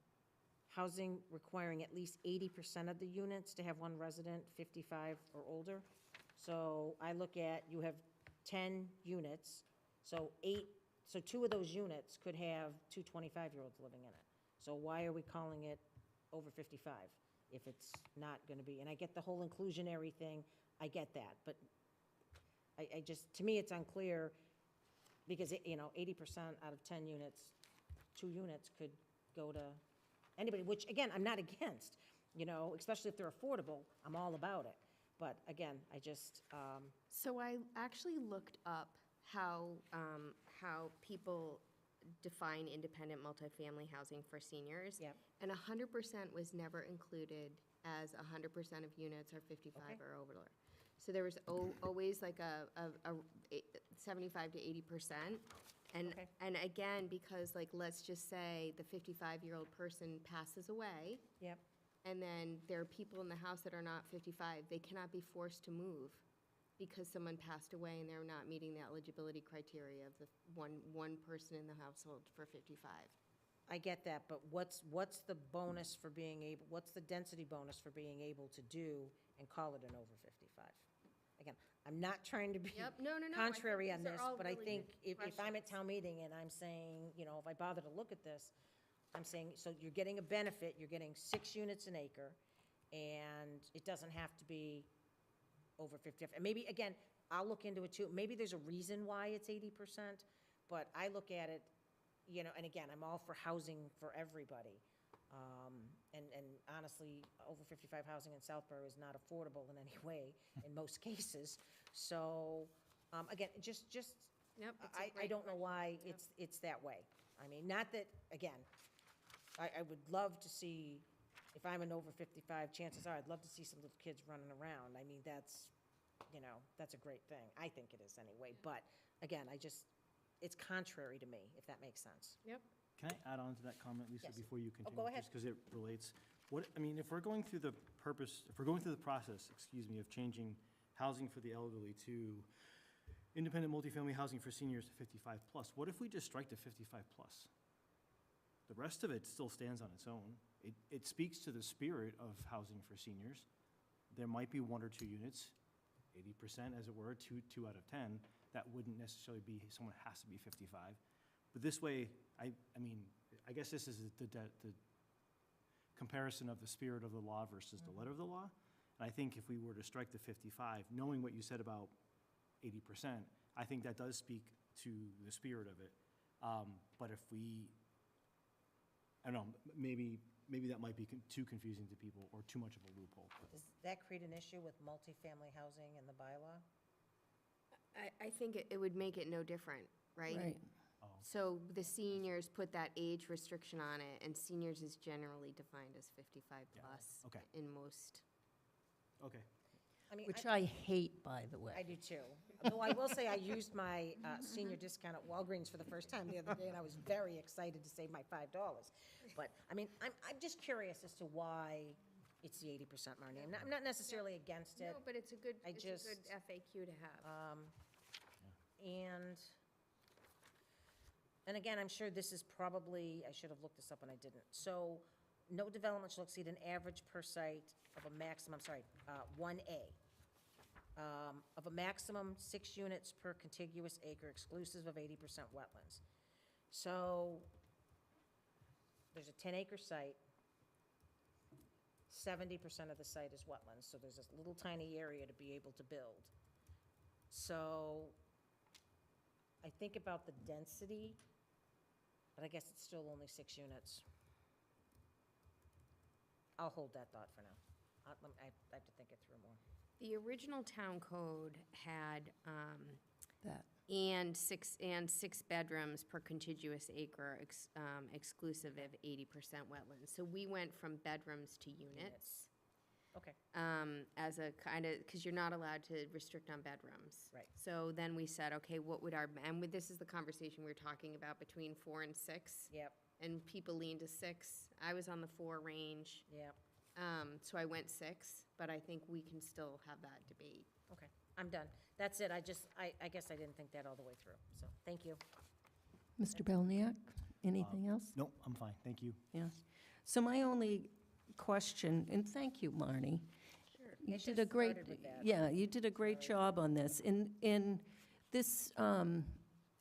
housing requiring at least 80% of the units to have one resident 55 or older. So I look at, you have 10 units, so 2 of those units could have 2 25-year-olds living in it. So why are we calling it over 55 if it's not going to be? And I get the whole inclusionary thing, I get that, but I just, to me, it's unclear, because, 80% out of 10 units, 2 units could go to anybody, which, again, I'm not against, especially if they're affordable, I'm all about it. But again, I just.
So I actually looked up how people define independent multifamily housing for seniors.
Yep.
And 100% was never included as 100% of units are 55 or older. So there was always like a 75 to 80%. And again, because let's just say the 55-year-old person passes away.
Yep.
And then there are people in the house that are not 55. They cannot be forced to move because someone passed away and they're not meeting the eligibility criteria of the one person in the household for 55.
I get that, but what's the bonus for being able, what's the density bonus for being able to do and call it an over 55? Again, I'm not trying to be
No,
contrary on
these are
this,
all
but I
really
think
good
if I'm at town meeting and I'm saying, if I bother to look at this, I'm saying, so you're getting a benefit, you're getting 6 units an acre, and it doesn't have to be over 50. And maybe, again, I'll look into it too. Maybe there's a reason why it's 80%, but I look at it, and again, I'm all for housing for everybody. And honestly, over 55 housing in Southborough is not affordable in any way in most cases. So, again, just
Yep,
I don't know why it's that way. I mean, not that, again, I would love to see, if I'm an over 55, chances are I'd love to see some little kids running around. I mean, that's a great thing. I think it is anyway. But again, it's contrary to me, if that makes sense.
Yep.
Can I add on to that comment, Lisa,
Yes.
before you continue?
go ahead.
Just because it relates. If we're going through the process, of changing housing for the elderly to independent multifamily housing for seniors to 55 plus, what if we just strike the 55 plus? The rest of it still stands on its own. It speaks to the spirit of housing for seniors. There might be 1 or 2 units, 80% as it were, 2 out of 10, that wouldn't necessarily be, someone has to be 55. But this way, I mean, I guess this is the comparison of the spirit of the law versus the letter of the law. And I think if we were to strike the 55, knowing what you said about 80%, I think that does speak to the spirit of it. But if we, I don't know, maybe that might be too confusing to people or too much of a loophole.
Does that create an issue with multifamily housing in the bylaw?
I think it would make it no different, right?
Right.
So the seniors put that age restriction on it, and seniors is generally defined as 55 plus
Okay.
in most.
Okay.
I mean,
Which I hate, by the way.
I do too. Although I will say I used my senior discount at Walgreens for the first time the other day, and I was very excited to save my $5. But, I mean, I'm just curious as to why it's the 80%, Marnie. I'm not necessarily against it.
No, but it's a good,
I
it's a good
just-
FAQ to have.
And again, I'm sure this is probably, I should have looked this up and I didn't. So, no development shall exceed an average per site of a maximum, 1A, of a maximum 6 units per contiguous acre exclusive of 80% wetlands. So, there's a 10-acre site, 70% of the site is wetlands, so there's this little tiny area to be able to build. So, I think about the density, but I guess it's still only 6 units. I'll hold that thought for now. I have to think it through more.
The original town code had,
That.
and six bedrooms per contiguous acre, exclusive of 80% wetlands. So we went from bedrooms to units.
Okay.
As a kind of, because you're not allowed to restrict on bedrooms.
Right.
So then we said, okay, what would our, and this is the conversation we were talking about between 4 and 6.
Yep.
And people leaned to 6. I was on the 4 range.
Yep.
So I went 6, but I think we can still have that debate.
Okay, I'm done. That's it. I guess I didn't think that all the way through, so, thank you.
Mr. Belniak, anything else?
Nope, I'm fine, thank you.
Yes. So my only question, and thank you, Marnie.
Sure.
You
I
did
should've
a great,
started with that.
yeah, you did a great job on this. In this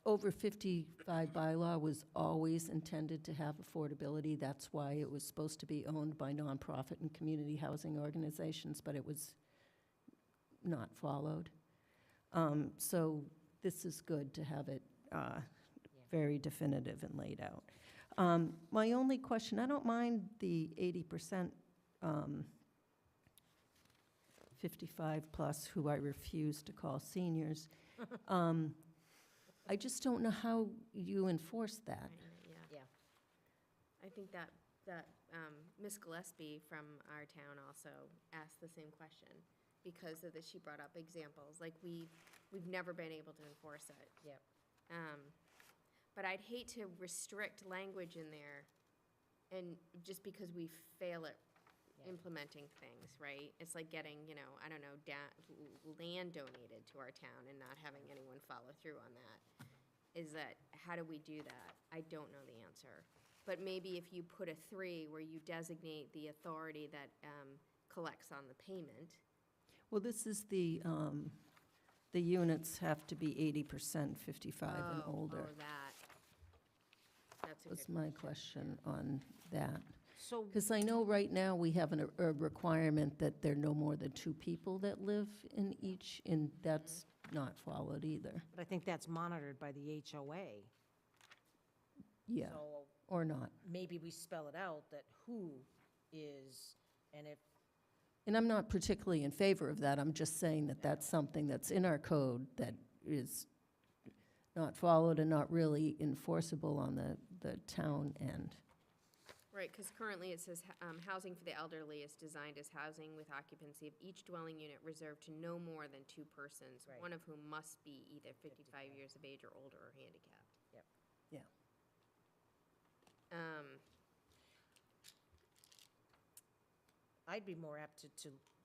over 55 bylaw was always intended to have affordability. That's why it was supposed to be owned by nonprofit and community housing organizations, but it was not followed. So this is good to have it very definitive and laid out. My only question, I don't mind the 80% 55 plus, who I refuse to call seniors. I just don't know how you enforce that.
Yeah. I think that Ms. Gillespie from our town also asked the same question because of she brought up examples. Like we've never been able to enforce it.
Yep.
But I'd hate to restrict language in there and just because we fail at implementing things, right? It's like getting, I don't know, land donated to our town and not having anyone follow through on that. How do we do that? I don't know the answer. But maybe if you put a 3 where you designate the authority that collects on the payment.
Well, this is the units have to be 80% 55 and older.
Oh, that. That's a
Was
good
my question on that.
So,
Because I know right now we have a requirement that there are no more than 2 people that live in each, and that's not followed either.
but I think that's monitored by the HOA.
Yeah,
So
or not.
maybe we spell it out that who is, and if,
And I'm not particularly in favor of that. I'm just saying that that's something that's in our code that is not followed and not really enforceable on the town end.
Right, because currently it says, housing for the elderly is designed as housing with occupancy of each dwelling unit reserved to no more than 2 persons,
Right.
one of whom must be either 55 years of age or older or handicapped.
Yep.
Yeah.
I'd be more apt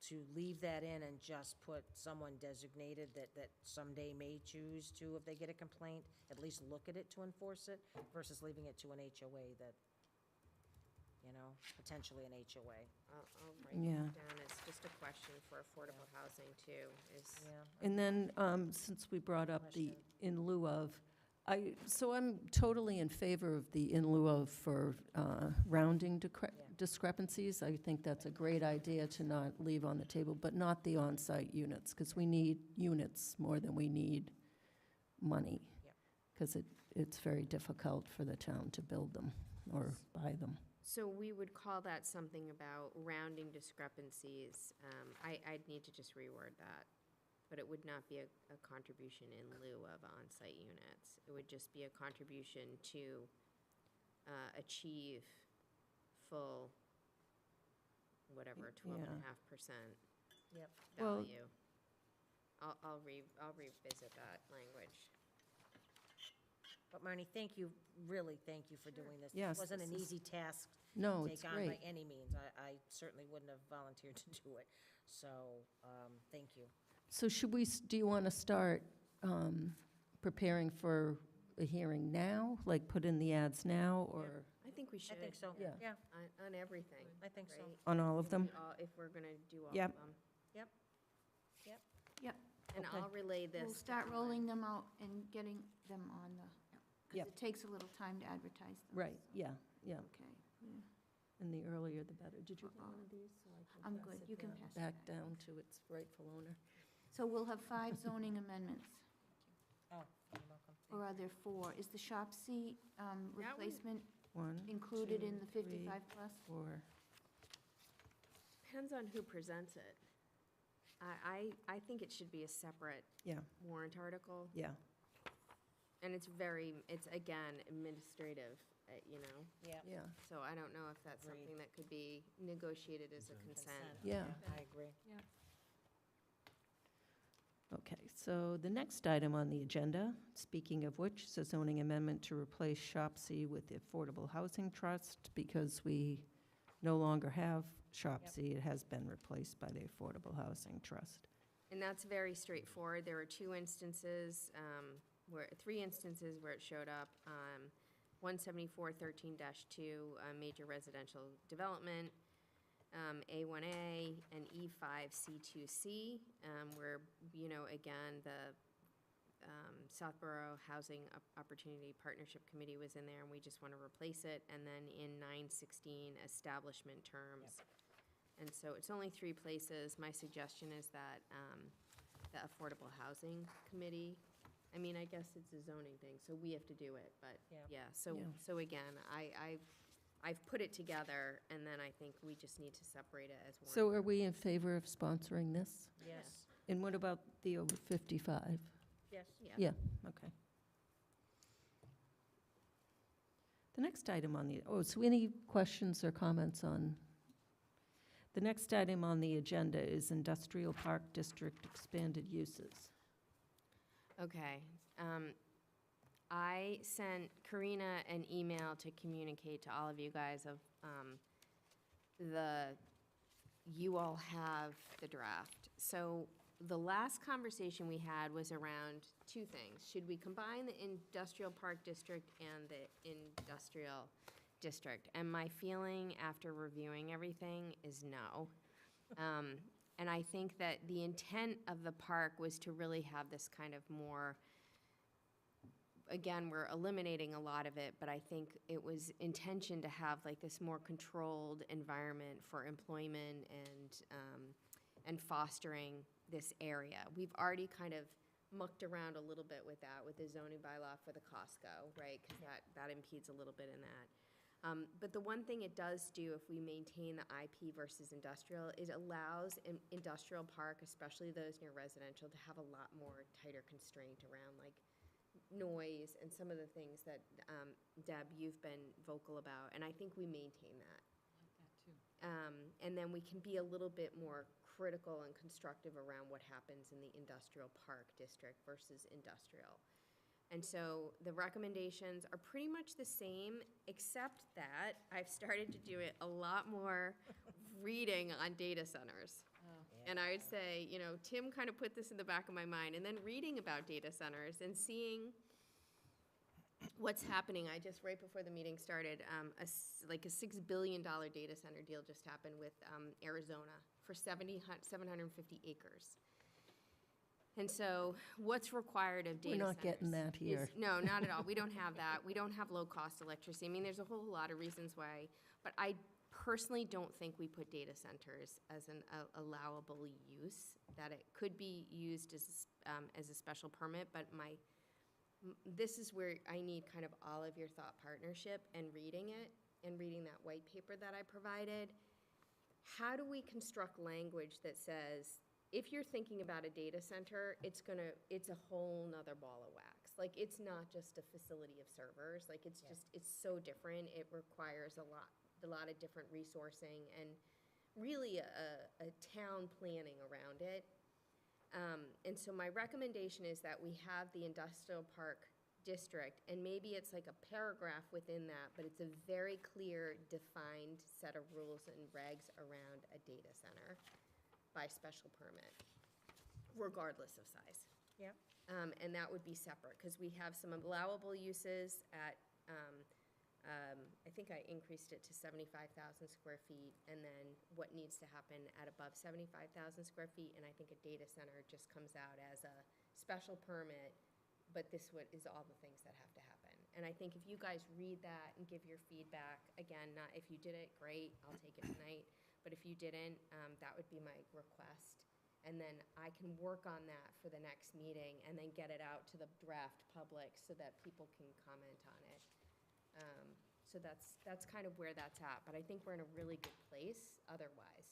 to leave that in and just put someone designated that someday may choose to, if they get a complaint, at least look at it to enforce it, versus leaving it to an HOA that, potentially an HOA.
I'll write
Yeah.
it down as just a question for affordable housing too, is.
And then, since we brought up the in lieu of, so I'm totally in favor of the in lieu of for rounding discrepancies. I think that's a great idea to not leave on the table, but not the on-site units, because we need units more than we need money. Because it's very difficult for the town to build them or buy them.
So we would call that something about rounding discrepancies. I'd need to just reword that. But it would not be a contribution in lieu of on-site units. It would just be a contribution to achieve full, whatever, 12.5%
Yep.
Well-
value. I'll revisit that language.
But Marnie, really thank you for doing this.
Yes,
It wasn't an
this is-
easy task
No,
to
it's
take on by
great.
any means. I certainly wouldn't have volunteered to do it. So, thank you.
So do you want to start preparing for a hearing now? Like, put in the ads now, or
I think we should.
I think so.
Yeah.
Yeah,
On everything.
I think so.
right?
on all of them?
If we're going to do all
Yep.
of them.
Yep. Yep.
Yep. And
Okay.
I'll relay this.
We'll
to
start
Ellen.
rolling them out and getting them on the, because
Yep.
it takes a little time to advertise them.
Right, yeah.
Okay,
And the earlier the better. Did you want one of these? So I can
I'm
pass
good.
it
You can
down-
pass it
Back down to its rightful owner.
so we'll have 5 zoning amendments,
Oh, you're welcome.
or are there 4? Is the shop C replacement
1,
included in the
2, 3,
55 plus?
4.
Depends on who presents it. I think it should be a separate
Yeah,
warrant article.
yeah.
And it's again, administrative,
Yeah.
Yeah,
So I don't know if that's
Agreed.
something that could be negotiated as a consent.
yeah.
I agree.
Okay, so the next item on the agenda, speaking of which, is a zoning amendment to replace Shop C with the Affordable Housing Trust, because we no longer have Shop
Yep.
C. It has been replaced by the Affordable Housing Trust.
And that's very straightforward. There were 3 instances where it showed up. 174-13-2, major residential development, A1A, and E5C2C, where, again, the Southborough Housing Opportunity Partnership Committee was in there, and we just want to replace it. And then in 916, establishment terms. And so it's only 3 places. My suggestion is that the Affordable Housing Committee, I guess it's a zoning thing, so we have to do it, but,
Yeah.
so again, I've put it together, and then I think we just need to separate it as one.
So are we in favor of sponsoring this?
Yes.
And what about the over 55?
Yes.
Yeah, okay. The next item on so any questions or comments on? The next item on the agenda is Industrial Park District expanded uses.
Okay. I sent Karina an email to communicate to all of you guys of you all have the draft. So the last conversation we had was around 2 things. Should we combine the industrial park district and the industrial district? And my feeling after reviewing everything is no. And I think that the intent of the park was to really have this kind of more, again, we're eliminating a lot of it, but I think it was intention to have like this more controlled environment for employment and fostering this area. We've already kind of mucked around a little bit with that, with the zoning bylaw for the Costco, right? Because that impedes a little bit in that. But the one thing it does do, if we maintain the IP versus industrial, it allows industrial park, especially those near residential, to have a lot more tighter constraint around like noise and some of the things that, Deb, you've been vocal about, and I think we maintain that. And then we can be a little bit more critical and constructive around what happens in the industrial park district versus industrial. And so the recommendations are pretty much the same, except that I've started to do it a lot more reading on data centers. And I would say, Tim kind of put this in the back of my mind, and then reading about data centers and seeing
what's happening, right before the meeting started, like a $6 billion data center deal just happened with Arizona for 750 acres. And so what's required of data
We're
centers?
not getting that here.
No, not at all. We don't have that. We don't have low-cost electricity. I mean, there's a whole lot of reasons why, but I personally don't think we put data centers as an allowable use, that it could be used as a special permit, but this is where I need kind of all of your thought partnership and reading it, and reading that white paper that I provided. How do we construct language that says, if you're thinking about a data center, it's a whole nother ball of wax. Like, it's not just a facility of servers. Like, it's so different. It requires a lot of different resourcing and really a town planning around it. And so my recommendation is that we have the industrial park district, and maybe it's like a paragraph within that, but it's a very clear, defined set of rules and regs around a data center by special permit, regardless of size.
Yep.
And that would be separate, because we have some allowable uses at, I think I increased it to 75,000 square feet, and then what needs to happen at above 75,000 square feet, and I think a data center just comes out as a special permit, but this is all the things that have to happen. And I think if you guys read that and give your feedback, again, not if you did it, great, I'll take it tonight, but if you didn't, that would be my request. And then I can work on that for the next meeting and then get it out to the draft public so that people can comment on it. So that's kind of where that's at, but I think we're in a really good place otherwise.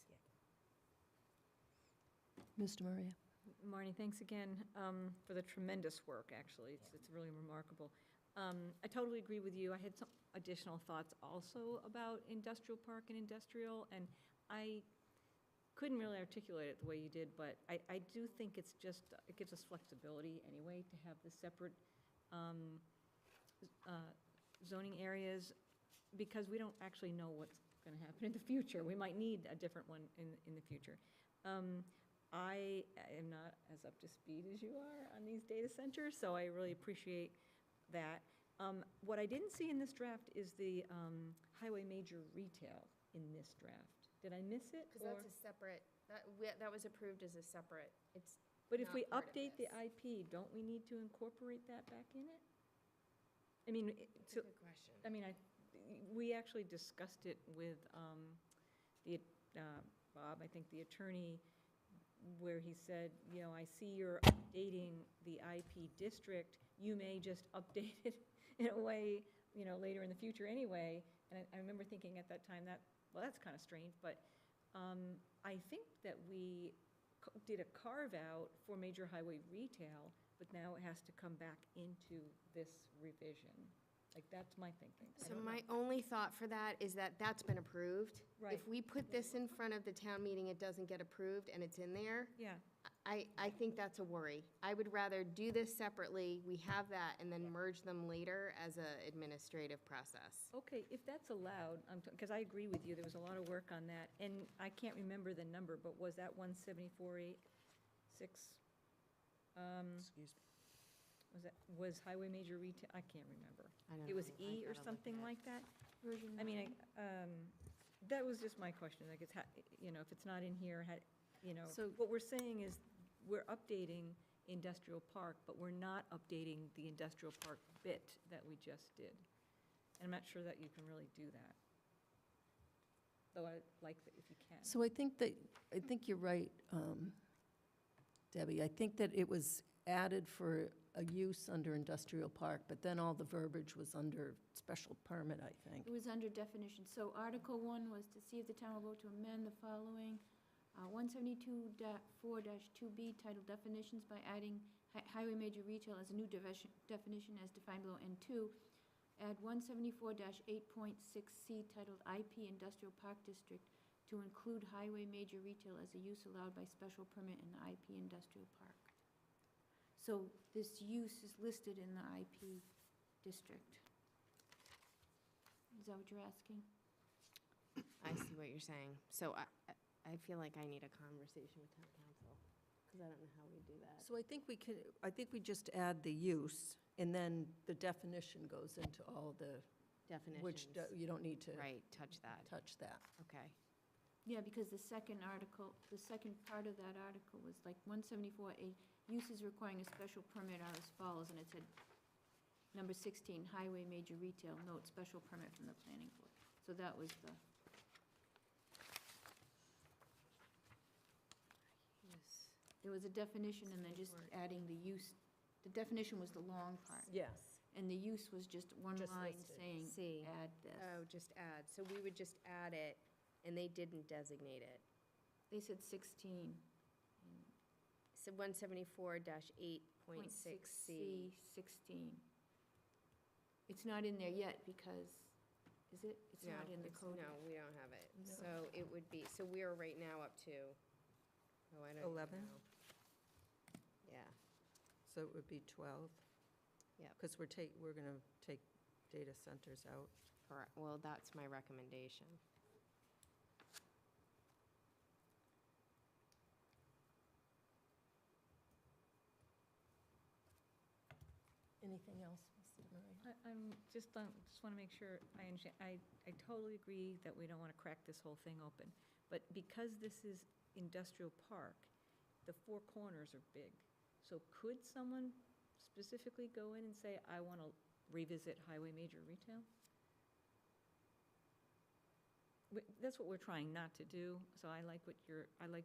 Mr. Maria?
Marnie, thanks again for the tremendous work, actually. It's really remarkable. I totally agree with you. I had some additional thoughts also about industrial park and industrial, and I couldn't really articulate it the way you did, but I do think it gives us flexibility anyway to have the separate zoning areas, because we don't actually know what's going to happen in the future. We might need a different one in the future. I am not as up to speed as you are on these data centers, so I really appreciate that. What I didn't see in this draft is the highway major retail in this draft. Did I miss it?
Because that's a separate, that was approved as a separate,
But if
not
we
part of
update the
this.
IP, don't we need to incorporate that back in it? I mean,
That's a good question.
I mean, we actually discussed it with Bob, I think the attorney, where he said, I see you're updating the IP district. You may just update it in a way, later in the future anyway. And I remember thinking at that time that's kind of strange, but I think that we did a carve-out for major highway retail, but now it has to come back into this revision. Like, that's my thinking. I
So
don't
my
know.
only thought for that is that that's been approved.
Right.
If we put this in front of the town meeting, it doesn't get approved, and it's in there,
Yeah,
I think that's a worry. I would rather do this separately, we have that, and then merge them later as a administrative process.
okay, if that's allowed, because I agree with you, there was a lot of work on that, and I can't remember the number, but was that 174.86?
Excuse me.
Was highway major retail, I can't remember.
I don't
It was
know. I
E or
gotta look
something
at it.
like that?
Version
I mean,
nine.
that was just my question, like, if it's not in here,
So-
what we're saying is, we're updating industrial park, but we're not updating the industrial park bit that we just did. And I'm not sure that you can really do that. Though I like that if you can.
So I think you're right, Debbie. I think that it was added for a use under industrial park, but then all the verbiage was under special permit, I think.
It was under definition. So Article 1 was to see if the town will vote to amend the following 172-4-2B titled definitions by adding highway major retail as a new definition as defined below. And 2, add 174-8.6C titled IP Industrial Park District to include highway major retail as a use allowed by special permit in the IP Industrial Park. So this use is listed in the IP district. Is that what you're asking?
I see what you're saying. So I feel like I need a conversation with town council, because I don't know how we do that.
So I think we just add the use, and then the definition goes into all the, which
Definitions.
you don't need to
Right, touch that.
touch that.
Okay.
Yeah, because the second article, the second part of that article was like 174A, uses requiring a special permit are as follows, and it said, number 16, highway major retail, note, special permit from the planning board. So that was the, there was a definition and then just adding the use. The definition was the long part.
Yes.
And the use was just one
Just
line
listed.
saying,
See.
add this.
Oh, just add. So we would just add it, and they didn't designate it.
They said 16.
So 174-8.6C.
16. It's not in there yet because, is it? It's not in the code.
No, we don't have it.
No.
So it would be, so we're right now up to, oh, I don't even
11?
know. Yeah,
So it would be 12?
Yep.
Because we're going to take data centers out.
correct. Well, that's my recommendation.
Anything else, Mr. Murray?
I'm just want to make sure I understand. I totally agree that we don't want to crack this whole thing open. But because this is industrial park, the four corners are big. So could someone specifically go in and say, I want to revisit highway major retail? That's what we're trying not to do. So I like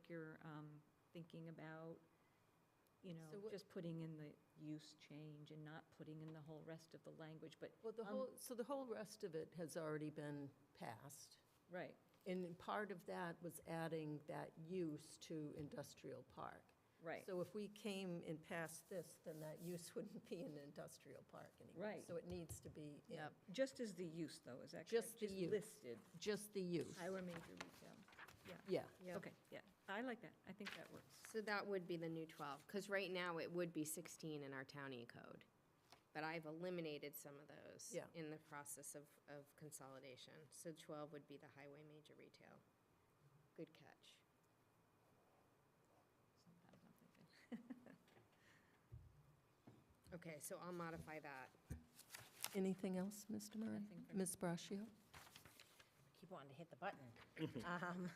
your thinking about,
So what-
just putting in the use change and not putting in the whole rest of the language, but.
Well, the whole rest of it has already been passed.
Right.
And part of that was adding that use to industrial park.
Right.
So if we came and passed this, then that use wouldn't be an industrial park anymore.
Right.
So it needs to be in.
Just as the use, though, is that correct?
Just the use.
Listed.
Just the use.
Highway major retail.
Yeah.
Okay, yeah, I like that. I think that works.
So that would be the new 12, because right now it would be 16 in our town E-code. But I've eliminated some of those
Yeah.
in the process of consolidation. So 12 would be the highway major retail. Good catch.
Sometimes I'm thinking.
Okay, so I'll modify that.
Anything else, Mr. Murray?
Nothing for-
Ms. Braccio?
Keep wanting to hit the button.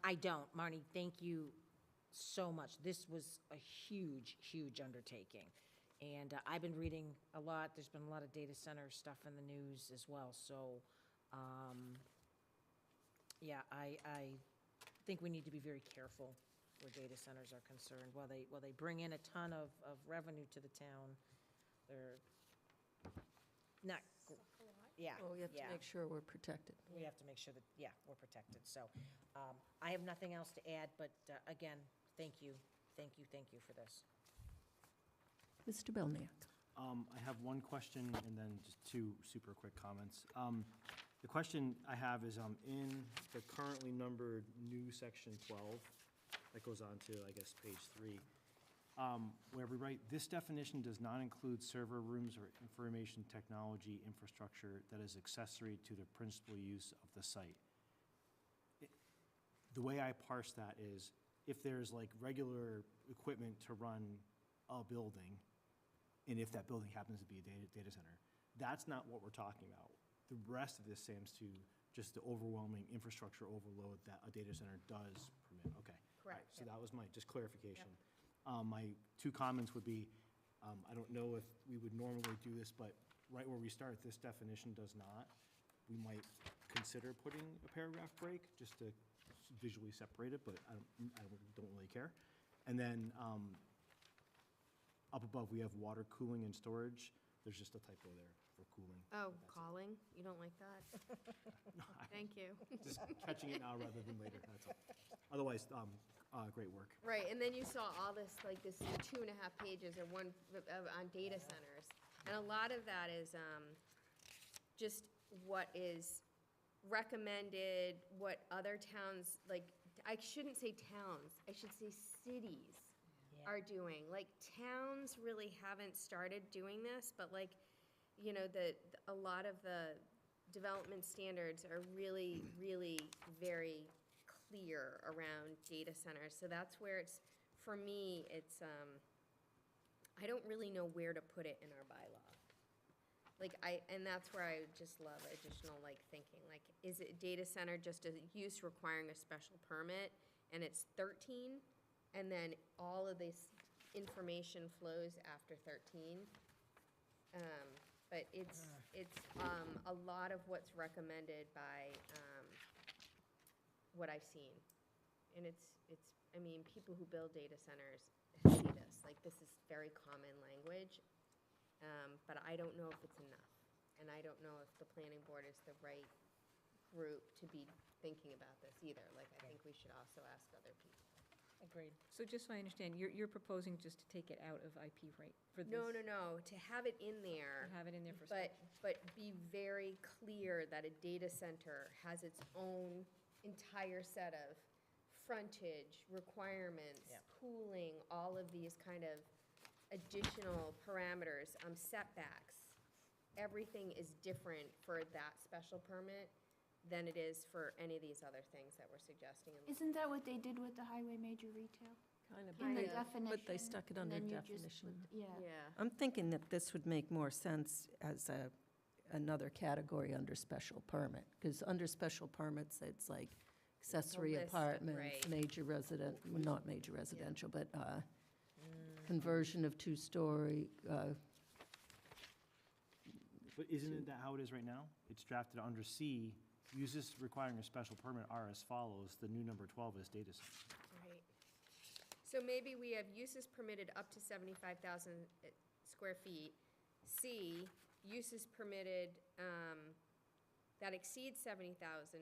I don't. Marnie, thank you so much. This was a huge, huge undertaking. And I've been reading a lot. There's been a lot of data center stuff in the news as well. So, yeah, I think we need to be very careful where data centers are concerned. While they bring in a ton of revenue to the town, they're not, yeah.
Oh, we have to
yeah.
make sure we're protected.
We have to make sure that, yeah, we're protected. So I have nothing else to add, but again, thank you for this.
Mr. Belknap?
I have one question and then just two super quick comments. The question I have is, in the currently numbered new section 12, that goes on to, I guess, page 3, where we write, this definition does not include server rooms or information technology infrastructure that is accessory to the principal use of the site. The way I parse that is, if there's like regular equipment to run a building, and if that building happens to be a data center, that's not what we're talking about. The rest of this seems to just the overwhelming infrastructure overload that a data center does permit. Okay.
Correct.
So that was my, just clarification. My two comments would be, I don't know if we would normally do this, but right where we start, this definition does not. We might consider putting a paragraph break just to visually separate it, but I don't really care. And then up above, we have water cooling and storage. There's just a typo there for cooling.
Oh, calling? You don't like that? Thank you.
Just catching it now rather than later, that's all. Otherwise, great work.
Right, and then you saw all this, like this 2.5 pages or one on data centers. And a lot of that is just what is recommended, what other towns, like, I shouldn't say towns, I should say cities are doing. Like, towns really haven't started doing this, but like, you know, a lot of the development standards are really, really very clear around data centers. So that's where it's for me, it's, I don't really know where to put it in our bylaw. Like, and that's where I just love additional, like, thinking, like, is it data center just a use requiring a special permit, and it's 13, and then all of this information flows after 13? But it's a lot of what's recommended by, what I've seen. And it's, I mean, people who build data centers see this, like, this is very common language. But I don't know if it's enough. And I don't know if the planning board is the right group to be thinking about this either. Like, I think we should also ask other people.
Agreed. So just so I understand, you're proposing just to take it out of IP rate for this?
No, to have it in there.
To have it in there for
But be very clear that a data center has its own entire set of frontage, requirements, cooling, all of these kind of additional parameters, setbacks. Everything is different for that special permit than it is for any of these other things that we're suggesting.
Isn't that what they did with the highway major retail?
Kind of,
In the
Kinda.
definition.
but they stuck it
and
under
then you just
definition.
put- Yeah.
Yeah.
I'm thinking that this would make more sense as another category under special permit, because under special permits, it's like accessory
list of-
apartments,
right.
major resident, well, not major residential, but conversion of two-story,
But isn't it that how it is right now? It's drafted under C, uses requiring a special permit are as follows. The new number 12 is data center.
Right. So maybe we have uses permitted up to 75,000 square feet. C, uses permitted that exceed 70,000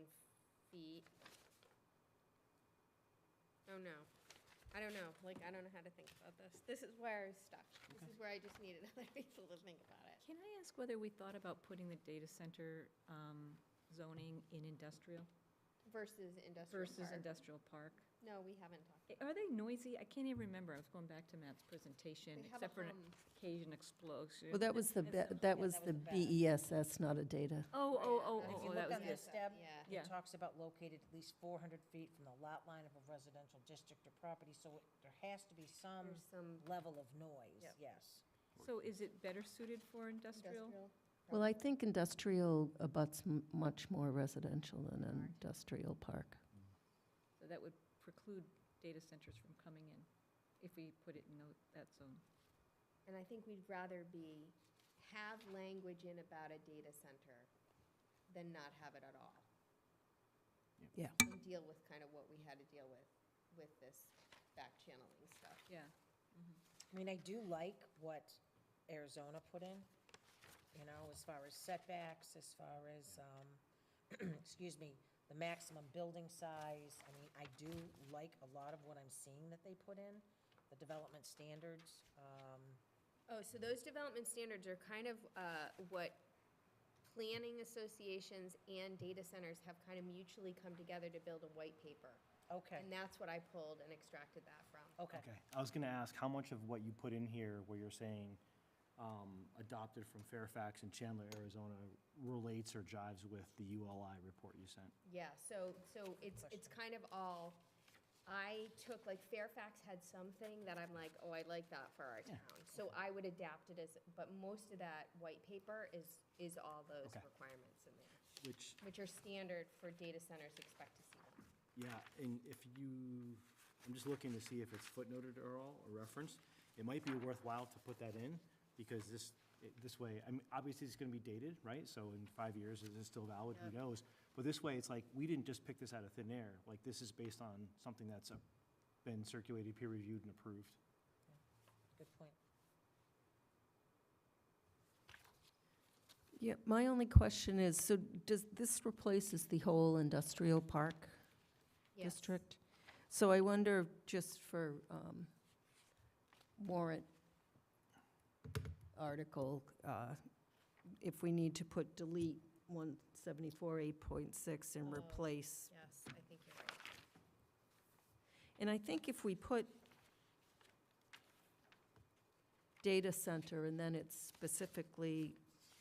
feet. Oh, no. I don't know. Like, I don't know how to think about this. This is where I was stuck. This is where I just needed other people to think about it.
Can I ask whether we thought about putting the data center zoning in industrial
Versus industrial
versus
park.
industrial park?
No, we haven't talked.
Are they noisy? I can't even remember. I was going back to Matt's presentation,
They have a
except for an
hum.
occasion explosion.
well, that was the, that was the BESS, not a data.
Oh,
And if you
that
look
was
on
it.
this step,
Yeah.
it talks about located at least 400 feet from the lot line of a residential district or property, so there has to be some
There's some
level of noise,
Yep.
yes.
So is it better suited for industrial?
Well, I think industrial abuts much more residential than an industrial park.
So that would preclude data centers from coming in if we put it in that zone.
And I think we'd rather have language in about a data center than not have it at all.
Yeah.
And deal with kind of what we had to deal with this back channeling stuff.
Yeah.
I mean, I do like what Arizona put in, you know, as far as setbacks, as far as, excuse me, the maximum building size. I mean, I do like a lot of what I'm seeing that they put in, the development standards.
Oh, so those development standards are kind of what planning associations and data centers have kind of mutually come together to build a white paper.
Okay,
And that's what I pulled and extracted that from.
okay.
Okay, I was gonna ask, how much of what you put in here, where you're saying adopted from Fairfax and Chandler, Arizona, relates or jives with the ULI report you sent?
Yeah, so it's kind of all, I took, like, Fairfax had something that I'm like, oh, I like that for our
Yeah.
town. So I would adapt it but most of that white paper is all those
Okay.
requirements in there,
Which,
which are standard for data centers, expect to see them.
yeah, and if you, I'm just looking to see if it's footnoted or all, or referenced. It might be worthwhile to put that in, because this way, I mean, obviously it's gonna be dated, right? So in 5 years, is it still valid? Who
Yep.
knows? But this way, it's like, we didn't just pick this out of thin air. Like, this is based on something that's been circulated, peer-reviewed, and approved.
Good point.
Yeah, my only question is, so does this replaces the whole industrial park
Yes.
district? So I wonder, just for warrant article, if we need to put delete 174.8.6 and
Oh.
replace.
Yes, I think you're right.
And I think if we put data center and then it's specifically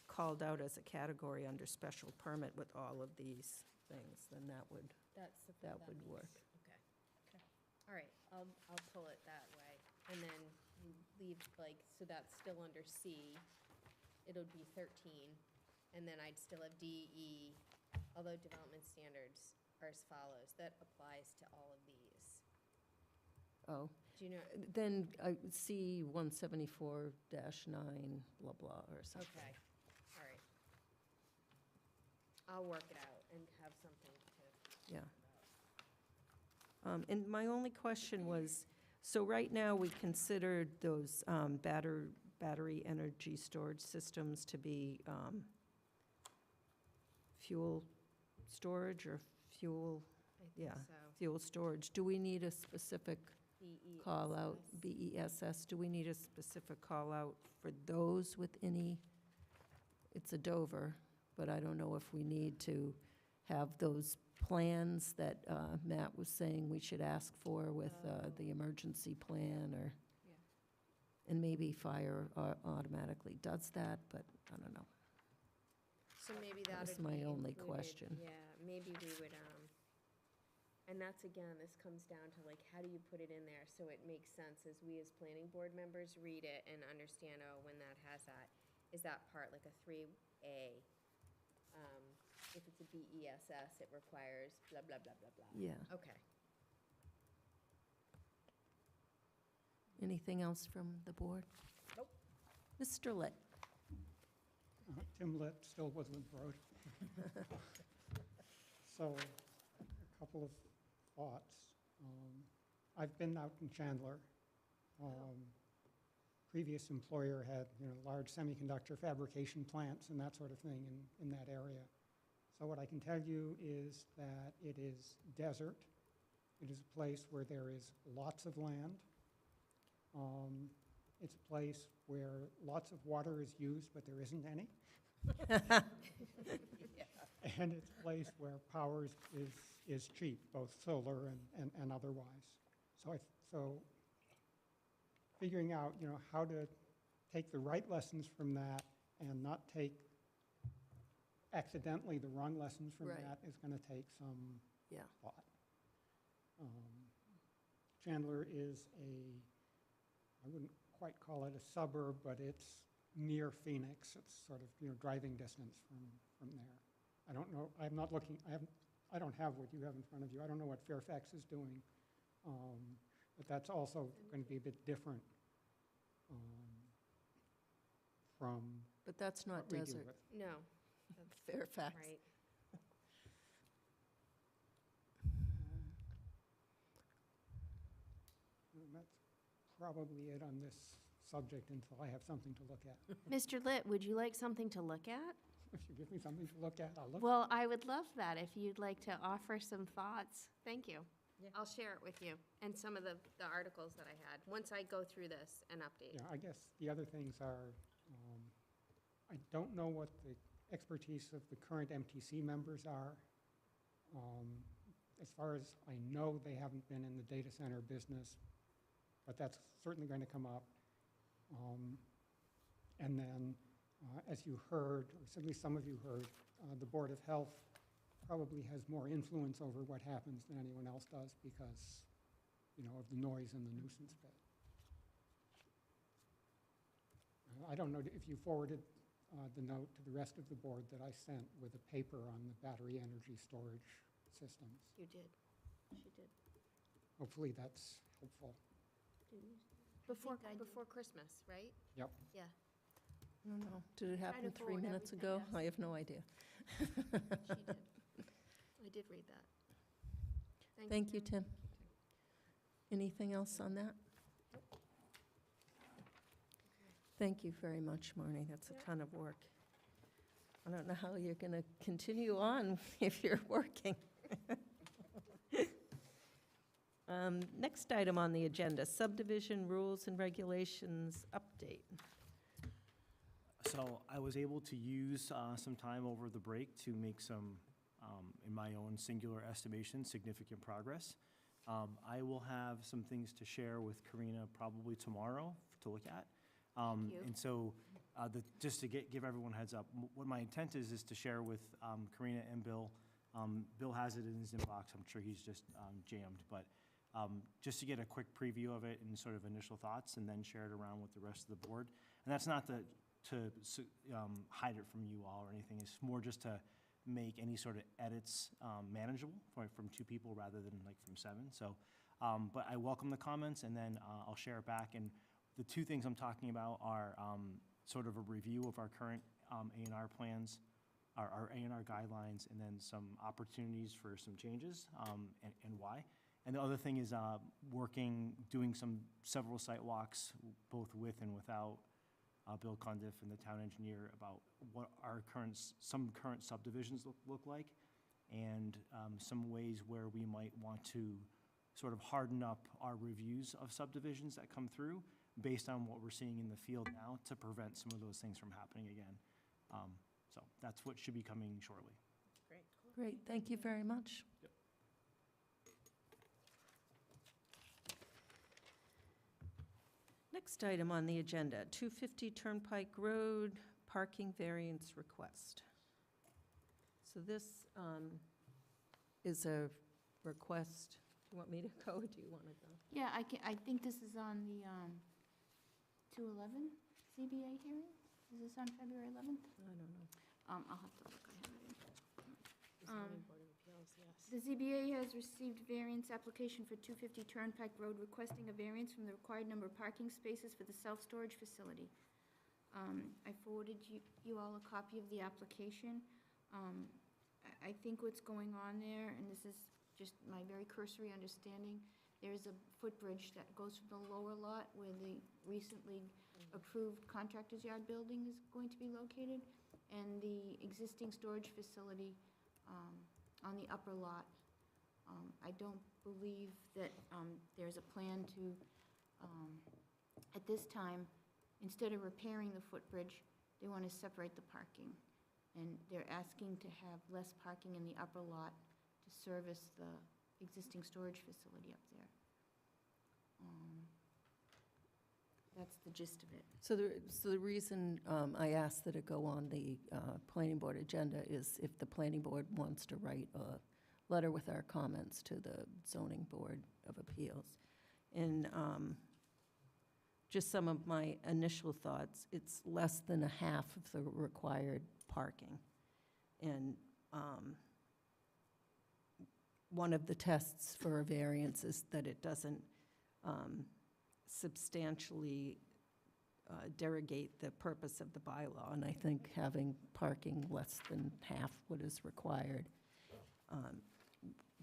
called out as a category under special permit with all of these things, then that would
That
would
makes-
work.
Okay. All right, I'll pull it that way. and then you leave, like, so that's still under C, it'll be 13, and then I'd still have D, E, although development standards are as follows, that applies to all of these.
Oh,
Do you know?
then I see 174-9, blah, blah, or something.
Okay, all right. I'll work it out and have something to.
Yeah. And my only question was, so right now, we considered those battery energy storage systems to be fuel storage or fuel,
I think
yeah,
so.
fuel storage. Do we need a specific call-out, BESS? Do we need a specific call-out for those with any? It's a Dover, but I don't know if we need to have those plans that Matt was saying we should ask for with the emergency plan, or, and maybe fire automatically does that, but I don't know.
So maybe
That
that
was
would be
my only
included.
question.
Yeah, maybe we would, and that's, again, this comes down to, like, how do you put it in there so it makes sense as we as planning board members read it and understand, oh, when that has that, is that part like a 3A? If it's a BESS, it requires blah, blah, blah, blah, blah.
Yeah.
Okay.
Anything else from the board?
Nope.
Mr. Litt?
Tim Litt, still Woodland Road. So, a couple of thoughts. I've been out in Chandler. Previous employer had, large semiconductor fabrication plants and that sort of thing in that area. So what I can tell you is that it is desert. It is a place where there is lots of land. It's a place where lots of water is used, but there isn't any. And it's a place where power is cheap, both solar and otherwise. So figuring out, how to take the right lessons from that and not take accidentally the wrong lessons from
Right.
that is going to take some
Yeah.
thought. Chandler is I wouldn't quite call it a suburb, but it's near Phoenix. It's sort of, driving distance from there. I don't know, I'm not looking, I don't have what you have in front of you. I don't know what Fairfax is doing. But that's also going to be a bit different from
But that's not
what we deal
desert.
with.
No.
That's Fairfax.
Right.
And that's probably it on this subject until I have something to look at.
Mr. Litt, would you like something to look at?
If you give me something to look at, I'll look.
Well, I would love that if you'd like to offer some thoughts. Thank you. I'll share it with you and some of the articles that I had, once I go through this and update.
Yeah, I guess the other things are, I don't know what the expertise of the current MTC members are. As far as I know, they haven't been in the data center business, but that's certainly going to come up. And then, as you heard, or at least some of you heard, the Board of Health probably has more influence over what happens than anyone else does because, of the noise and the nuisance bit. I don't know if you forwarded the note to the rest of the board that I sent with a paper on the battery energy storage systems.
You did. She did.
Hopefully that's helpful.
Before Christmas, right?
Yep.
Yeah.
I don't know. Did it
Try to
happen 3
forward
minutes
everything,
ago?
yes.
I have no idea.
She did. I did read that.
Thank you, Tim. Anything else on that? Thank you very much, Marnie. That's a ton of work. I don't know how you're going to continue on if you're working. Next item on the agenda, subdivision rules and regulations update.
So I was able to use some time over the break to make some, in my own singular estimation, significant progress. I will have some things to share with Karina probably tomorrow to look at. And so just to give everyone a heads up, what my intent is to share with Karina and Bill. Bill has it in his inbox. I'm sure he's just jammed. But just to get a quick preview of it and sort of initial thoughts, and then share it around with the rest of the board. And that's not to hide it from you all or anything. It's more just to make any sort of edits manageable from 2 people rather than like from 7. So, but I welcome the comments, and then I'll share it back. And the 2 things I'm talking about are sort of a review of our current A&R plans, our A&R guidelines, and then some opportunities for some changes and why. And the other thing is doing several site walks, both with and without Bill Cundiff and the town engineer, about what our some current subdivisions look like, and some ways where we might want to sort of harden up our reviews of subdivisions that come through based on what we're seeing in the field now, to prevent some of those things from happening again. So that's what should be coming shortly.
Great, thank you very much.
Yep.
Next item on the agenda, 250 Turnpike Road, parking variance request. So this is a request. Do you want me to go, or do you want to go?
Yeah, I think this is on the 211 CBA hearing? Is this on February 11th?
I don't know.
I'll have to look, I have it.
The zoning board of appeals, yes.
The ZBA has received variance application for 250 Turnpike Road, requesting a variance from the required number of parking spaces for the self-storage facility. I forwarded you all a copy of the application. I think what's going on there, and this is just my very cursory understanding, there's a footbridge that goes from the lower lot where the recently approved contractor's yard building is going to be located, and the existing storage facility on the upper lot. I don't believe that there's a plan to, at this time, instead of repairing the footbridge, they want to separate the parking. And they're asking to have less parking in the upper lot to service the existing storage facility up there. That's the gist of it.
So the reason I asked that it go on the planning board agenda is if the planning board wants to write a letter with our comments to the zoning board of appeals. And just some of my initial thoughts, it's less than a half of the required parking. And one of the tests for a variance is that it doesn't substantially derogate the purpose of the bylaw, and I think having parking less than half what is required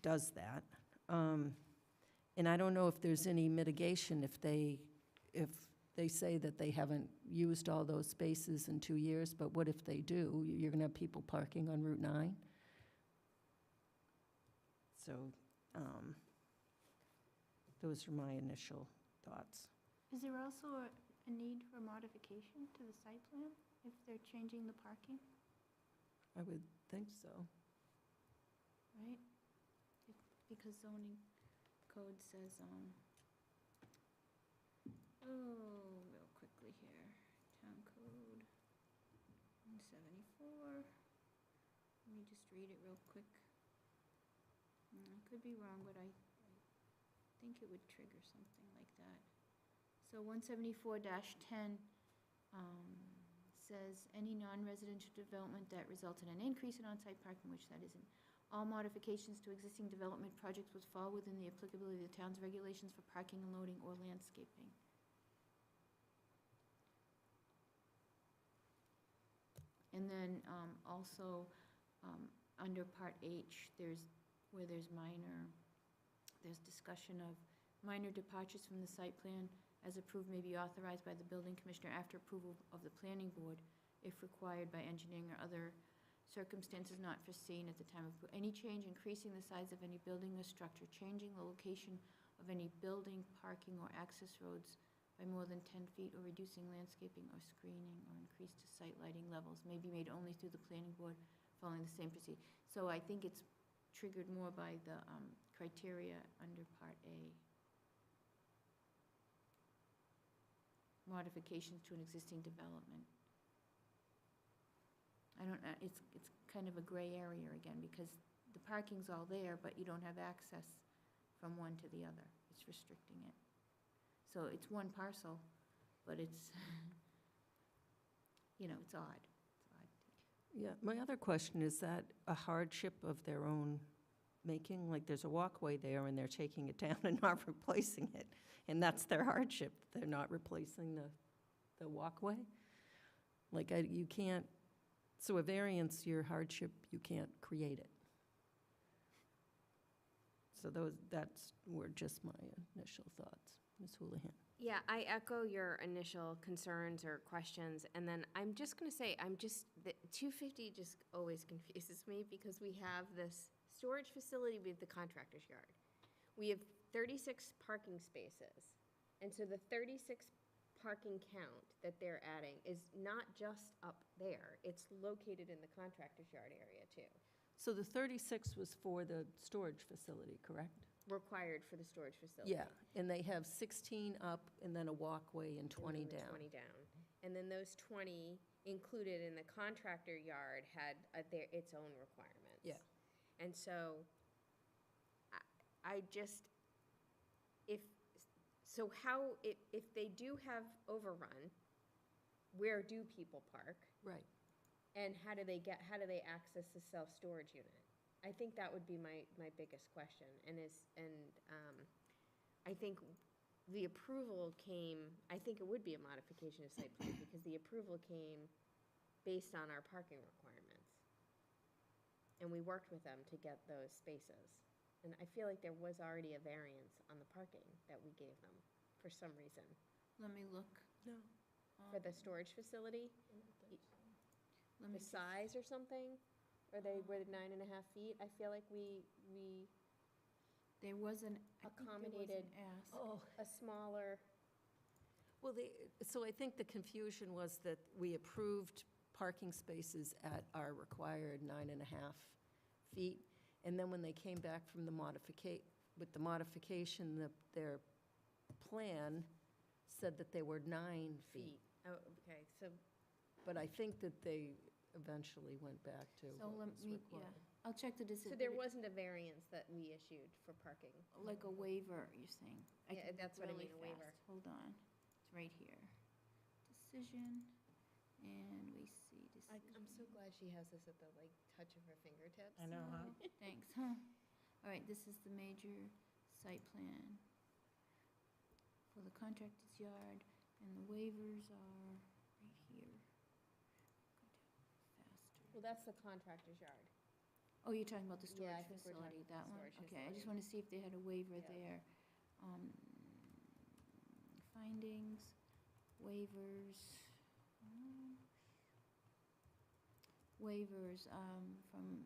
does that. And I don't know if there's any mitigation if they say that they haven't used all those spaces in 2 years, but what if they do? You're going to have people parking on Route 9? So those are my initial thoughts.
Is there also a need for modification to the site plan if they're changing the parking,
I would think so.
right? Because zoning code says, real quickly here, town code 174. Let me just read it real quick. I could be wrong, but I think it would trigger something like that. So 174-10 says, any non-residential development that results in an increase in on-site parking, which that isn't, all modifications to existing development projects would fall within the applicability of the town's regulations for parking and loading or landscaping. And then also, under Part H, there's discussion of minor departures from the site plan as approved may be authorized by the building commissioner after approval of the planning board if required by engineering or other circumstances not foreseen at the time of any change increasing the size of any building or structure, changing the location of any building, parking, or access roads by more than 10 feet, or reducing landscaping or screening, or increase to site lighting levels may be made only through the planning board following the same procedure. So I think it's triggered more by the criteria under Part A. Modifications to an existing development. I don't know, it's kind of a gray area again, because the parking's all there, but you don't have access from one to the other. it's restricting it. So it's one parcel, but it's, it's odd. It's odd.
Yeah, my other question, is that a hardship of their own making? Like, there's a walkway there, and they're taking it down and not replacing it, and that's their hardship. They're not replacing the walkway? Like, you can't, so a variance, your hardship, you can't create it. So that's were just my initial thoughts. Ms. Houlihan.
Yeah, I echo your initial concerns or questions, and then I'm just going to say, the 250 just always confuses me because we have this storage facility with the contractor's yard. We have 36 parking spaces, and so the 36 parking count that they're adding is not just up there, it's located in the contractor's yard area too.
So the 36 was for the storage facility, correct?
Required for the storage facility.
Yeah, and they have 16 up and then a walkway and 20 down.
20 down. And then those 20 included in the contractor yard had its own requirements.
Yeah.
And so I just, if they do have overrun, where do people park?
Right.
And how do they access the self-storage unit? I think that would be my biggest question, and I think the approval came, I think it would be a modification of site plan, because the approval came based on our parking requirements. And we worked with them to get those spaces. And I feel like there was already a variance on the parking that we gave them, for some reason.
Let me look.
No.
For the storage facility?
Let me
The size or something? Or they were 9.5 feet? I feel like we
There was an,
accommodated
ask.
a smaller,
Well, so I think the confusion was that we approved parking spaces at our required 9.5 feet, and then when they came back from with the modification, their plan said that they were 9 feet.
Oh, okay, so,
But I think that they eventually went back to
So
what
let
was
me,
required.
I'll check the decision.
so there wasn't a variance that we issued for parking?
Like a waiver, you're saying? I
Yeah,
can
that's what I
really
mean, a waiver.
fast. Hold on. It's right here. Decision, and we see decision.
I'm so glad she has this at the, touch of her fingertips.
I know, huh?
Thanks, huh? All right, this is the major site plan for the contractor's yard, and the waivers are right here. Go down faster.
Well, that's the contractor's yard.
Oh, you're talking about the
Yeah, I
storage
think we're talking
facility,
about
that
the
one?
storage
Okay, I just
facility.
want to see if they had a waiver
Yeah.
there. Findings, waivers. Waivers from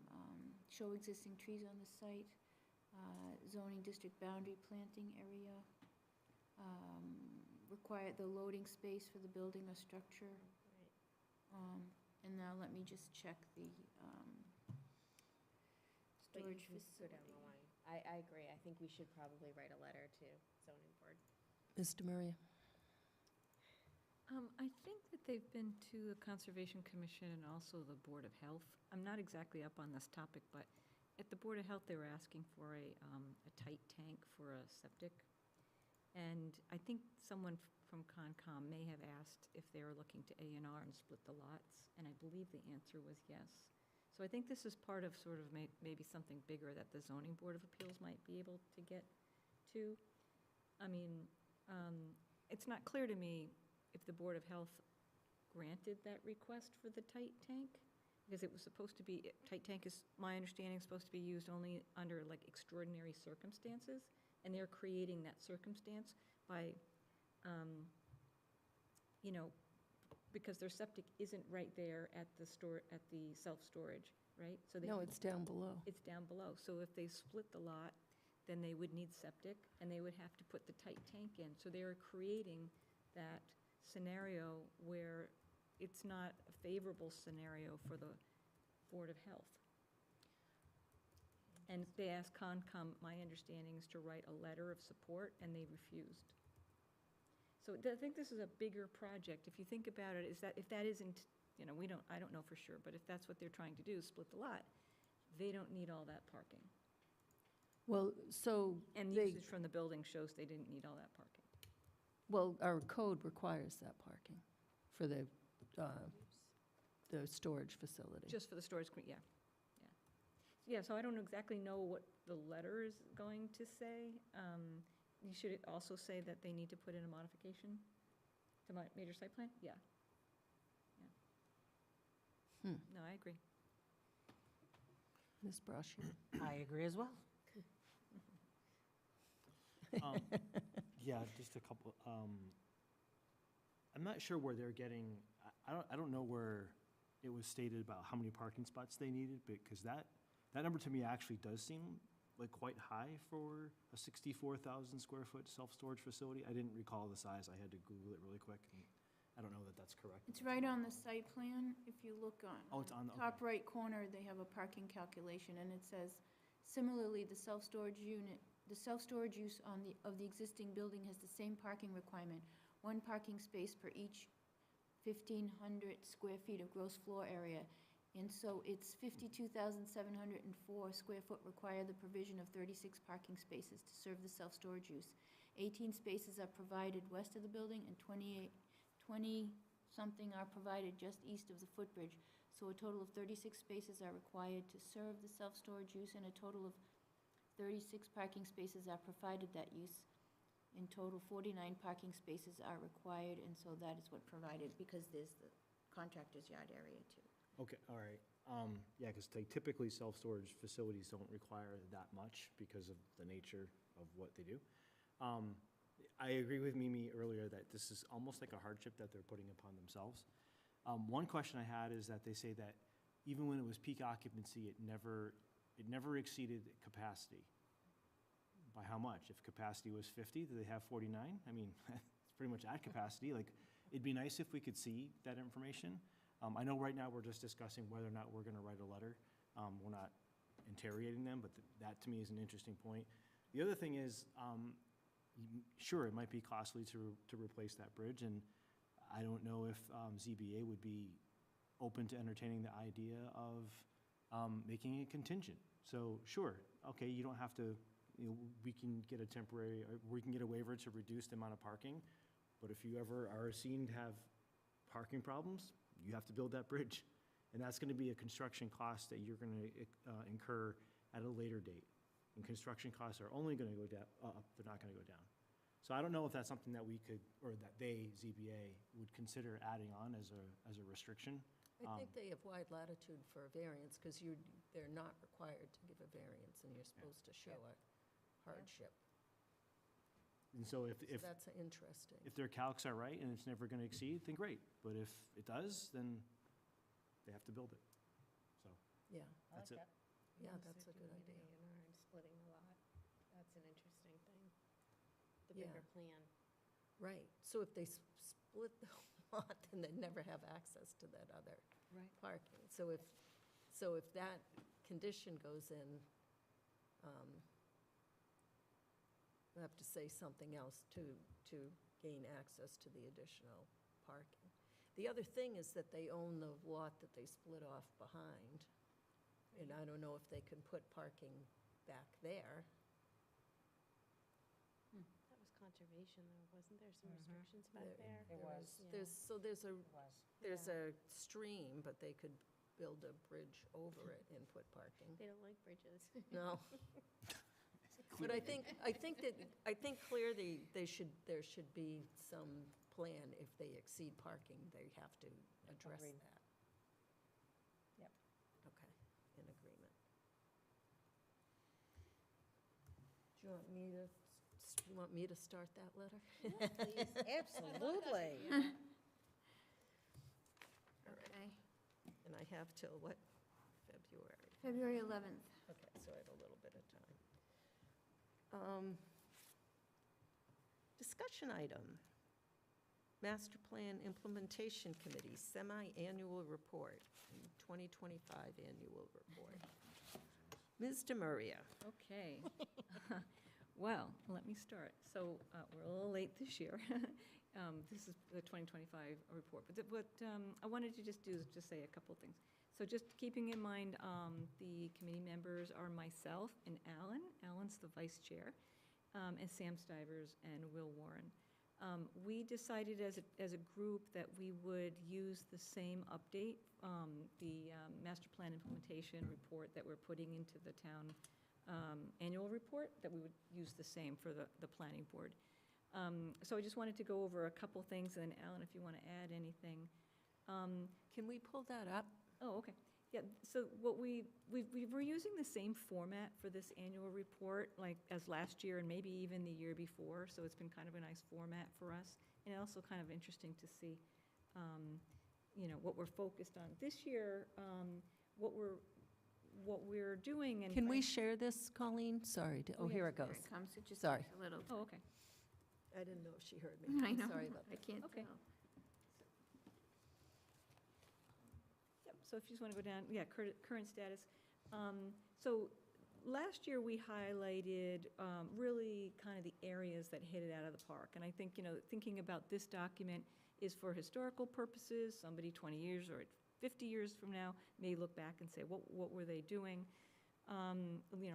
show existing trees on the site, zoning district boundary planting area, require the loading space for the building or structure. And now let me just check the
But you
storage
can go down the
facility.
line. I agree. I think we should probably write a letter to zoning board.
Mr. Maria?
I think that they've been to the Conservation Commission and also the Board of Health. I'm not exactly up on this topic, but at the Board of Health, they were asking for a tight tank for a septic. And I think someone from Concom may have asked if they were looking to A&R and split the lots, and I believe the answer was yes. So I think this is part of sort of maybe something bigger that the Zoning Board of Appeals might be able to get to. I mean, it's not clear to me if the Board of Health granted that request for the tight tank, because it was supposed to be, tight tank is, my understanding, supposed to be used only under like extraordinary circumstances, and they're creating that circumstance by, because their septic isn't right there at the self-storage, right? So they
No, it's down below.
It's down below. So if they split the lot, then they would need septic, and they would have to put the tight tank in. So they're creating that scenario where it's not a favorable scenario for the Board of Health. And they asked Concom, my understanding is to write a letter of support, and they refused. So I think this is a bigger project. If you think about it, if that isn't, I don't know for sure, but if that's what they're trying to do, split the lot, they don't need all that parking.
Well, so
And
they,
usage from the building shows they didn't need all that parking.
well, our code requires that parking for the storage facility.
Just for the storage, yeah, yeah. Yeah, so I don't exactly know what the letter is going to say. You should also say that they need to put in a modification to my major site plan? Yeah. Yeah. No, I agree.
Ms. Brashear?
I agree as well.
Yeah, just a couple, I'm not sure where they're getting, I don't know where it was stated about how many parking spots they needed, because that number to me actually does seem like quite high for a 64,000 square foot self-storage facility. I didn't recall the size, I had to Google it really quick, and I don't know that that's correct.
It's right on the site plan, if you look on.
Oh, it's on the,
Top right corner, they have a parking calculation, and it says, similarly, the self-storage unit, the self-storage use of the existing building has the same parking requirement, one parking space per each 1,500 square feet of gross floor area. And so it's 52,704 square foot require the provision of 36 parking spaces to serve the self-storage use. 18 spaces are provided west of the building, and 20-something are provided just east of the footbridge. So a total of 36 spaces are required to serve the self-storage use, and a total of 36 parking spaces are provided that use. In total, 49 parking spaces are required, and so that is what provided, because there's the contractor's yard area too.
okay, all right. Yeah, because typically self-storage facilities don't require that much because of the nature of what they do. I agree with Mimi earlier that this is almost like a hardship that they're putting upon themselves. One question I had is that they say that even when it was peak occupancy, it never exceeded capacity. By how much? If capacity was 50, do they have 49? I mean, it's pretty much at capacity. Like, it'd be nice if we could see that information. I know right now we're just discussing whether or not we're going to write a letter. We're not interrogating them, but that to me is an interesting point. The other thing is, sure, it might be costly to replace that bridge, and I don't know if ZBA would be open to entertaining the idea of making it contingent. So sure, okay, you don't have to, we can get a temporary, or we can get a waiver to reduce the amount of parking, but if you ever are seen to have parking problems, you have to build that bridge. And that's gonna be a construction cost that you're gonna incur at a later date. And construction costs are only gonna go up, they're not gonna go down. So I don't know if that's something that we could, or that they, ZBA, would consider adding on as a restriction.
I think they have wide latitude for a variance, because they're not required to give a variance, and you're supposed to show a hardship.
And so
So that's interesting.
if their calcs are right and it's never gonna exceed, then great. But if it does, then they have to build it. So,
Yeah,
that's it.
yeah, that's a good idea.
And splitting the lot, that's an interesting thing, the
Yeah.
bigger plan.
Right, so if they split the lot, then they'd never have access to that other
Right.
parking. So if that condition goes in, we'll have to say something else to gain access to the additional parking. The other thing is that they own the lot that they split off behind, and I don't know if they can put parking back there.
That was conservation though, wasn't there some restrictions back there?
There was.
Yeah.
There's a stream, but they could build a bridge over it and put parking.
They don't like bridges.
No. But I think clearly there should be some plan. If they exceed parking, they have to address
Agreed.
that.
Yep.
Okay, in agreement. Do you want me to start that letter?
Absolutely.
Okay. And I have till what? February?
February 11th.
Okay, so I have a little bit of time. Discussion item. Master Plan Implementation Committee, semi-annual report, and 2025 annual report. Ms. DeMaria.
Okay. Well, let me start. So we're a little late this year. This is the 2025 report. But what I wanted to just do is just say a couple of things. So just keeping in mind, the committee members are myself and Alan. Alan's the vice chair, and Sam Stivers and Will Warren. We decided as a group that we would use the same update, the master plan implementation report that we're putting into the town annual report, that we would use the same for the planning board. So I just wanted to go over a couple things, and then Alan, if you want to add anything.
Can we pull that up?
Oh, okay. Yeah, so what we're using the same format for this annual report, like as last year and maybe even the year before, so it's been kind of a nice format for us. And also kind of interesting to see, what we're focused on. This year, what we're doing and.
Can we share this, Colleen? Sorry. Here it goes.
Here it comes, it just
Sorry.
takes a little.
Oh, okay.
I didn't know if she heard me.
I know,
Sorry about
I
that.
can't
Okay.
tell.
Yep, so if you just want to go down, yeah, current status. So last year, we highlighted really kind of the areas that hit it out of the park. And I think, thinking about this document is for historical purposes. Somebody 20 years or 50 years from now may look back and say, what were they doing?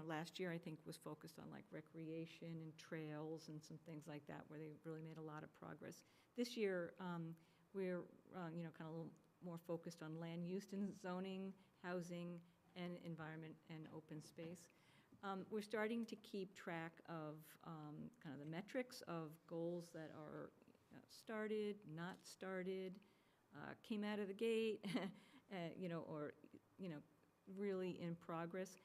Last year, I think, was focused on like recreation and trails and some things like that, where they really made a lot of progress. This year, we're, kind of a little more focused on land use and zoning, housing, and environment and open space. We're starting to keep track of kind of the metrics of goals that are started, not started, came out of the gate, or really in progress.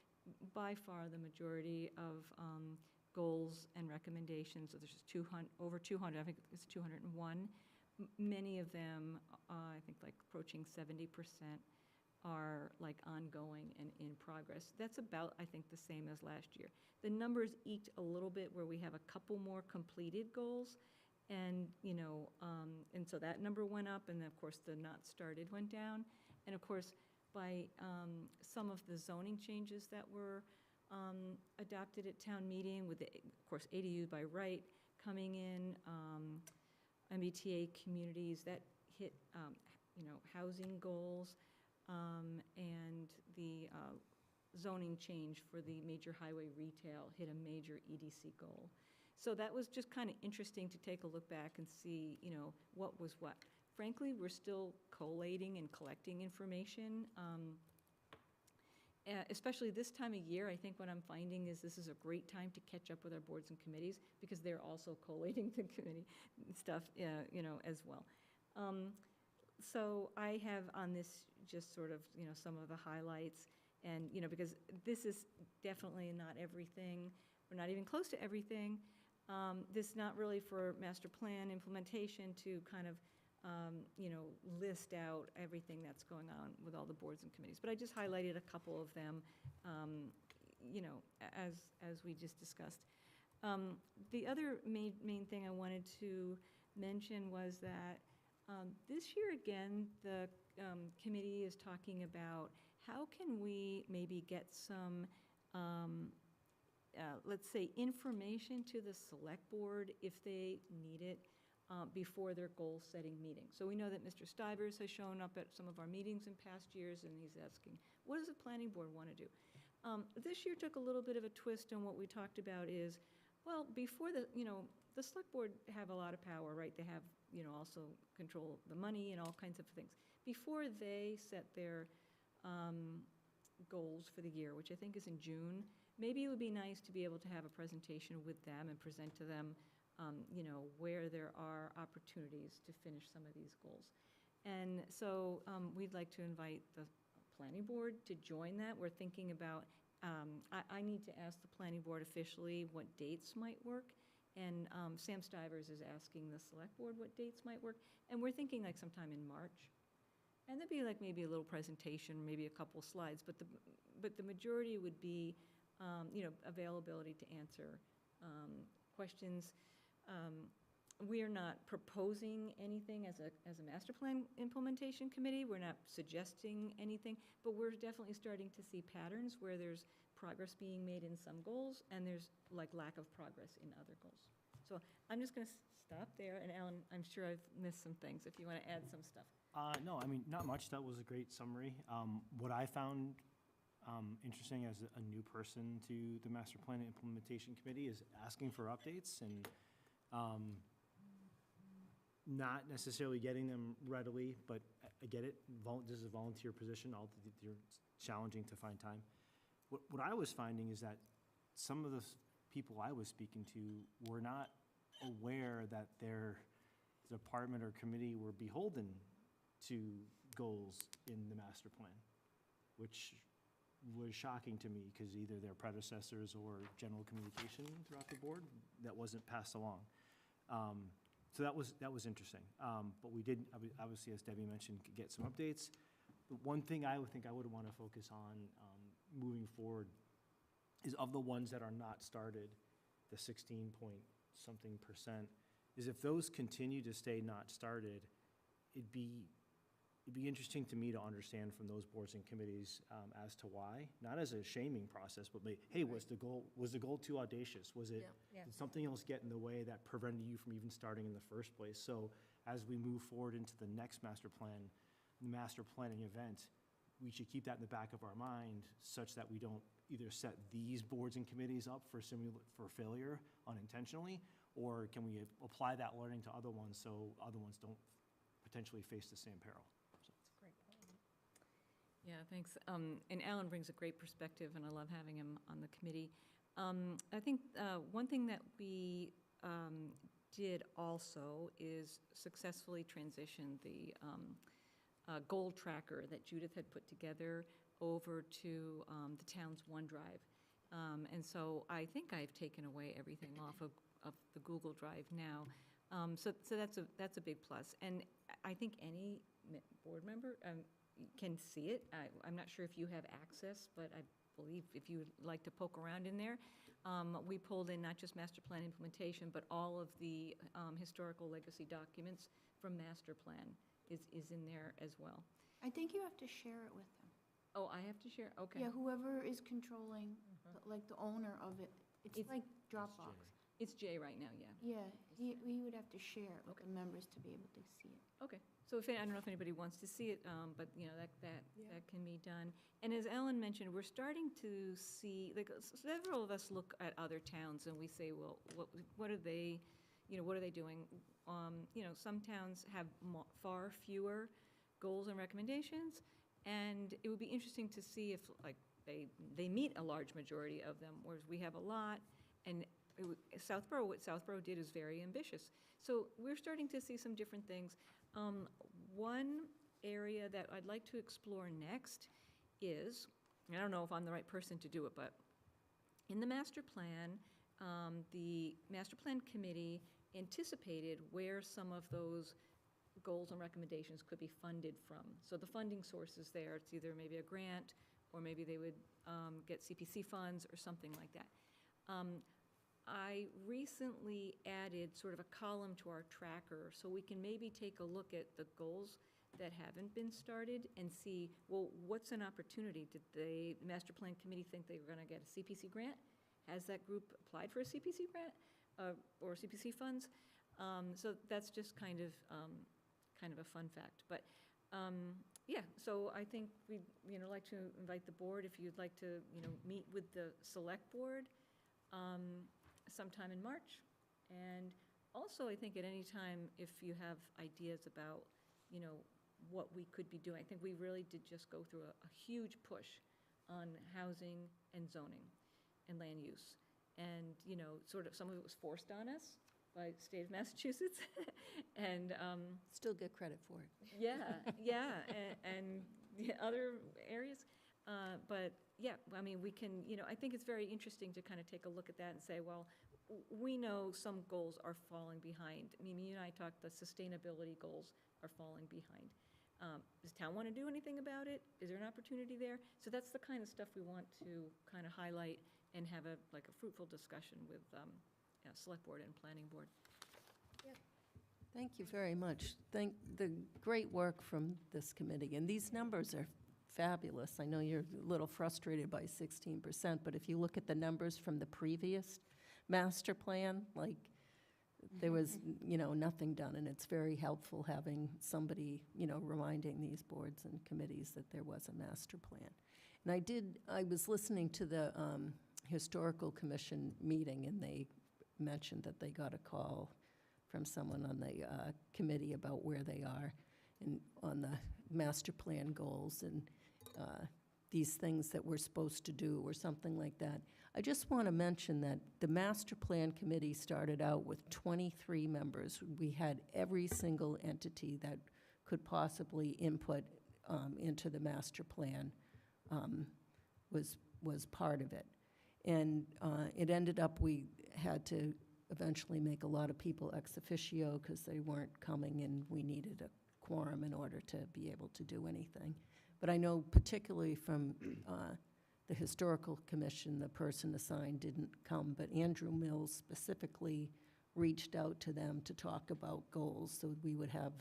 By far, the majority of goals and recommendations, so there's over 200, I think it's 201. Many of them, I think like approaching 70%, are like ongoing and in progress. That's about, I think, the same as last year. The numbers eked a little bit where we have a couple more completed goals, and and so that number went up, and of course the not started went down, and of course by some of the zoning changes that were adopted at town meeting, with the, of course, ADU by right coming in, MBTA communities that hit housing goals, and the zoning change for the major highway retail hit a major EDC goal. So that was just kind of interesting to take a look back and see, what was what. Frankly, we're still collating and collecting information, especially this time of year. I think what I'm finding is this is a great time to catch up with our boards and committees, because they're also collating the committee stuff, as well. So I have on this just sort of, some of the highlights, and, because this is definitely not everything. We're not even close to everything. This is not really for master plan implementation to kind of, list out everything that's going on with all the boards and committees. But I just highlighted a couple of them, as we just discussed. The other main thing I wanted to mention was that this year, again, the committee is talking about how can we maybe get some, let's say, information to the select board if they need it before their goal-setting meeting. So we know that Mr. Stivers has shown up at some of our meetings in past years, and he's asking, what does the planning board want to do? This year took a little bit of a twist, and what we talked about is, well, before the select board have a lot of power, right? They have, also control the money and all kinds of things. Before they set their goals for the year, which I think is in June, maybe it would be nice to be able to have a presentation with them and present to them, where there are opportunities to finish some of these goals. And so we'd like to invite the planning board to join that. We're thinking about, I need to ask the planning board officially what dates might work. And Sam Stivers is asking the select board what dates might work. And we're thinking like sometime in March. And there'd be like maybe a little presentation, maybe a couple slides, but the majority would be, availability to answer questions. We are not proposing anything as a master plan implementation committee. We're not suggesting anything, but we're definitely starting to see patterns where there's progress being made in some goals, and there's like lack of progress in other goals. So I'm just going to stop there, and Alan, I'm sure I've missed some things if you want to add some stuff.
No, I mean, not much. That was a great summary. What I found interesting as a new person to the Master Plan Implementation Committee is asking for updates and not necessarily getting them readily, but I get it. This is a volunteer position. You're challenging to find time. What I was finding is that some of the people I was speaking to were not aware that their department or committee were beholden to goals in the master plan, which was shocking to me because either their predecessors or general communication throughout the board that wasn't passed along. So that was interesting. But we did, obviously, as Debbie mentioned, get some updates. The one thing I would think I would want to focus on moving forward is of the ones that are not started, the 16 point something %, is if those continue to stay not started, it'd be interesting to me to understand from those boards and committees as to why, not as a shaming process, but hey, was the goal too audacious? Was it, did something else get in the way that prevented you from even starting in the first place? So as we move forward into the next master plan, the master planning event, we should keep that in the back of our mind such that we don't either set these boards and committees up for failure unintentionally, or can we apply that learning to other ones so other ones don't potentially face the same peril?
Yeah, thanks. And Alan brings a great perspective, and I love having him on the committee. I think one thing that we did also is successfully transition the goal tracker that Judith had put together over to the town's OneDrive. And so I think I've taken away everything off of the Google Drive now. So that's a big plus. And I think any board member can see it. I'm not sure if you have access, but I believe if you would like to poke around in there, we pulled in not just master plan implementation, but all of the historical legacy documents from master plan is in there as well.
I think you have to share it with them.
Oh, I have to share? Okay.
Yeah, whoever is controlling, like the owner of it. It's like Dropbox.
It's Jay right now, yeah.
Yeah, we would have to share it with the members to be able to see it.
Okay, so I don't know if anybody wants to see it, but, you know, that can be done. And as Ellen mentioned, we're starting to see, like, several of us look at other towns and we say, well, what are they, you know, what are they doing? You know, some towns have far fewer goals and recommendations, and it would be interesting to see if, like, they meet a large majority of them, whereas we have a lot, and Southborough, what Southborough did is very ambitious. So we're starting to see some different things. One area that I'd like to explore next is, I don't know if I'm the right person to do it, but in the master plan committee anticipated where some of those goals and recommendations could be funded from. So the funding source is there. It's either maybe a grant, or maybe they would get CPC funds or something like that. I recently added sort of a column to our tracker so we can maybe take a look at the goals that haven't been started and see, well, what's an opportunity? Did the master plan committee think they were going to get a CPC grant? Has that group applied for a CPC grant or CPC funds? So that's just kind of a fun fact. But yeah, so I think we'd like to invite the board, if you'd like to meet with the select board sometime in March. And also, I think at any time, if you have ideas about what we could be doing. I think we really did just go through a huge push on housing and zoning and land use. And, sort of some of it was forced on us by the state of Massachusetts. And
still get credit for it.
Yeah, and the other areas. But yeah, I mean, we can, I think it's very interesting to kind of take a look at that and say, well, we know some goals are falling behind. I mean, you and I talked, the sustainability goals are falling behind. Does town want to do anything about it? Is there an opportunity there? So that's the kind of stuff we want to kind of highlight and have a fruitful discussion with select board and planning board.
Thank you very much. Thank the great work from this committee. And these numbers are fabulous. I know you're a little frustrated by 16%, but if you look at the numbers from the previous master plan, like there was, nothing done, and it's very helpful having somebody, reminding these boards and committees that there was a master plan. And I was listening to the Historical Commission meeting, and they mentioned that they got a call from someone on the committee about where they are and on the master plan goals and these things that we're supposed to do or something like that. I just want to mention that the master plan committee started out with 23 members. We had every single entity that could possibly input into the master plan was part of it. And it ended up, we had to eventually make a lot of people ex officio because they weren't coming, and we needed a quorum in order to be able to do anything. But I know particularly from the Historical Commission, the person assigned didn't come, but Andrew Mills specifically reached out to them to talk about goals, so we would have,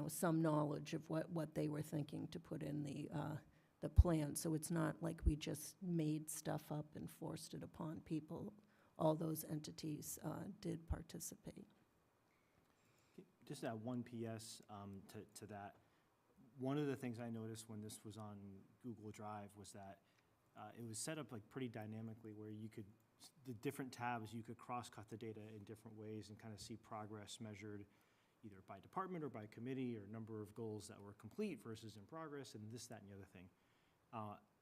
some knowledge of what they were thinking to put in the plan. So it's not like we just made stuff up and forced it upon people. All those entities did participate.
Just add one PS to that. One of the things I noticed when this was on Google Drive was that it was set up like pretty dynamically where you could, the different tabs, you could cross-cut the data in different ways and kind of see progress measured either by department or by committee or number of goals that were complete versus in progress and this, that, and the other thing.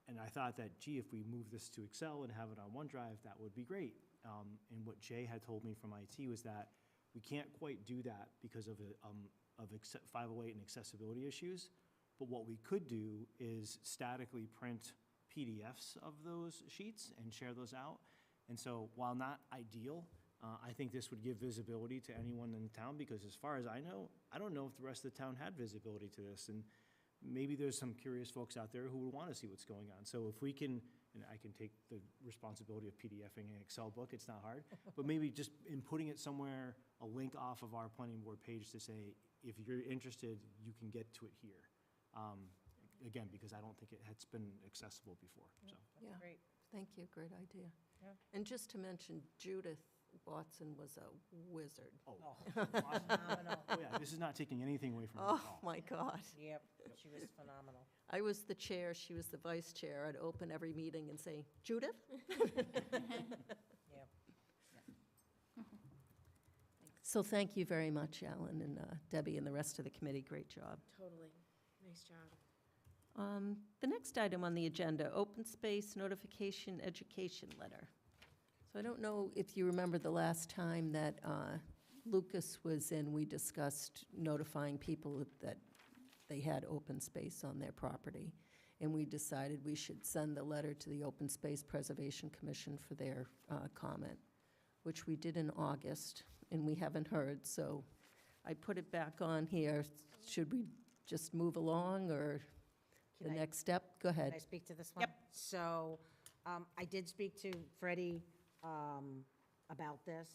And I thought that, gee, if we move this to Excel and have it on OneDrive, that would be great. And what Jay had told me from IT was that we can't quite do that because of 508 and accessibility issues. But what we could do is statically print PDFs of those sheets and share those out. And so while not ideal, I think this would give visibility to anyone in town because as far as I know, I don't know if the rest of the town had visibility to this. And maybe there's some curious folks out there who would want to see what's going on. So if we can, and I can take the responsibility of PDFing an Excel book, it's not hard, but maybe just in putting it somewhere, a link off of our planning board page to say, if you're interested, you can get to it here. Again, because I don't think it has been accessible before, so.
Yeah.
Great.
Thank you, great idea.
Yeah.
And just to mention, Judith Watson was a wizard.
Oh,
Phenomenal.
oh yeah, this is not taking anything away from her
Oh,
at all.
my God.
Yep, she was phenomenal.
I was the chair, she was the vice chair. I'd open every meeting and say, Judith?
Yep.
So thank you very much, Alan and Debbie and the rest of the committee. Great job.
Totally. Nice job.
The next item on the agenda, open space notification education letter. So I don't know if you remember the last time that Lucas was in, we discussed notifying people that they had open space on their property. And we decided we should send the letter to the Open Space Preservation Commission for their comment, which we did in August, and we haven't heard. So I put it back on here. Should we just move along, or the next step? Go ahead.
Can I speak to this one? Yep. So I did speak to Freddie about this.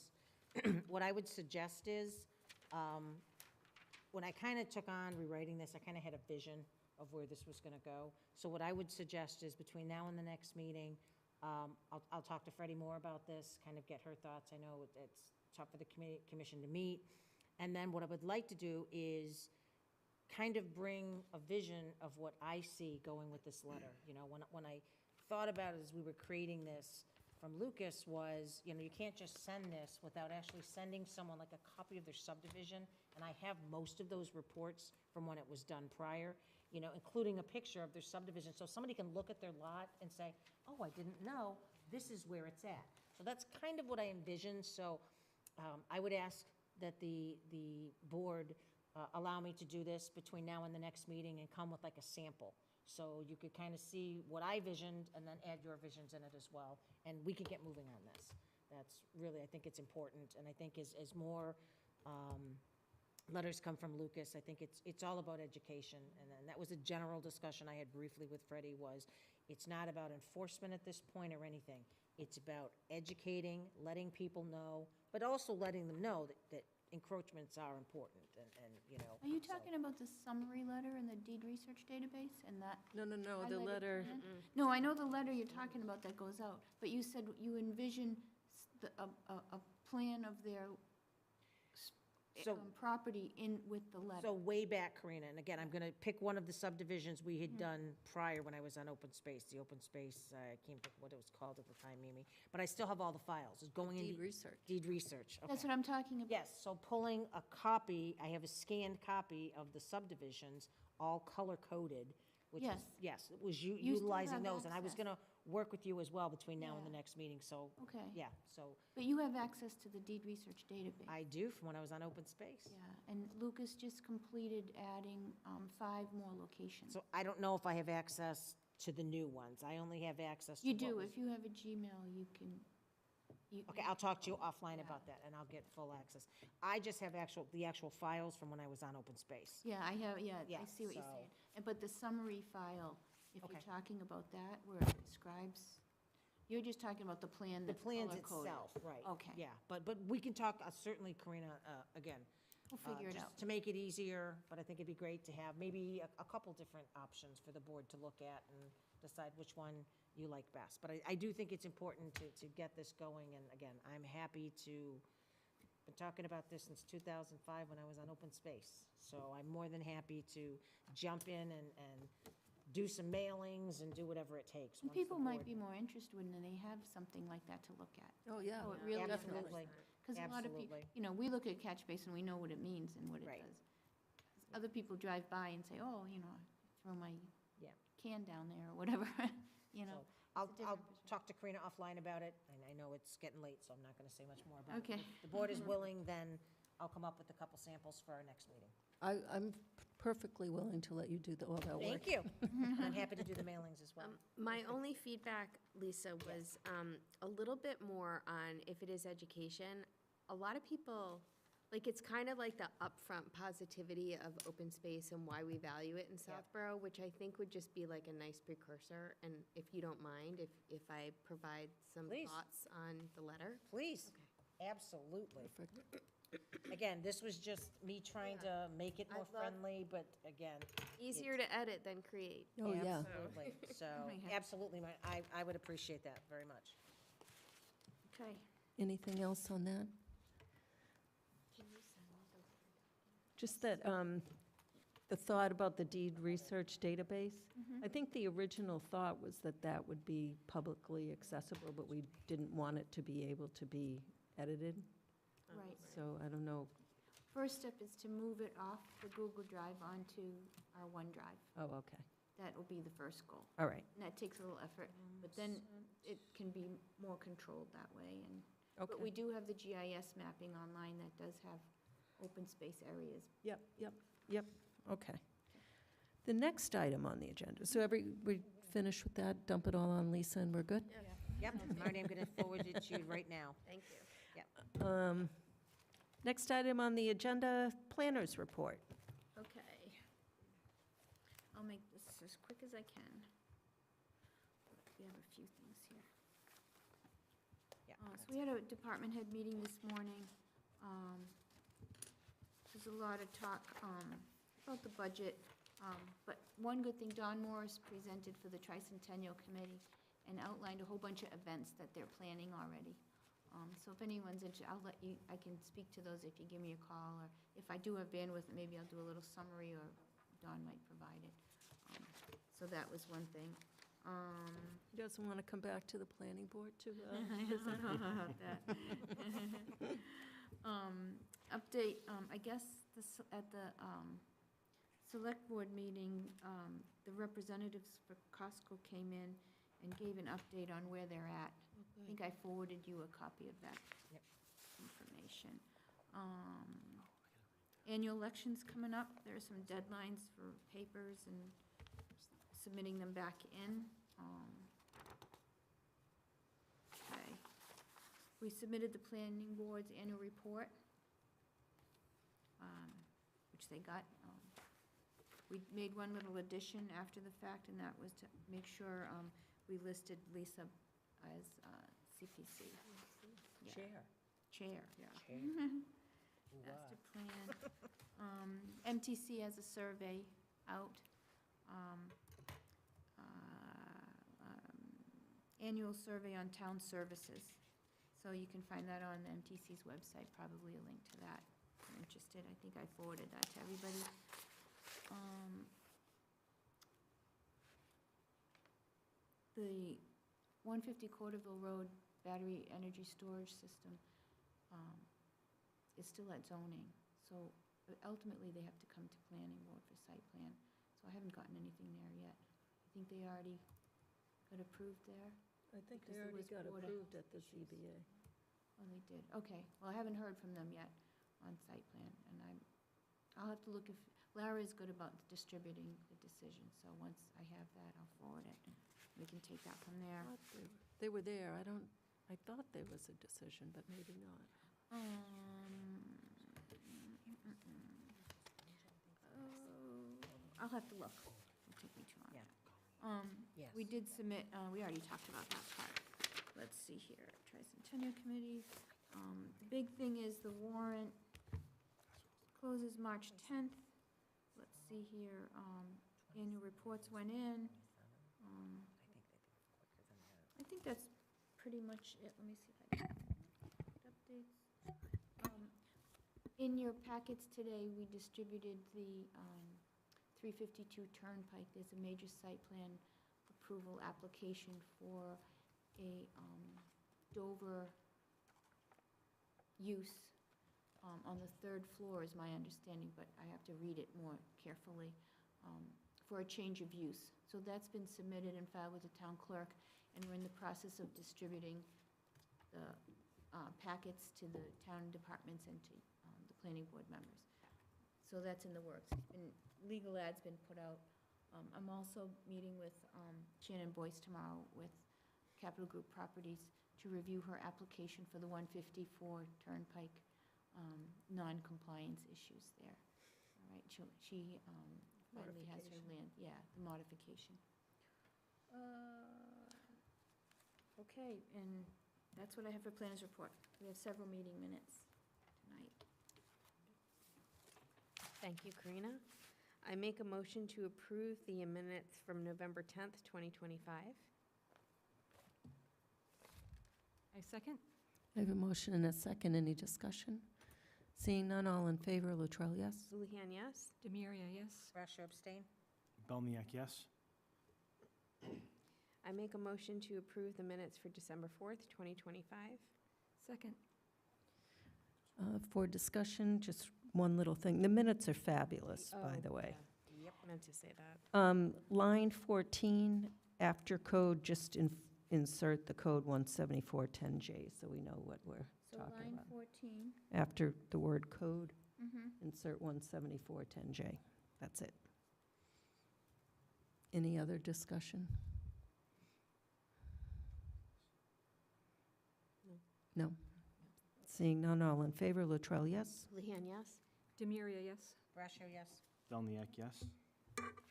What I would suggest is, when I kind of took on rewriting this, I kind of had a vision of where this was going to go. So what I would suggest is between now and the next meeting, I'll talk to Freddie more about this, kind of get her thoughts. I know it's tough for the commission to meet. And then what I would like to do is kind of bring a vision of what I see going with this letter. You know, when I thought about it as we were creating this from Lucas was, you can't just send this without actually sending someone like a copy of their subdivision. And I have most of those reports from when it was done prior, including a picture of their subdivision. So somebody can look at their lot and say, oh, I didn't know, this is where it's at. So that's kind of what I envisioned. So I would ask that the board allow me to do this between now and the next meeting and come with like a sample. So you could kind of see what I visioned and then add your visions in it as well. And we could get moving on this. That's really, I think it's important. And I think as more letters come from Lucas, I think it's all about education. And then that was a general discussion I had briefly with Freddie was, it's not about enforcement at this point or anything. It's about educating, letting people know, but also letting them know that encroachments are important and
Are you talking about the summary letter in the deed research database and that?
No, the
highlighted
letter,
plan? No, I know the letter you're talking about that goes out, but you said you envision a plan of their
So-
property in with the letter.
So way back, Karina, and again, I'm going to pick one of the subdivisions we had done prior when I was on open space, the open space, I can't think what it was called at the time, Mimi, but I still have all the files, it's going into.
Deed research.
Deed research, okay.
That's what I'm talking about.
Yes, so pulling a copy, I have a scanned copy of the subdivisions, all color-coded, which was, yes, it was
You still
utilizing
have
those, and I was
access.
going to work with you as well between now and the
Yeah.
next meeting, so,
Okay.
yeah, so
But you have access to the deed research database.
I do from when I was on open space.
Yeah, and Lucas just completed adding 5 more locations.
So I don't know if I have access to the new ones, I only have access to
You
what
do,
was-
if you have a Gmail, you can.
Okay, I'll talk to you offline about that, and I'll get full access. I just have the actual files from when I was on open space.
Yeah, I have, I
Yeah,
see what you're
so-
saying. But the summary file, if you're
Okay.
talking about that, where it describes, you're just talking about the plan
The
that's
plans
color-coded.
itself, right.
Okay.
Yeah, but we can talk, certainly, Karina, again.
We'll figure it
just
out.
To make it easier, but I think it'd be great to have maybe a couple different options for the board to look at and decide which one you like best. But I do think it's important to get this going, and again, I'm happy to, been talking about this since 2005 when I was on open space. So I'm more than happy to jump in and do some mailings and do whatever it takes.
And
once the
people might
board-
be more interested when they have something like that to look at.
Oh, yeah.
Oh, it really does.
Absolutely.
Because a lot of people,
Absolutely.
we look at catch basin, we know what it means and what it
Right.
does. Other people drive by and say, oh, throw my
Yeah.
can down there, or whatever,
So I'll talk to Karina offline about it, and I know it's getting late, so I'm not going to say much more about it.
Okay.
If the board is willing, then I'll come up with a couple samples for our next meeting.
I'm perfectly willing to let you do all that work.
Thank you. And I'm happy to do the mailings as well.
My only feedback, Lisa, was a little bit more on if it is education. A lot of people, it's kind of like the upfront positivity of open space and why we value it in Southborough, which I think would just be like a nice precursor. And if you don't mind, if I provide some
Please.
thoughts on the letter?
Please, absolutely.
Perfect.
Again, this was just me trying to make it more
I'd love-
friendly, but again.
Easier to edit than create.
Oh, yeah.
Absolutely. So, absolutely, I would appreciate that very much.
Okay.
Anything else on that? Just that, the thought about the deed research database, I think the original thought was that that would be publicly accessible, but we didn't want it to be able to be edited.
Right.
So I don't know.
First step is to move it off the Google Drive onto our OneDrive.
Oh, okay.
That will be the first goal.
All right.
And that takes a little effort, but then it can be more controlled that way. But
Okay.
we do have the GIS mapping online that does have open space areas.
Yep, okay. The next item on the agenda, so we finished with that, dump it all on Lisa and we're good?
Yep, Marty, I'm going to forward it to you right now.
Thank you.
Yep.
Next item on the agenda, planners report.
Okay. I'll make this as quick as I can. We have a few things here.
Yeah.
So we had a department head meeting this morning. There's a lot of talk about the budget, but one good thing, Don Morris presented for the Tricentennial Committee and outlined a whole bunch of events that they're planning already. So if anyone's interested, I can speak to those if you give me a call, or if I do have bandwidth, maybe I'll do a little summary, or Don might provide it. So that was one thing.
He doesn't want to come back to the planning board to
I don't know about that. Update, I guess at the select board meeting, the representatives for Costco came in and gave an update on where they're at. I think I forwarded you a copy of that information. Annual elections coming up. There are some deadlines for papers and submitting them back in. Okay. We submitted the planning board's annual report, which they got. We made one little addition after the fact, and that was to make sure we listed Lisa as CPC. Yeah. Chair, yeah. Master plan. MTC has a survey out. Annual survey on town services. So you can find that on the MTC's website, probably a link to that. are interested. I think I forwarded that to everybody. The 150 Corderville Road battery energy storage system is still at zoning. So ultimately, they have to come to planning board for site plan. So I haven't gotten anything there yet. I think they already got approved there.
I think
Because
they
there
already
was
got
Board of
approved
Health
at the
issues.
ZBA.
Oh, they did, okay. Well, I haven't heard from them yet on site plan, and I'll have to look if, Larry's good about distributing the decision, so once I have that, I'll forward it. We can take that from there.
They were there. I thought there was a decision, but maybe not.
I'll have to look. It'll take me too long.
Yes.
We did submit, we already talked about that part. Let's see here, Tricentennial Committee. The big thing is the warrant closes March 10th. Let's see here, annual reports went in. I think that's pretty much it. Let me see if I can updates. In your packets today, we distributed the 352 Turnpike. There's a major site plan approval application for a Dover use on the third floor, is my understanding, but I have to read it more carefully, for a change of use. So that's been submitted and filed with the town clerk, and we're in the process of distributing the packets to the town departments and to the planning board members. So that's in the works. And legal ad's been put out. I'm also meeting with Shannon Boyce tomorrow with Capital Group Properties to review her application for the 154 Turnpike non-compliance issues there. All right, she finally has her land, yeah, the modification. Okay, and that's what I have for planners report. We have several meeting minutes tonight.
Thank you, Karina. I make a motion to approve the minutes from November 10th, 2025.
I second?
I have a motion and a second. Any discussion? Seeing none, all in favor, Latrell, yes?
Houlihan, yes.
Demiria, yes.
Brascio, abstain?
Belniak, yes?
I make a motion to approve the minutes for December 4th, 2025.
Second.
For discussion, just one little thing. The minutes are fabulous, by the way.
Yep, meant to say that.
Line 14, after code, just insert the code 17410J, so we know what we're
So
talking
line
about.
14.
After the word code,
Mhm.
insert 17410J. That's it. Any other discussion? No. Seeing none, all in favor, Latrell, yes?
Houlihan, yes.
Demiria, yes.
Brascio, yes.
Belniak, yes?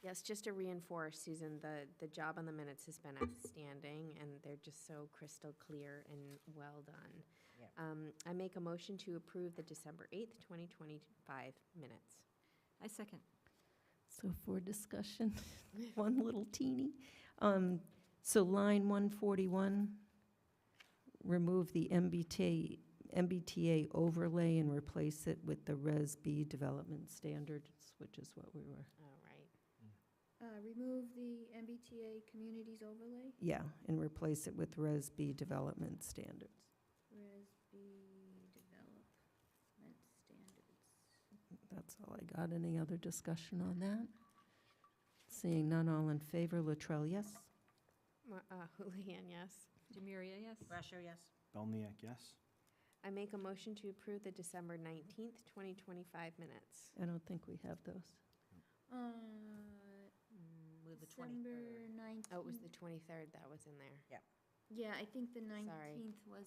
Yes, just to reinforce, Susan, the job on the minutes has been outstanding, and they're just so crystal clear and well done.
Yep.
I make a motion to approve the December 8th, 2025 minutes.
I second.
So for discussion, one little teeny. So line 141, remove the MBTA overlay and replace it with the Res B development standards, which is what we were,
All right.
Remove the MBTA communities overlay,
yeah, and replace it with Res B development standards.
RESB development standards.
That's all I got. Any other discussion on that? Seeing none, all in favor, Latrell, yes?
Houlihan, yes.
Demiria, yes.
Brascio, yes.
Belniak, yes?
I make a motion to approve the December 19th, 2025 minutes.
I don't think we have those.
Move the
December
23rd.
19th.
Oh, it was the 23rd that was in there.
Yeah, I think the
Sorry.
19th was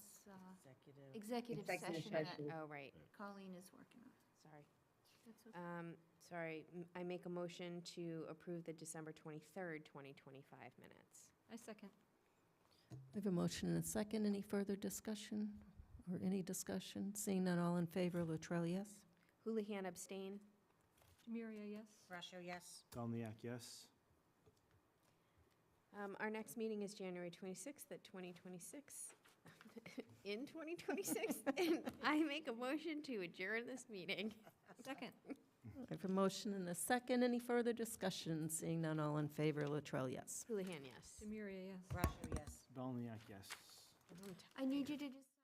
Executive.
executive
Executive
session that
session.
Oh, right,
Colleen is working on.
sorry.
That's okay.
Sorry, I make a motion to approve the December 23rd, 2025 minutes.
I second.
We have a motion and a second. Any further discussion or any discussion? Seeing none, all in favor, Latrell, yes?
Houlihan, abstain.
Demiria, yes.
Brascio, yes.
Belniak, yes?
Our next meeting is January 26th at 2026. in 2026, and I make a motion to adjourn this meeting.
Second.
I have a motion and a second. Any further discussion? Seeing none, all in favor, Latrell, yes.
Houlihan, yes.
Demiria, yes.
Russia, yes.
Belniak, yes.
I need you to just.